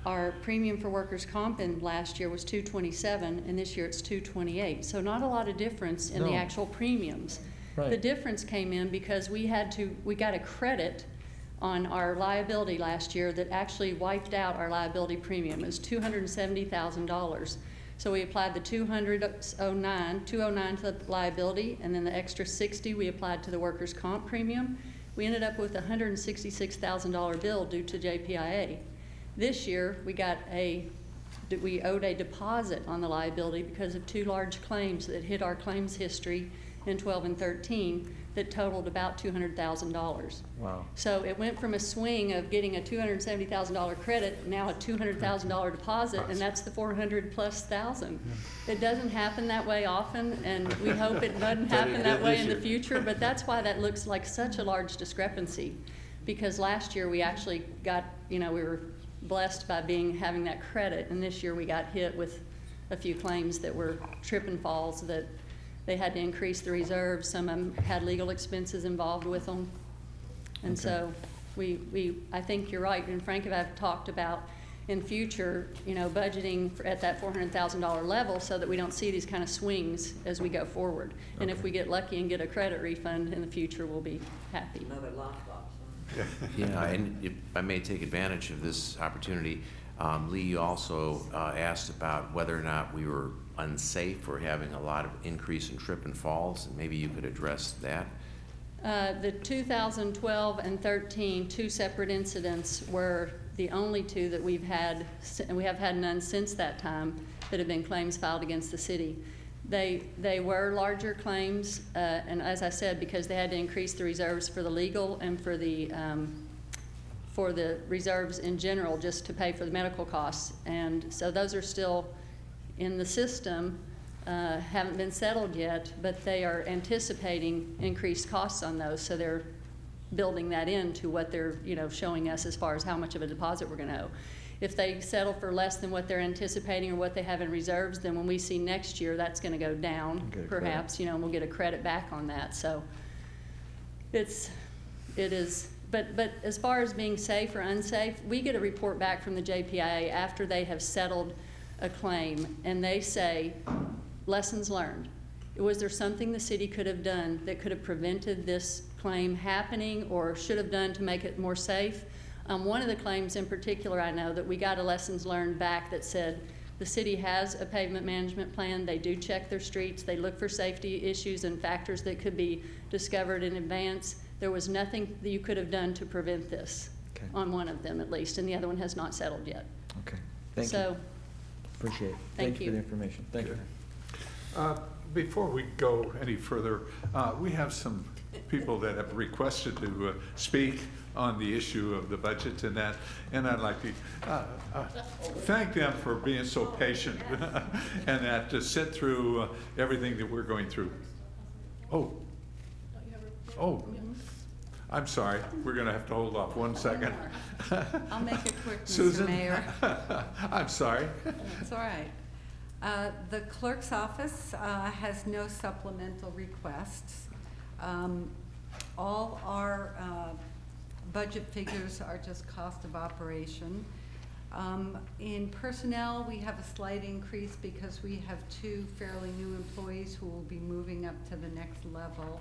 Our premium for workers' comp in last year was $227, and this year it's $228. So not a lot of difference in the No. actual premiums. Right. The difference came in because we got a credit on our liability last year that actually wiped out our liability premium. It was $270,000. So we applied the $209 to the liability, and then the extra $60 we applied to the workers' comp premium. We ended up with a $166,000 bill due to JPIA. This year, we owed a deposit on the liability because of 2 large claims that hit our claims history in 12 and 13 that totaled about $200,000. Wow. So it went from a swing of getting a $270,000 credit, now a $200,000 deposit, and that's the 400,000+. It doesn't happen that way often, and we hope it doesn't happen that way in the future, but that's why that looks like such a large discrepancy. Because last year we actually got, we were blessed by having that credit, and this year we got hit with a few claims that were trip and falls that they had to increase the reserves. Some of them had legal expenses involved with them. And so I think you're right, and Frank and I have talked about in future, budgeting at that $400,000 level so that we don't see these kind of swings as we go forward. And if we get lucky and get a credit refund in the future, we'll be happy. Another lockbox. Yeah, and if I may take advantage of this opportunity, Lee, you also asked about whether or not we were unsafe for having a lot of increase in trip and falls, and maybe you could address that. The 2012 and 13, 2 separate incidents were the only 2 that we've had, and we have had none since that time that have been claims filed against the city. They were larger claims, and as I said, because they had to increase the reserves for the legal and for the reserves in general just to pay for the medical costs. And so those are still in the system, haven't been settled yet, but they are anticipating increased costs on those, so they're building that into what they're showing us as far as how much of a deposit we're going to owe. If they settle for less than what they're anticipating or what they have in reserves, then when we see next year, that's going to go down, perhaps, and we'll get a credit back on that. So it is. But as far as being safe or unsafe, we get a report back from the JPIA after they have settled a claim, and they say, lessons learned. Was there something the city could have done that could have prevented this claim happening or should have done to make it more safe? One of the claims in particular, I know that we got a lessons learned back that said the city has a pavement management plan. They do check their streets. They look for safety issues and factors that could be discovered in advance. There was nothing that you could have done to prevent this, on one of them at least, and the other one has not settled yet. Okay, thank you. Appreciate it. Thank you for the information. Thank you. Before we go any further, we have some people that have requested to speak on the issue of the budget and that, and I'd like to thank them for being so patient and that to sit through everything that we're going through. I'm sorry. We're going to have to hold off 1 second. I'll make it quick, Mr. Susan? Mayor. I'm sorry. That's all right. The clerk's office has no supplemental requests. All our budget figures are just cost of operation. In personnel, we have a slight increase because we have 2 fairly new employees who will be moving up to the next level.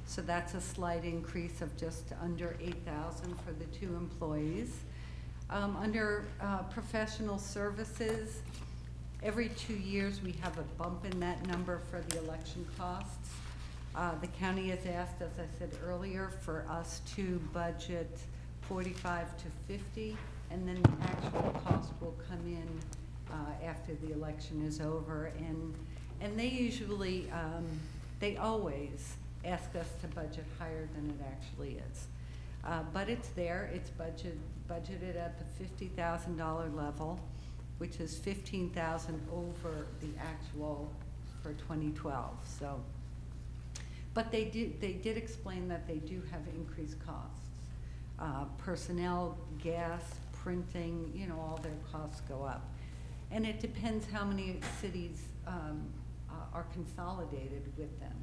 So that's a slight increase of just under $8,000 for the 2 employees. Under professional services, every 2 years we have a bump in that number for the election costs. The county has asked, as I said earlier, for us to budget 45 to 50, and then the actual cost will come in after the election is over. And they usually, they always ask us to budget higher than it actually is. But it's there. It's budgeted at the $50,000 level, which is $15,000 over the actual for 2012. So But they did explain that they do have increased costs. Personnel, gas, printing, you know, all their costs go up. And it depends how many cities are consolidated with them.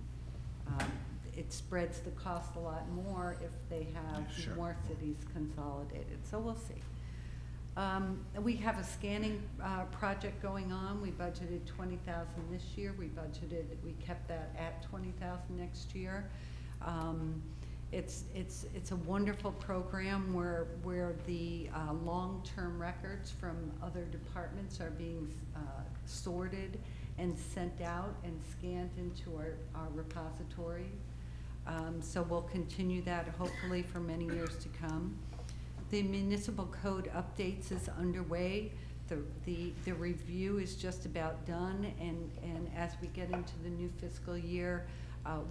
It spreads the cost a lot more if they have Sure. more cities consolidated. So we'll see. We have a scanning project going on. We budgeted $20,000 this year. We kept that at $20,000 next year. It's a wonderful program where the long-term records from other departments are being sorted and sent out and scanned into our repository. So we'll continue that hopefully for many years to come. The municipal code updates is underway. The review is just about done, and as we get into the new fiscal year,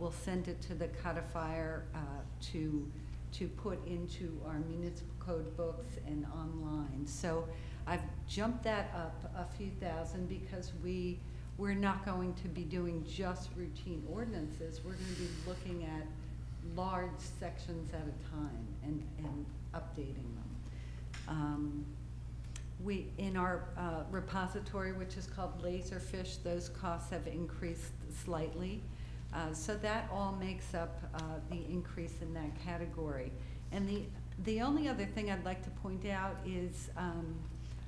we'll send it to the codifier to put into our municipal code books and online. So I've jumped that up a few thousand because we're not going to be doing just routine ordinances. We're going to be looking at large sections at a time and updating them. In our repository, which is called Laserfish, those costs have increased slightly. So that all makes up the increase in that category. And the only other thing I'd like to point out is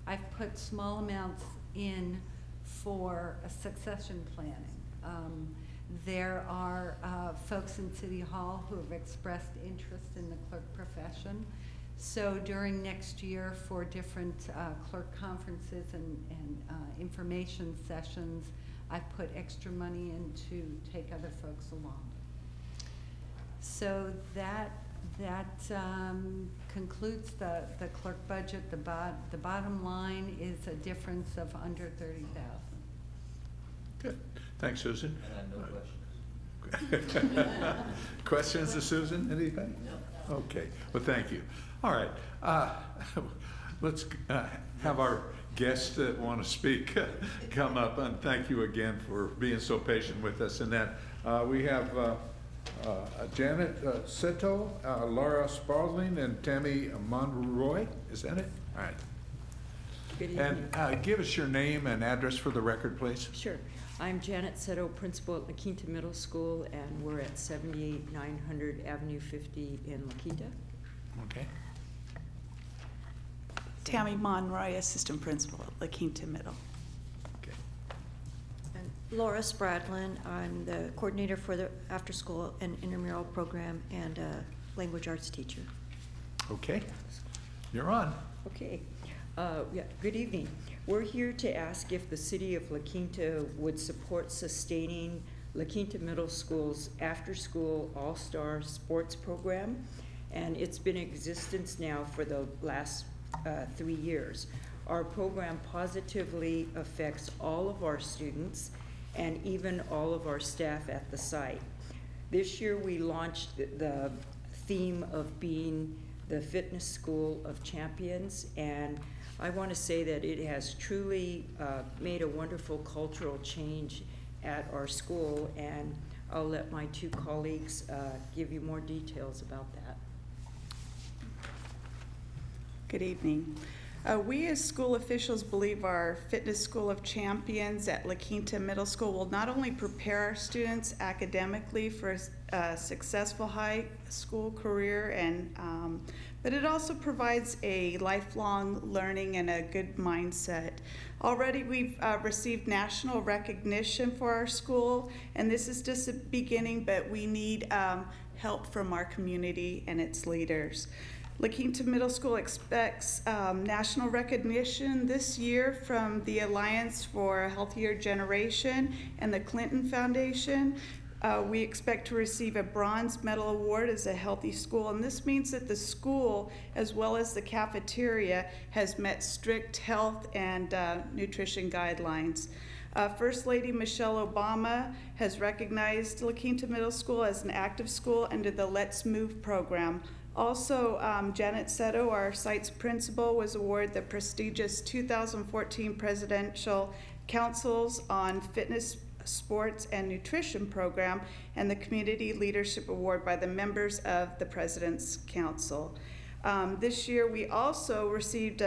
I've put small amounts in for succession planning. There are folks in City Hall who have expressed interest in the clerk profession. So during next year for different clerk conferences and information sessions, I've put extra money in to take other folks along. So that concludes the clerk budget. The bottom line is a difference of under $30,000. Good. Thanks, Susan. And I have no questions. Questions to Susan? Anybody? No. Okay. Well, thank you. All right. Let's have our guests that want to speak come up, and thank you again for being so patient with us. And that we have Janet Seto, Laura Spalding, and Tammy Monroy. Is that it? All right. Good evening. And give us your name and address for the record, please. Sure. I'm Janet Seto, principal at La Quinta Middle School, and we're at 78-900 Avenue 50 in La Quinta. Okay. Tammy Monroy, assistant principal at La Quinta Middle. Okay. And Laura Spradlin, I'm the coordinator for the after-school and intramural program and a language arts teacher. Okay. You're on. Okay. Yeah, good evening. We're here to ask if the city of La Quinta would support sustaining La Quinta Middle School's after-school all-star sports program, and it's been in existence now for the last 3 years. Our program positively affects all of our students and even all of our staff at the site. This year we launched the theme of being the Fitness School of Champions, and I want to say that it has truly made a wonderful cultural change at our school, and I'll let my two colleagues give you more details about that. Good evening. We as school officials believe our Fitness School of Champions at La Quinta Middle School will not only prepare our students academically for a successful high school career, but it also provides a lifelong learning and a good mindset. Already we've received national recognition for our school, and this is just a beginning, but we need help from our community and its leaders. La Quinta Middle School expects national recognition this year from the Alliance for a Healthier Generation and the Clinton Foundation. We expect to receive a bronze medal award as a healthy school, and this means that the school, as well as the cafeteria, has met strict health and nutrition guidelines. First Lady Michelle Obama has recognized La Quinta Middle School as an active school under the Let's Move program. Also, Janet Seto, our site's principal, was awarded the prestigious 2014 Presidential Councils on Fitness Sports and Nutrition Program and the Community Leadership Award by the members of the President's Council. This year, we also received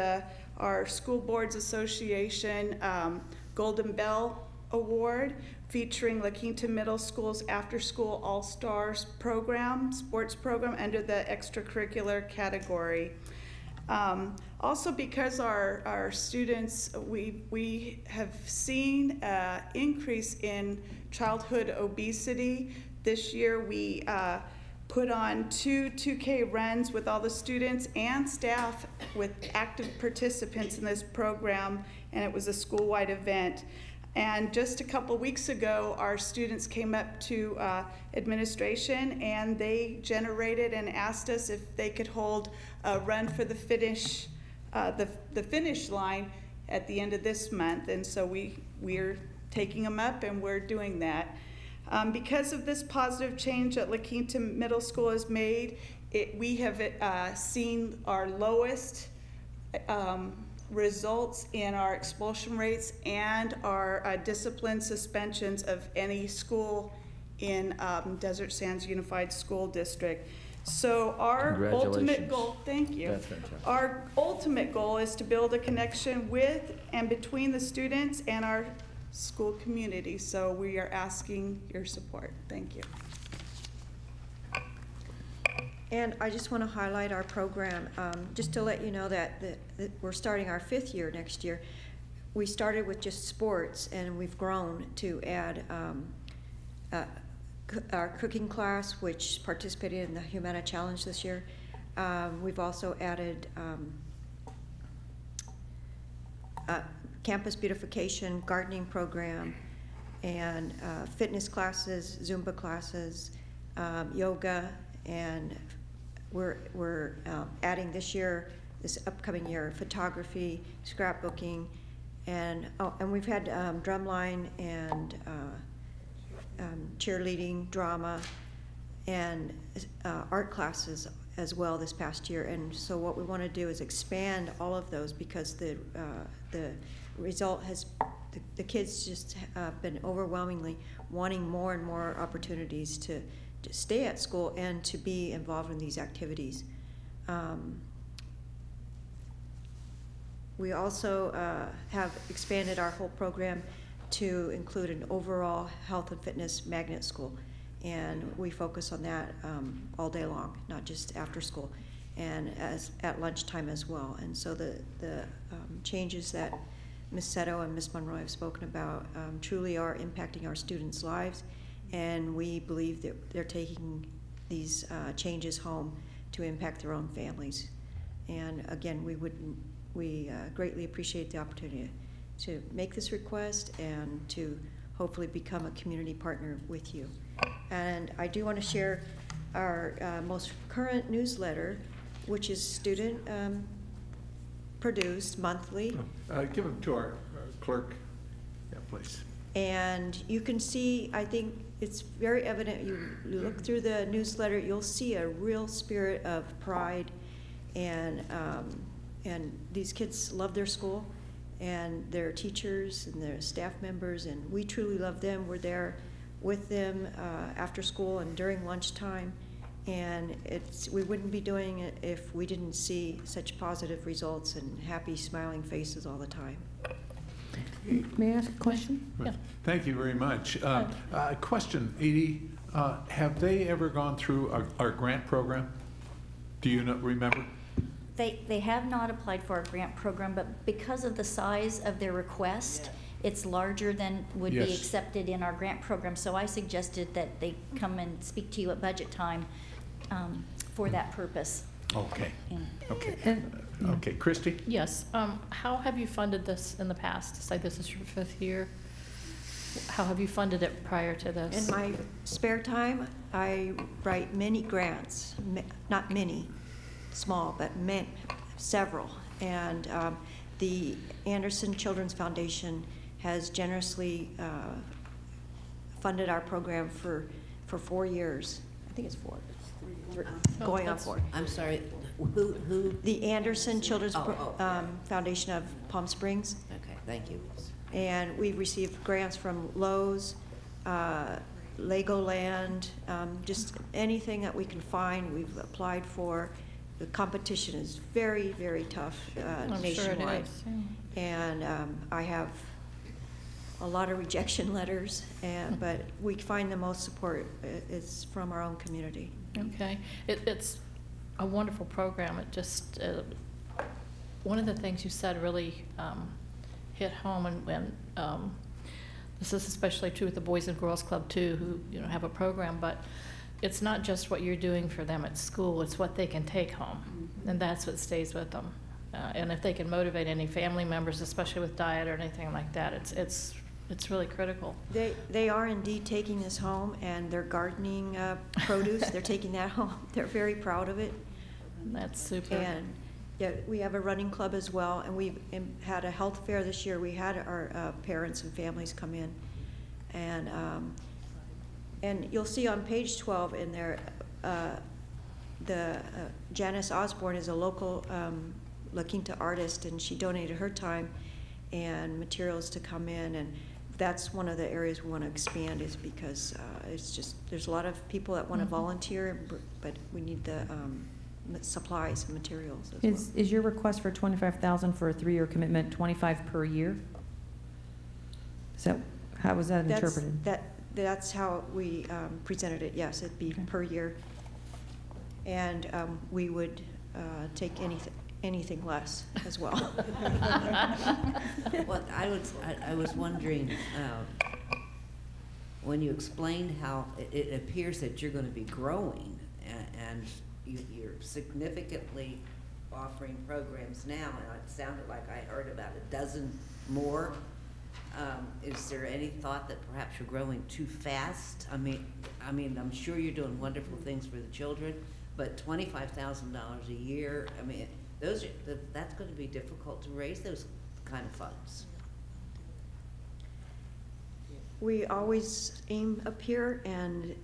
our School Boards Association Golden Bell Award, featuring La Quinta Middle School's after-school all-stars program, sports program, under the extracurricular category. Also, because our students, we have seen an increase in childhood obesity. This year, we put on 2K runs with all the students and staff with active participants in this program, and it was a school-wide event. And just a couple weeks ago, our students came up to administration, and they generated and asked us if they could hold a run for the finish line at the end of this month. And so we're taking them up, and we're doing that. Because of this positive change that La Quinta Middle School has made, we have seen our lowest results in our expulsion rates and our discipline suspensions of any school in Desert Sands Unified School District. So our ultimate goal, thank you. That's fantastic. Our ultimate goal is to build a connection with and between the students and our school community. So we are asking your support. Thank you. And I just want to highlight our program, just to let you know that we're starting our 5th year next year. We started with just sports, and we've grown to add our cooking class, which participated in the Humana Challenge this year. We've also added campus beautification, gardening program, and fitness classes, Zumba classes, yoga, and we're adding this upcoming year, photography, scrapbooking, and we've had drumline and cheerleading, drama, and art classes as well this past year. And so what we want to do is expand all of those, because the result has, the kids just been overwhelmingly wanting more and more opportunities to stay at school and to be involved in these activities. We also have expanded our whole program to include an overall health and fitness magnet school, and we focus on that all day long, not just after school, and at lunchtime as well. And so the changes that Ms. Seto and Ms. Monroe have spoken about truly are impacting our students' lives, and we believe that they're taking these changes home to impact their own families. And again, we greatly appreciate the opportunity to make this request and to hopefully become a community partner with you. And I do want to share our most current newsletter, which is student produced monthly. Give them to our clerk. Yeah, please. And you can see, I think it's very evident, you look through the newsletter, you'll see a real spirit of pride, and these kids love their school and their teachers and their staff members, and we truly love them. We're there with them after school and during lunchtime, and we wouldn't be doing it if we didn't see such positive results and happy, smiling faces all the time. May I ask a question? Yeah. Thank you very much. Question, Edie, have they ever gone through our grant program? Do you remember? They have not applied for our grant program, but because of the size of their request, it's larger than would be accepted in our grant program. So I suggested that they come and speak to you at budget time for that purpose. Okay. Okay. And, okay, Christy? Yes. How have you funded this in the past? It's like this is your 5th year. How have you funded it prior to this? In my spare time, I write many grants, not many, small, but several. And the Anderson Children's Foundation has generously funded our program for 4 years. I think it's 4. Going on 4. I'm sorry, who? The Anderson Children's Foundation of Palm Springs. Okay, thank you. And we received grants from Lowe's, Legoland, just anything that we can find, we've applied for. The competition is very, very tough nationwide. Sure it is, yeah. And I have a lot of rejection letters, but we find the most support is from our own community. Okay. It's a wonderful program. It just, one of the things you said really hit home, and this is especially true with the Boys and Girls Club too, who have a program, but it's not just what you're doing for them at school, it's what they can take home, and that's what stays with them. And if they can motivate any family members, especially with diet or anything like that, it's really critical. They are indeed taking this home, and their gardening produce, they're taking that home. They're very proud of it. That's super. And yeah, we have a running club as well, and we've had a health fair this year. We had our parents and families come in, and you'll see on page 12 in there, Janice Osborne is a local La Quinta artist, and she donated her time and materials to come in, and that's one of the areas we want to expand, is because it's just, there's a lot of people that want to volunteer, but we need the supplies and materials as well. Is your request for $25,000 for a 3-year commitment, $25,000 per year? So how was that interpreted? That's how we presented it, yes, it'd be per year. And we would take anything less as well. Well, I was wondering, when you explained how it appears that you're going to be growing, and you're significantly offering programs now, and it sounded like I heard about a dozen more. Is there any thought that perhaps you're growing too fast? I mean, I'm sure you're doing wonderful things for the children, but $25,000 a year, I mean, that's going to be difficult to raise those kind of funds. We always aim up here, and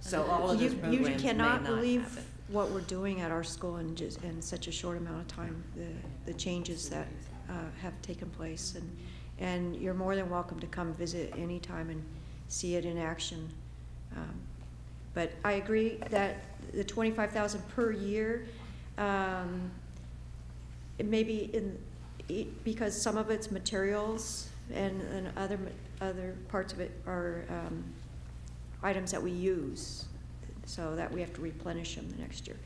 so all of those programs you cannot may not believe happen. what we're doing at our school in such a short amount of time. The changes that have taken place, and you're more than welcome to come visit anytime and see it in action. But I agree that the $25,000 per year, it may be because some of it's materials, and other parts of it are items that we use, so that we have to replenish them the next year.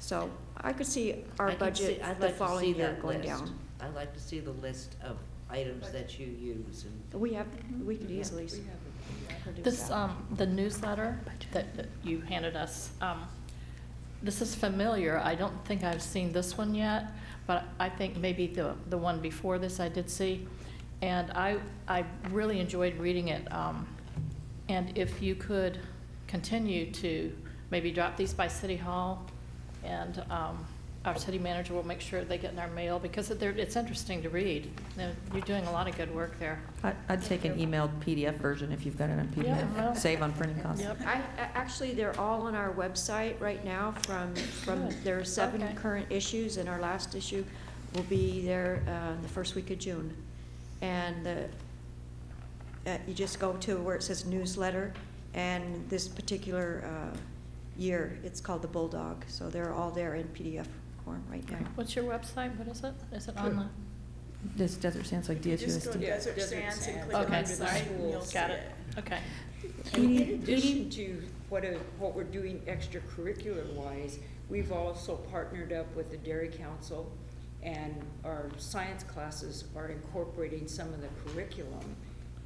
So I could see our budget the following year going down. I'd like to see the list of items that you use. And we could easily produce This, that. the newsletter that you handed us, this is familiar. I don't think I've seen this one yet, but I think maybe the one before this I did see. And I really enjoyed reading it. And if you could continue to maybe drop these by City Hall, and our city manager will make sure they get in our mail, because it's interesting to read. You're doing a lot of good work there. I'd take an emailed PDF version if you've got it on PDF. Yeah, well, Save on printing costs. Yep. Actually, they're all on our website right now. There are 7 current issues, and our last issue will be there the first week of June. And you just go to where it says newsletter, and this particular year, it's called the Bulldog. So they're all there in PDF form right now. What's your website? What is it? Is it on the? This Desert Sands, like Just go to DSUSD. Desert Sands and click Okay, under the sorry. schools. Got it. Okay. In addition to what we're doing extracurricular-wise, we've also partnered up with the Dairy Council, and our science classes are incorporating some of the curriculum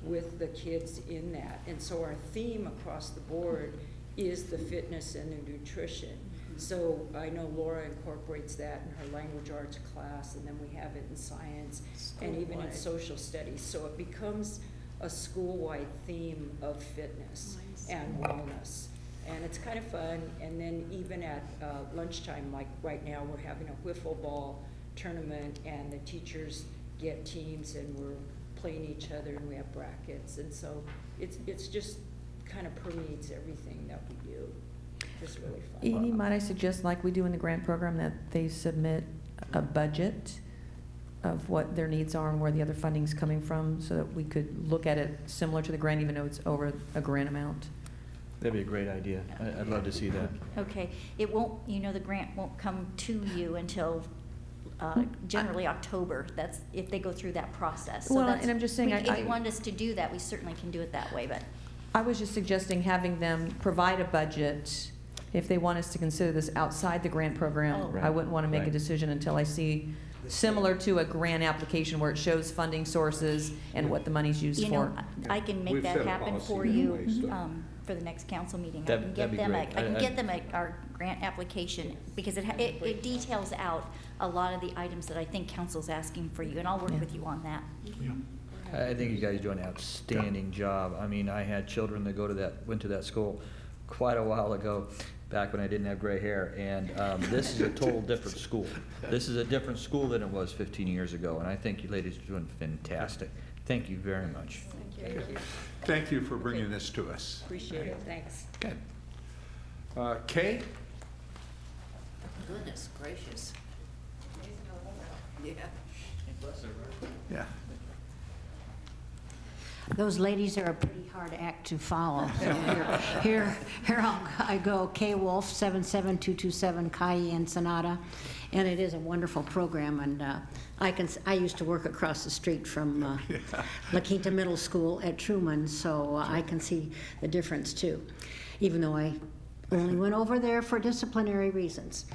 with the kids in that. And so our theme across the board is the fitness and the nutrition. So I know Laura incorporates that in her language arts class, and then we have it in science and even in social studies. So it becomes a school-wide theme of fitness and wellness. And it's kind of fun. And then even at lunchtime, like right now, we're having a wiffle ball tournament, and the teachers get teams, and we're playing each other, and we have brackets. And so it's just kind of permeates everything that we do. Just really fun. Edie, might I suggest, like we do in the grant program, that they submit a budget of what their needs are and where the other funding's coming from, so that we could look at it similar to the grant, even though it's over a grant amount. That'd be a great idea. I'd love to see that. Okay, it won't, you know, the grant won't come to you until generally October. That's if they go through that process. So Well, that's, and I'm just saying, if you want us to do that, we certainly can do it that way, but. I was just suggesting having them provide a budget if they want us to consider this outside the grant program. Oh. I wouldn't want to make a Right. decision until I see, similar to a grant application where it shows funding sources and what the money's used You for. know, I can make We've that set a happen policy for in you place, for the next council meeting. I That'd- can that'd get be them, great. I can get them our grant application, because it details out a lot of the items that I think council's asking for you, and I'll work Yeah. with you on that. I think you guys do an outstanding job. I mean, I had children that went to that school quite a while ago, back when I didn't have gray hair, and this is a total different school. This is a different school than it was 15 years ago, and I think you ladies are doing fantastic. Thank you very much. Thank you. Thank you for bringing this to us. Appreciate it, thanks. Good. Kay? Goodness gracious. Yeah. Yeah. Those ladies are a pretty hard act to follow. So here I go, Kay Wolf, 77227 Cayenne Sonata, and it is a wonderful program. And I used to work across the street from La Quinta Middle School at Truman, so I can see the difference too, even though I only went over there for disciplinary reasons.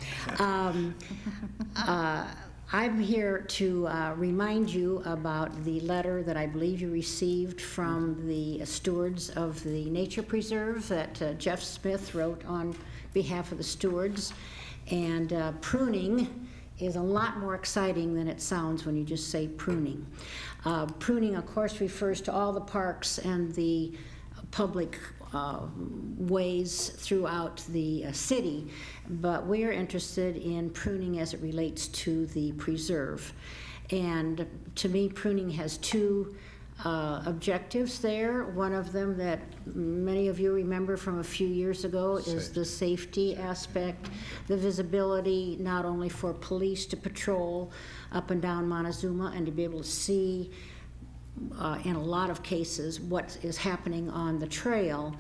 I'm here to remind you about the letter that I believe you received from the stewards of the nature preserve that Jeff Smith wrote on behalf of the stewards. And pruning is a lot more exciting than it sounds when you just say pruning. Pruning, of course, refers to all the parks and the public ways throughout the city, but we're interested in pruning as it relates to the preserve. And to me, pruning has two objectives there. One of them that many of you remember from a few years ago is the safety aspect, the visibility not only for police to patrol up and down Montezuma and to be able to see in a lot of cases what is happening on the trail,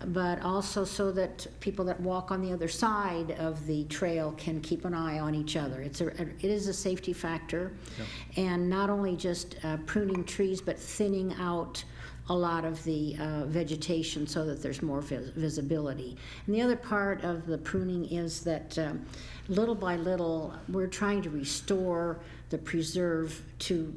but also so that people that walk on the other side of the trail can keep an eye on each other. It is a safety factor. Yep. And not only just pruning trees, but thinning out a lot of the vegetation so that there's more visibility. And the other part of the pruning is that little by little we're trying to restore the preserve to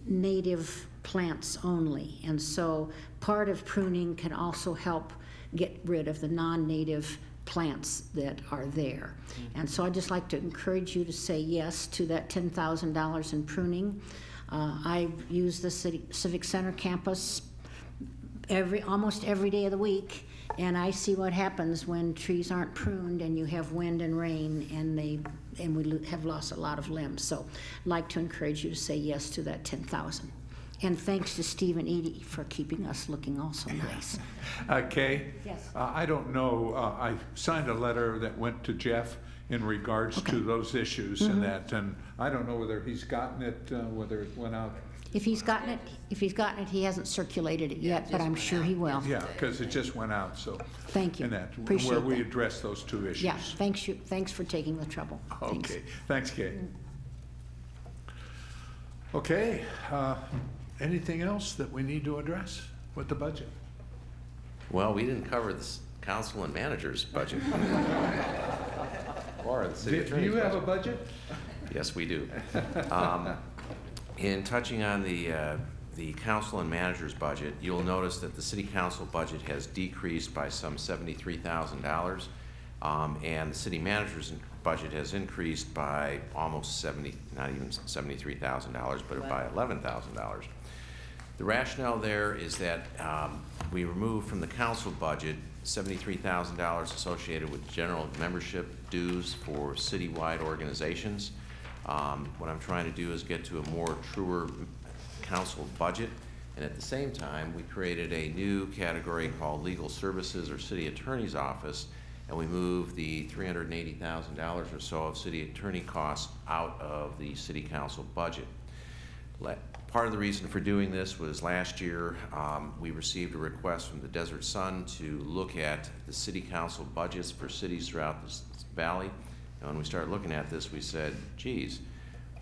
native plants only. And so part of pruning can also help get rid of the non-native plants that are there. And so I'd just like to encourage you to say yes to that $10,000 in pruning. I use the Civic Center campus almost every day of the week, and I see what happens when trees aren't pruned and you have wind and rain and we have lost a lot of limbs. So I'd like to encourage you to say yes to that $10,000. And thanks to Steve and Edie for keeping us looking all so nice. Kay? Yes. I don't know, I signed a letter that went to Jeff in regards to those issues and that, and I don't know whether he's gotten it, whether it went out. If he's gotten it, he hasn't circulated it yet, but I'm sure he will. Yeah, because it just went out, so. Thank you. And that, Appreciate where we that. address those two issues. Yeah, thanks for taking the trouble. Okay, thanks, Kay. Okay, anything else that we need to address with the budget? Well, we didn't cover the council and manager's budget. Or the city attorney's budget. Do you have a budget? Yes, we do. In touching on the council and manager's budget, you'll notice that the city council budget has decreased by some $73,000, and the city manager's budget has increased by almost not even $73,000, but by $11,000. The rationale there is that we removed from the council budget $73,000 associated with general membership dues for citywide organizations. What I'm trying to do is get to a more truer council budget, and at the same time we created a new category called legal services or city attorney's office, and we moved the $380,000 or so of city attorney costs out of the city council budget. Part of the reason for doing this was last year we received a request from the Desert Sun to look at the city council budgets for cities throughout the valley. And when we started looking at this, we said, geez,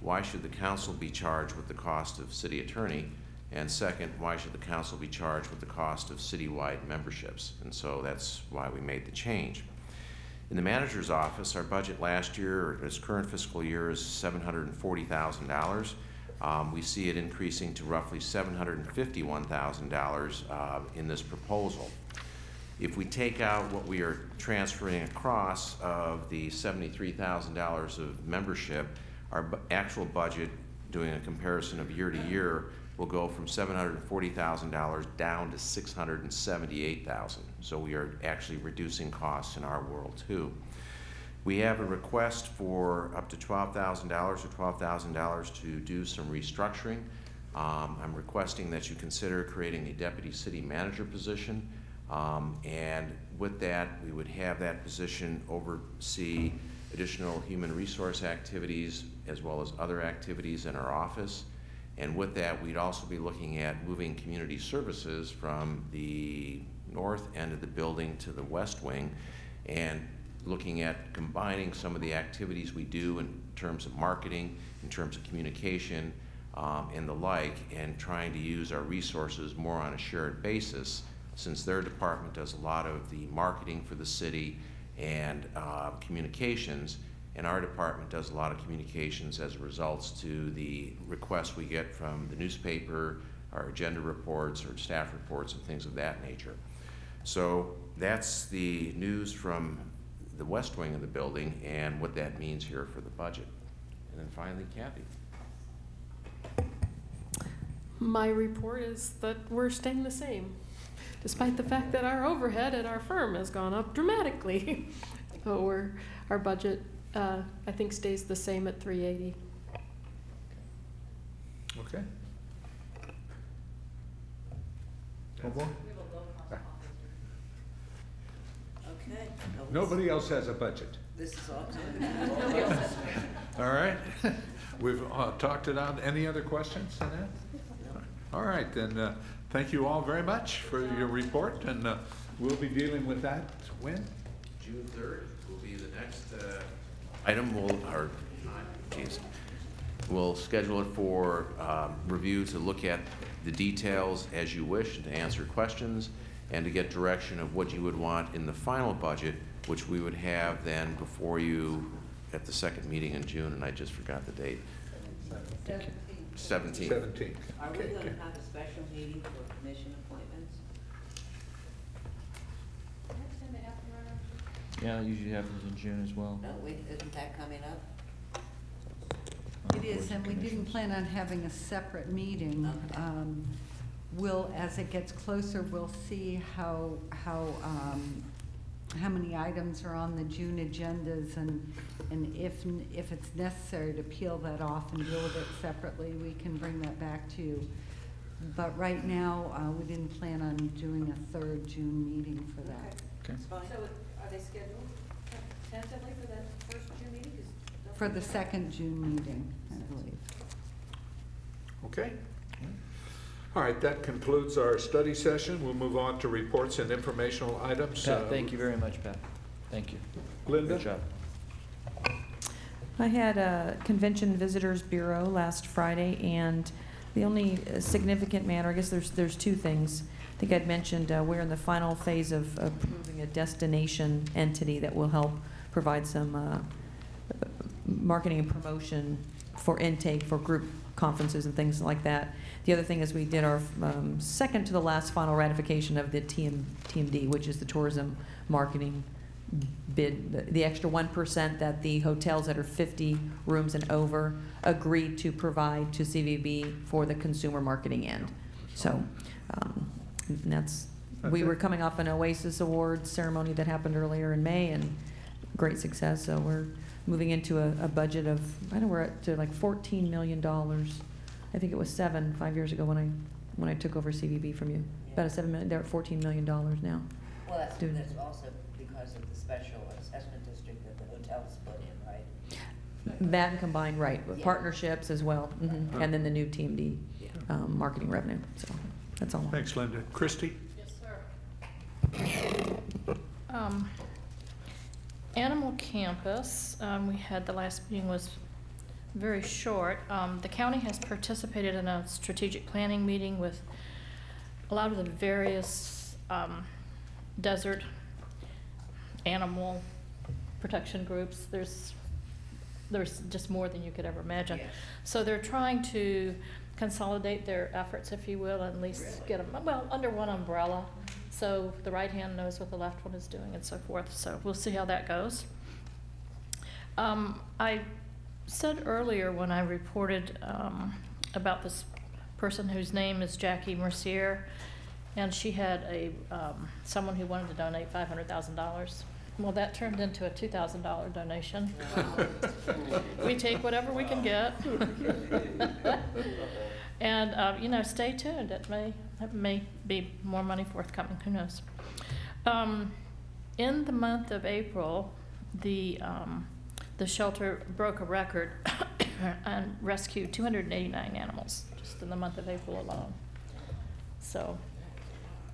why should the council be charged with the cost of city attorney? And second, why should the council be charged with the cost of citywide memberships? And so that's why we made the change. In the manager's office, our budget last year, or this current fiscal year, is $740,000. We see it increasing to roughly $751,000 in this proposal. If we take out what we are transferring across of the $73,000 of membership, our actual budget, doing a comparison of year to year, will go from $740,000 down to $678,000. So we are actually reducing costs in our world too. We have a request for up to $12,000 or $12,000 to do some restructuring. I'm requesting that you consider creating a deputy city manager position. And with that, we would have that position oversee additional human resource activities as well as other activities in our office. And with that, we'd also be looking at moving community services from the north end of the building to the west wing, and looking at combining some of the activities we do in terms of marketing, in terms of communication, and the like, and trying to use our resources more on a shared basis, since their department does a lot of the marketing for the city and communications, and our department does a lot of communications as a result to the requests we get from the newspaper, our agenda reports or staff reports and things of that nature. So that's the news from the west wing of the building and what that means here for the budget. And then finally, Kathy. My report is that we're staying the same, despite the fact that our overhead at our firm has gone up dramatically. So our budget, I think, stays the same at $380. Okay. No more? Okay. Nobody else has a budget. This is all coming. All right. We've talked it out. Any other questions on that? All right, then thank you all very much for your report, and we'll be dealing with that when? June 3rd will be the next item. We'll schedule it for review to look at the details as you wish and to answer questions and to get direction of what you would want in the final budget, which we would have then before you at the second meeting in June, and I just forgot the date. 17th. 17th. Are we going to have a special meeting for commission appointments? Yeah, it usually happens in June as well. No, isn't that coming up? It is, and we didn't plan on having a separate meeting. We'll, as it gets closer, we'll see how many items are on the June agendas, and if it's necessary to peel that off and deal with it separately, we can bring that back to you. But right now, we didn't plan on doing a third June meeting for that. Okay. So are they scheduled tentatively for that first June meeting? For the second June meeting, I believe. Okay. All right, that concludes our study session. We'll move on to reports and informational items. Pat, thank you very much, Pat. Thank you. Linda? Good job. I had a Convention Visitors Bureau last Friday, and the only significant matter, I guess there's two things. I think I'd mentioned we're in the final phase of approving a destination entity that will help provide some marketing and promotion for intake for group conferences and things like that. The other thing is we did our second to the last final ratification of the TMD, which is the tourism marketing bid, the extra 1% that the hotels that are 50 rooms and over agreed to provide to CVB for the consumer marketing end. So we were coming off an Oasis Awards ceremony that happened earlier in May, and great success. So we're moving into a budget of, I know we're up to like $14 million. I think it was 5 years ago when I took over CVB from you. About $7 million. They're at $14 million now. Well, that's also because of the special assessment district that the hotels put in, right? That and combined, right, with Yeah. partnerships as well, and then the new TMD marketing revenue, so that's all. Thanks, Linda. Christie? Yes, sir. Animal Campus, we had, the last meeting was very short. The county has participated in a strategic planning meeting with a lot of the various desert animal protection groups. There's just more than you could ever imagine. Yes. So they're trying to consolidate their efforts, if you will, and at least get them, well, under one umbrella. So the right hand knows what the left one is doing and so forth. So we'll see how that goes. I said earlier when I reported about this person whose name is Jackie Mercier, and she had someone who wanted to donate $500,000. Well, that turned into a $2,000 donation. We take whatever we can get. And, you know, stay tuned. It may be more money forthcoming. Who knows? In the month of April, the shelter broke a record and rescued 289 animals just in the month of April alone. So,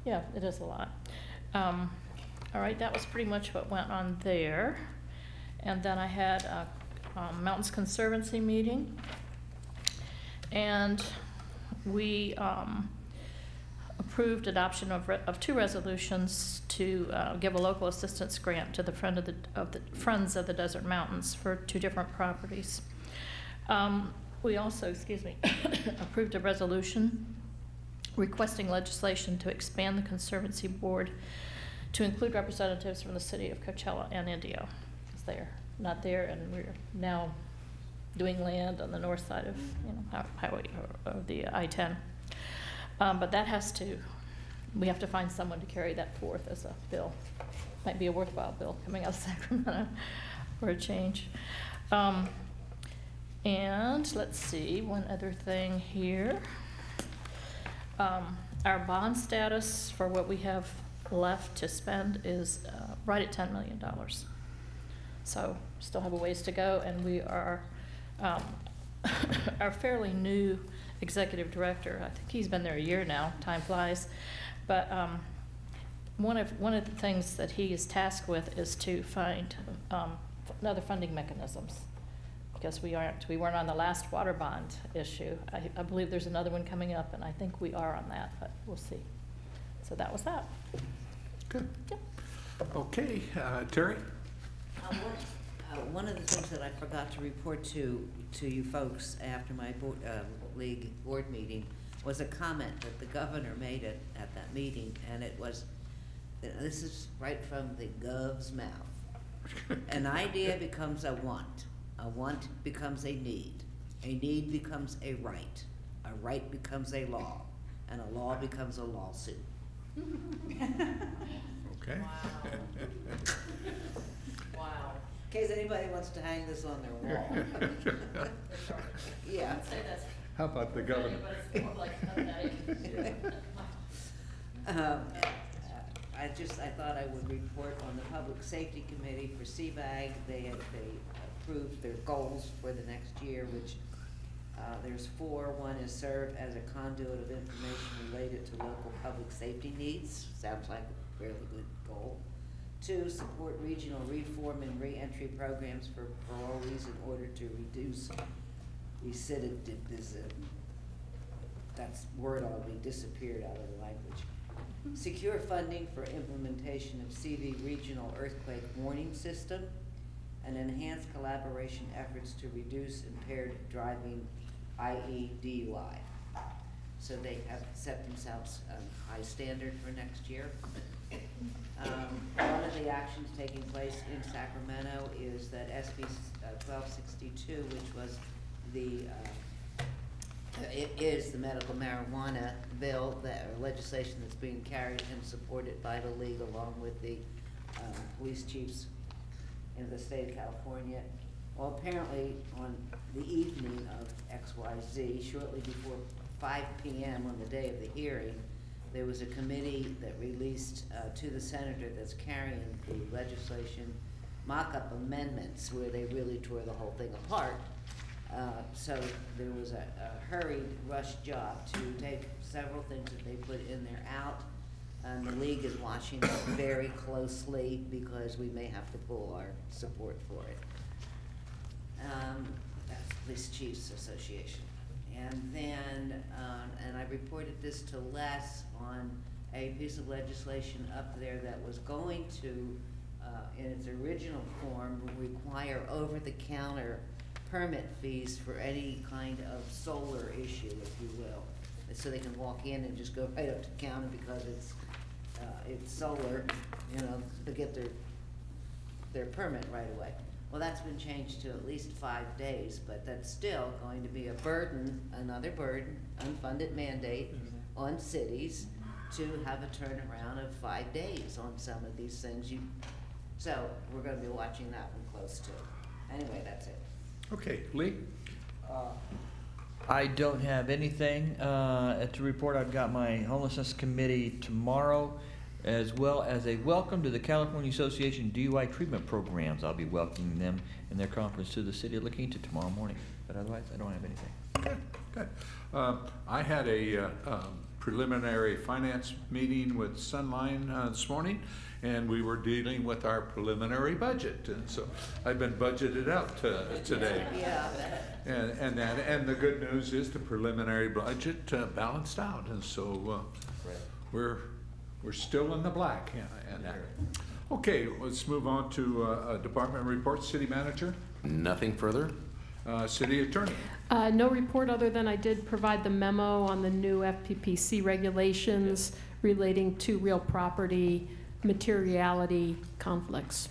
yeah, it is a lot. All right, that was pretty much what went on there. And then I had a Mountains Conservancy meeting. And we approved adoption of two resolutions to give a local assistance grant to the Friends of the Desert Mountains for 2 different properties. We also, approved a resolution requesting legislation to expand the Conservancy Board to include representatives from the city of Coachella and Indio, because they're not there, and we're now doing land on the north side of highway or the I-10. But that we have to find someone to carry that forth as a bill. Might be a worthwhile bill coming out of Sacramento for a change. And let's see, one other thing here. Our bond status for what we have left to spend is right at $10 million. So still have a ways to go, and we are our fairly new executive director. I think he's been there a year now. Time flies, but one of the things that he is tasked with is to find other funding mechanisms, because we weren't on the last water bond issue. I believe there's another one coming up, and I think we are on that, but we'll see. So that was that. Good. Yep. Okay, Terry? One of the things that I forgot to report to you folks after my league board meeting was a comment that the governor made at that meeting, and it was, this is right from the gov's mouth. An idea becomes a want becomes a need becomes a right becomes a law, and a law becomes a lawsuit. Okay. Wow. In case anybody wants to hang this on their wall. Yeah. How about the governor? I thought I would report on the Public Safety Committee for CBAG. They approved their goals for the next year, which there's 4. One is serve as a conduit of information related to local public safety needs. Sounds like a fairly good goal. 2, support regional reform and reentry programs for parolees in order to reduce recidivism. That word already disappeared out of the language. Secure funding for implementation of CV regional earthquake warning system, and enhance collaboration efforts to reduce impaired driving, i.e. DUI. So they have set themselves a high standard for next year. One of the actions taking place in Sacramento is that SB 1262, which was it is the medical marijuana bill, legislation that's being carried and supported by the league along with the police chiefs in the state of California. Well, apparently on the evening of XYZ, shortly before 5 p.m. on the day of the hearing, there was a committee that released to the senator that's carrying the legislation mock-up amendments where they really tore the whole thing apart. So there was a hurried rush job to take several things that they put in there out. And the league is watching it very closely because we may have to pull our support for it. That's the Police Chiefs Association. And then, and I reported this to Les on a piece of legislation up there that was going to, in its original form, require over-the-counter permit fees for any kind of solar issue, if you will. So they can walk in and just go right up to the counter because it's solar, you know, to get their permit right away. Well, that's been changed to at least 5 days, but that's still going to be a burden, another burden, unfunded mandate on cities to have a turnaround of 5 days on some of these things. So we're going to be watching that one close too. Anyway, that's it. Okay, Lee? I don't have anything to report. I've got my homelessness committee tomorrow, as well as a welcome to the California Association DUI treatment programs. I'll be welcoming them in their conference to the city of La Quinta tomorrow morning. But otherwise, I don't have anything. Good. I had a preliminary finance meeting with Sunline this morning, and we were dealing with our preliminary budget, and so I've been budgeted out today. Yeah. And the good news is the preliminary budget balanced out, and so we're still in the black. Okay, let's move on to department reports. City manager. Nothing further. City attorney. No report other than I did provide the memo on the new FPPC regulations relating to real property materiality conflicts.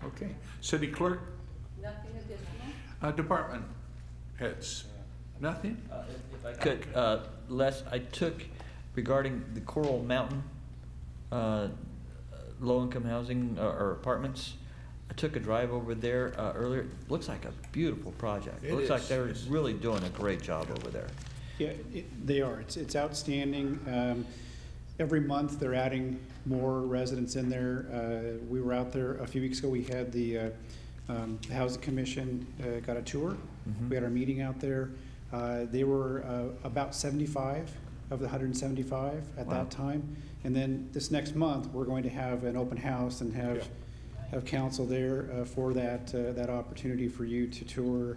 Okay. City clerk. Nothing additional? Department heads. Nothing? If I could, Les, I took, regarding the Coral Mountain low-income housing or apartments, I took a drive over there earlier. Looks like a beautiful project. It looks like they're really doing a great job over there. Yeah, they are. It's outstanding. Every month they're adding more residents in there. We were out there a few weeks ago. We had the Housing Commission got a tour. We had our meeting out there. They were about 75 of the 175 at that time. And then this next month, we're going to have an open house and have council there for that opportunity for you to tour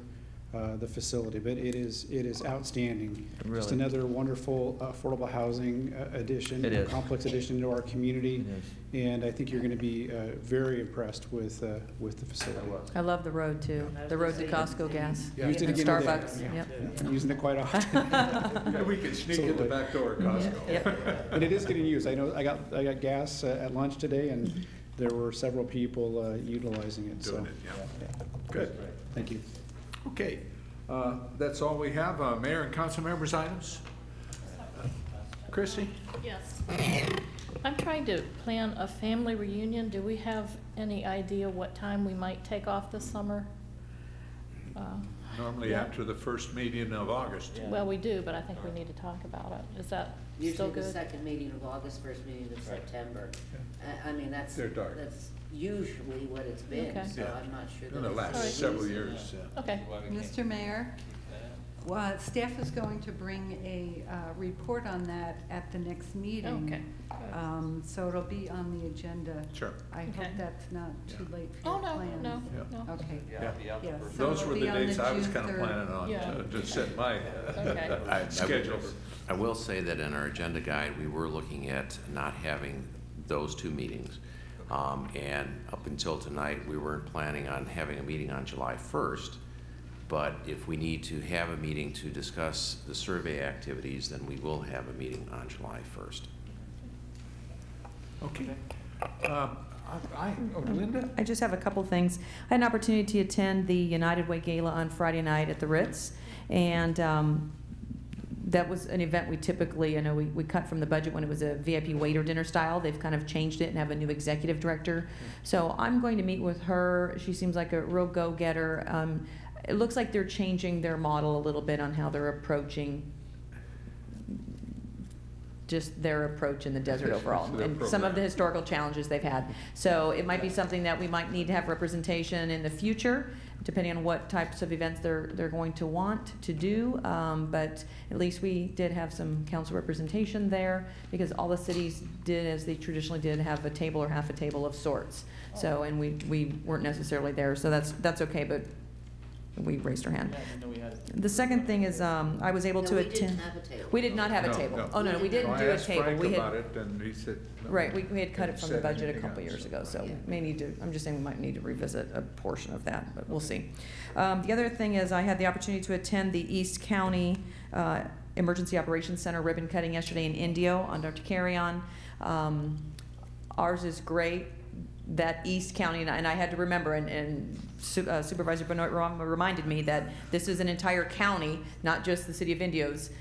the facility. But it is outstanding. Really? Just another wonderful affordable housing addition, complex addition to our community. And I think you're going to be very impressed with the facility. I love the road too. The road to Costco gas. Yeah. Used it And again Starbucks. today. Yep. I'm using it quite often. We can sneak in the back door at Costco. And it is getting used. I know I got gas at lunch today, and there were several people utilizing it. Doing so. it, yeah. Good. Thank you. Okay, that's all we have. Mayor and council members' items. Chrissy? Yes. I'm trying to plan a family reunion. Do we have any idea what time we might take off this summer? Normally after the first meeting of August. Well, we do, but I think we need to talk about it. Is that still Usually good? the second meeting of August, first meeting of September. I mean, that's usually what it's been, Okay. so I'm not sure that In the it's last really several easy. years. Okay. Mr. Mayor, well, staff is going to bring a report on that at the next meeting. Okay. So it'll be on the agenda. Sure. I hope Okay. that's not too late for Oh, your no, plans. no. Okay. Yeah. So Those it'll were be the on dates I was June kind of 3rd. planning on to set my schedule. I will say that in our agenda guide, we were looking at not having those two meetings. And up until tonight, we weren't planning on having a meeting on July 1st. But if we need to have a meeting to discuss the survey activities, then we will have a meeting on July 1st. Okay. Linda? I just have a couple things. I had an opportunity to attend the United Way Gala on Friday night at the Ritz, and that was an event we typically, I know we cut from the budget when it was a VIP waiter dinner style. They've kind of changed it and have a new executive director. So I'm going to meet with her. She seems like a real go-getter. It looks like they're changing their model a little bit on how they're approaching just their approach in the desert overall, So their and some of the program. historical challenges they've had. So it might be something that we might need to have representation in the future, depending on what types of events they're going to want to do. But at least we did have some council representation there, because all the cities did, as they traditionally did, have a table or half a table of sorts. So, and we weren't necessarily there, so that's okay, but we raised our hand. The second thing is, I was able to No, we didn't attend. have a table. We did not have a table. Oh, no, we didn't do a table. I asked Frank We had- about it, and he said. no, Right, we had cut it didn't from the say budget a anything couple else. years ago, so Yeah. may need to, I'm just saying we might need to revisit a portion of that, but we'll see. The other thing is, I had the opportunity to attend the East County Emergency Operations Center ribbon cutting yesterday in Indio on Dr. Carrion. Ours is great. That East County, and I had to remember, and Supervisor Benoit reminded me that this is an entire county, not just the city of Indio's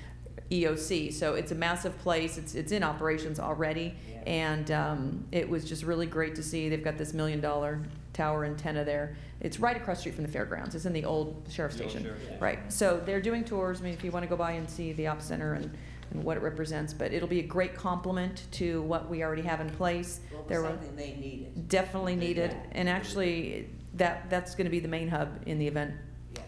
EOC. So it's a massive place. It's in operations already, and it was just really great to see. They've got this $1 million tower antenna there. It's right across the street from the fairgrounds. It's in the old sheriff's station, right? So they're doing tours. I mean, if you want to go by and see the ops center and what it represents, but it'll be a great complement to what we already have in place. Well, There were something they needed. definitely needed, and actually that's going to be the main hub in the event. Yes.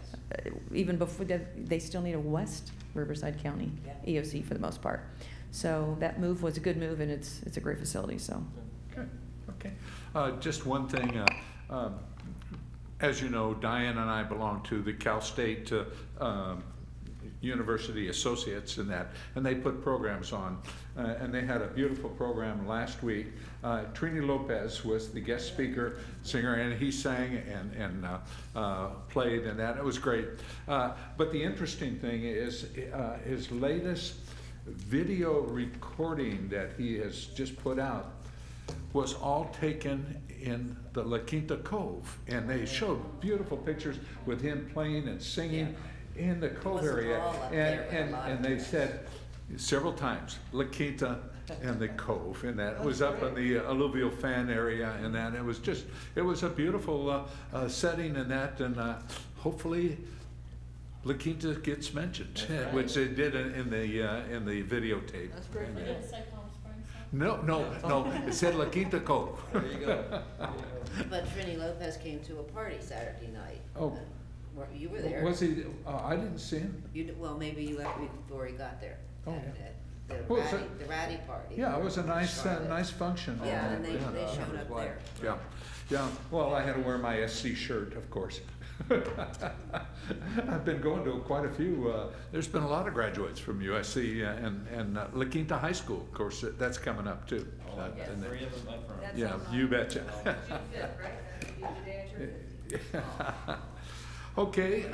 Even before they still need a West Riverside County EOC for the most part. So that move was a good move, and it's a great facility. So. Okay. Just one thing. As you know, Diane and I belong to the Cal State University Associates in that, and they put programs on, and they had a beautiful program last week. Trini Lopez was the guest speaker, singer, and he sang and played, and that, it was great. But the interesting thing is his latest video recording that he has just put out was all taken in the La Quinta Cove, and they showed beautiful pictures with him playing and singing in the Cove area, and they said several times La Quinta and the Cove, and that was up in the alluvial fan area, and that it was a beautiful setting, and that, and hopefully La Quinta gets mentioned, which they did in the videotape. That's great. Did it say Palm Springs? No, it said La Quinta Cove. There you go. But Trini Lopez came to a party Saturday night. Oh. You were there. Was he? I didn't see him. Well, maybe you left before he got there. Oh, At yeah. The Well, ratty party. Yeah, it was a nice function. Yeah, and they showed up there. Yeah. Well, I had to wear my SC shirt, of course. I've been going to quite a few. There's been a lot of graduates from USC and La Quinta High School, of course. That's coming up too. Yes. 3 of them up front. Yeah, you betcha. Okay,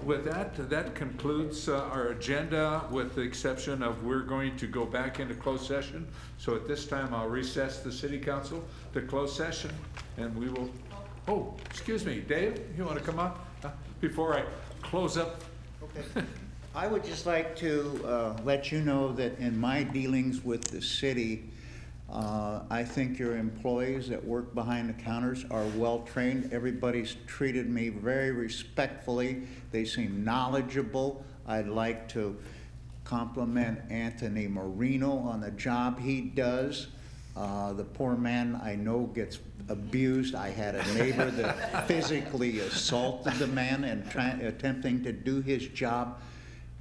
with that concludes our agenda, with the exception of we're going to go back into closed session. So at this time, I'll recess the city council to closed session, and we will, oh, excuse me, Dave, you want to come up before I close up? Okay. I would just like to let you know that in my dealings with the city, I think your employees that work behind the counters are well-trained. Everybody's treated me very respectfully. They seem knowledgeable. I'd like to compliment Anthony Marino on the job he does. The poor man, I know, gets abused. I had a neighbor that physically assaulted the man and attempting to do his job.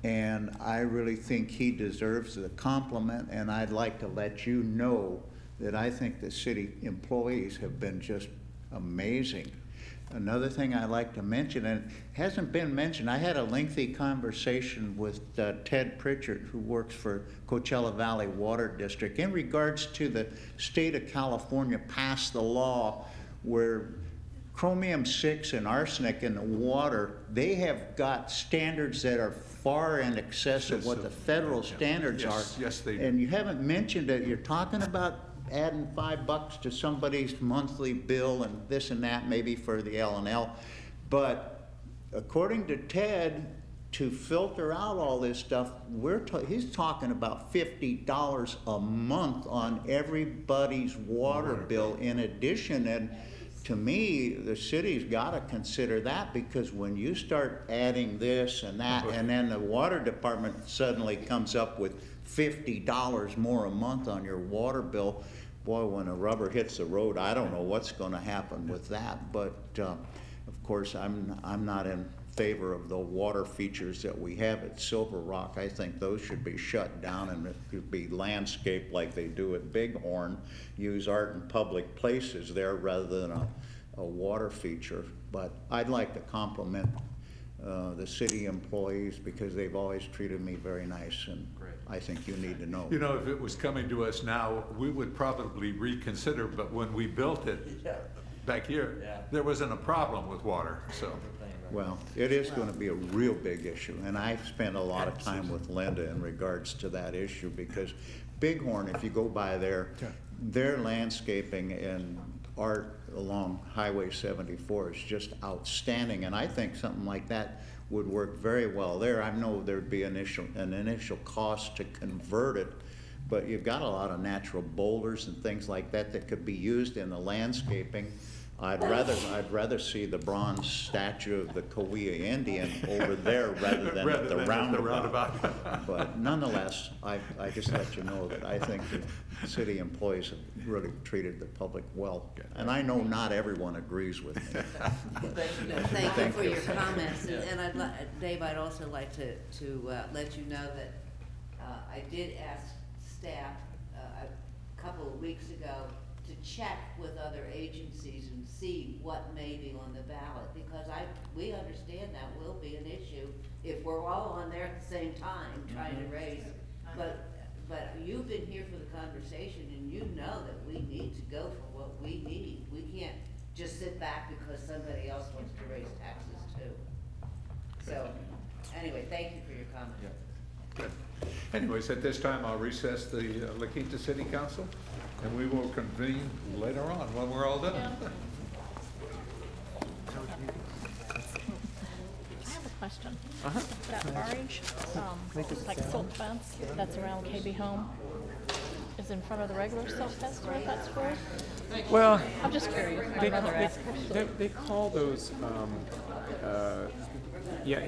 And I really think he deserves the compliment, and I'd like to let you know that I think the city employees have been just amazing. Another thing I'd like to mention, and it hasn't been mentioned, I had a lengthy conversation with Ted Pritchard, who works for Coachella Valley Water District, in regards to the state of California passed the law where chromium-6 and arsenic in the water, they have got standards that are far in excess of what the federal standards are. Yes, they do. And you haven't mentioned it. You're talking about adding $5 to somebody's monthly bill and this and that, maybe for the L&L. But according to Ted, to filter out all this stuff, he's talking about $50 a month on everybody's water bill in addition. And to me, the city's got to consider that, because when you start adding this and that, and then the water department suddenly comes up with $50 more a month on your water bill, boy, when the rubber hits the road, I don't know what's going to happen with that. But of course, I'm not in favor of the water features that we have at Silver Rock. I think those should be shut down, and it could be landscaped like they do at Bighorn. Use art in public places there rather than a water feature. But I'd like to compliment the city employees, because they've always treated me very nice, and I think you need to know. You know, if it was coming to us now, we would probably reconsider, but when we built it back here, there wasn't a problem with water, so. Well, it is going to be a real big issue, and I've spent a lot of time with Linda in regards to that issue, because Bighorn, if you go by there, their landscaping and art along Highway 74 is just outstanding, and I think something like that would work very well there. I know there'd be an initial cost to convert it, but you've got a lot of natural boulders and things like that that could be used in the landscaping. I'd rather see the bronze statue of the Cahuilla Indian over there rather than at the roundabout. But nonetheless, I just let you know that I think the city employees have really treated the public well. And I know not everyone agrees with me. Thank you for your comments. And Dave, I'd also like to let you know that I did ask staff a couple of weeks ago to check with other agencies and see what may be on the ballot, because we understand that will be an issue if we're all on there at the same time trying to raise. But you've been here for the conversation, and you know that we need to go for what we need. We can't just sit back because somebody else wants to raise taxes too. So anyway, thank you for your comment. Good. Anyways, at this time, I'll recess the La Quinta City Council, and we will convene later on when we're all done. I have a question. That orange, like silk fence that's around KB Home is in front of the regular silk fence where that's for? Well, I'm just curious. My brother asked. they call those, yeah.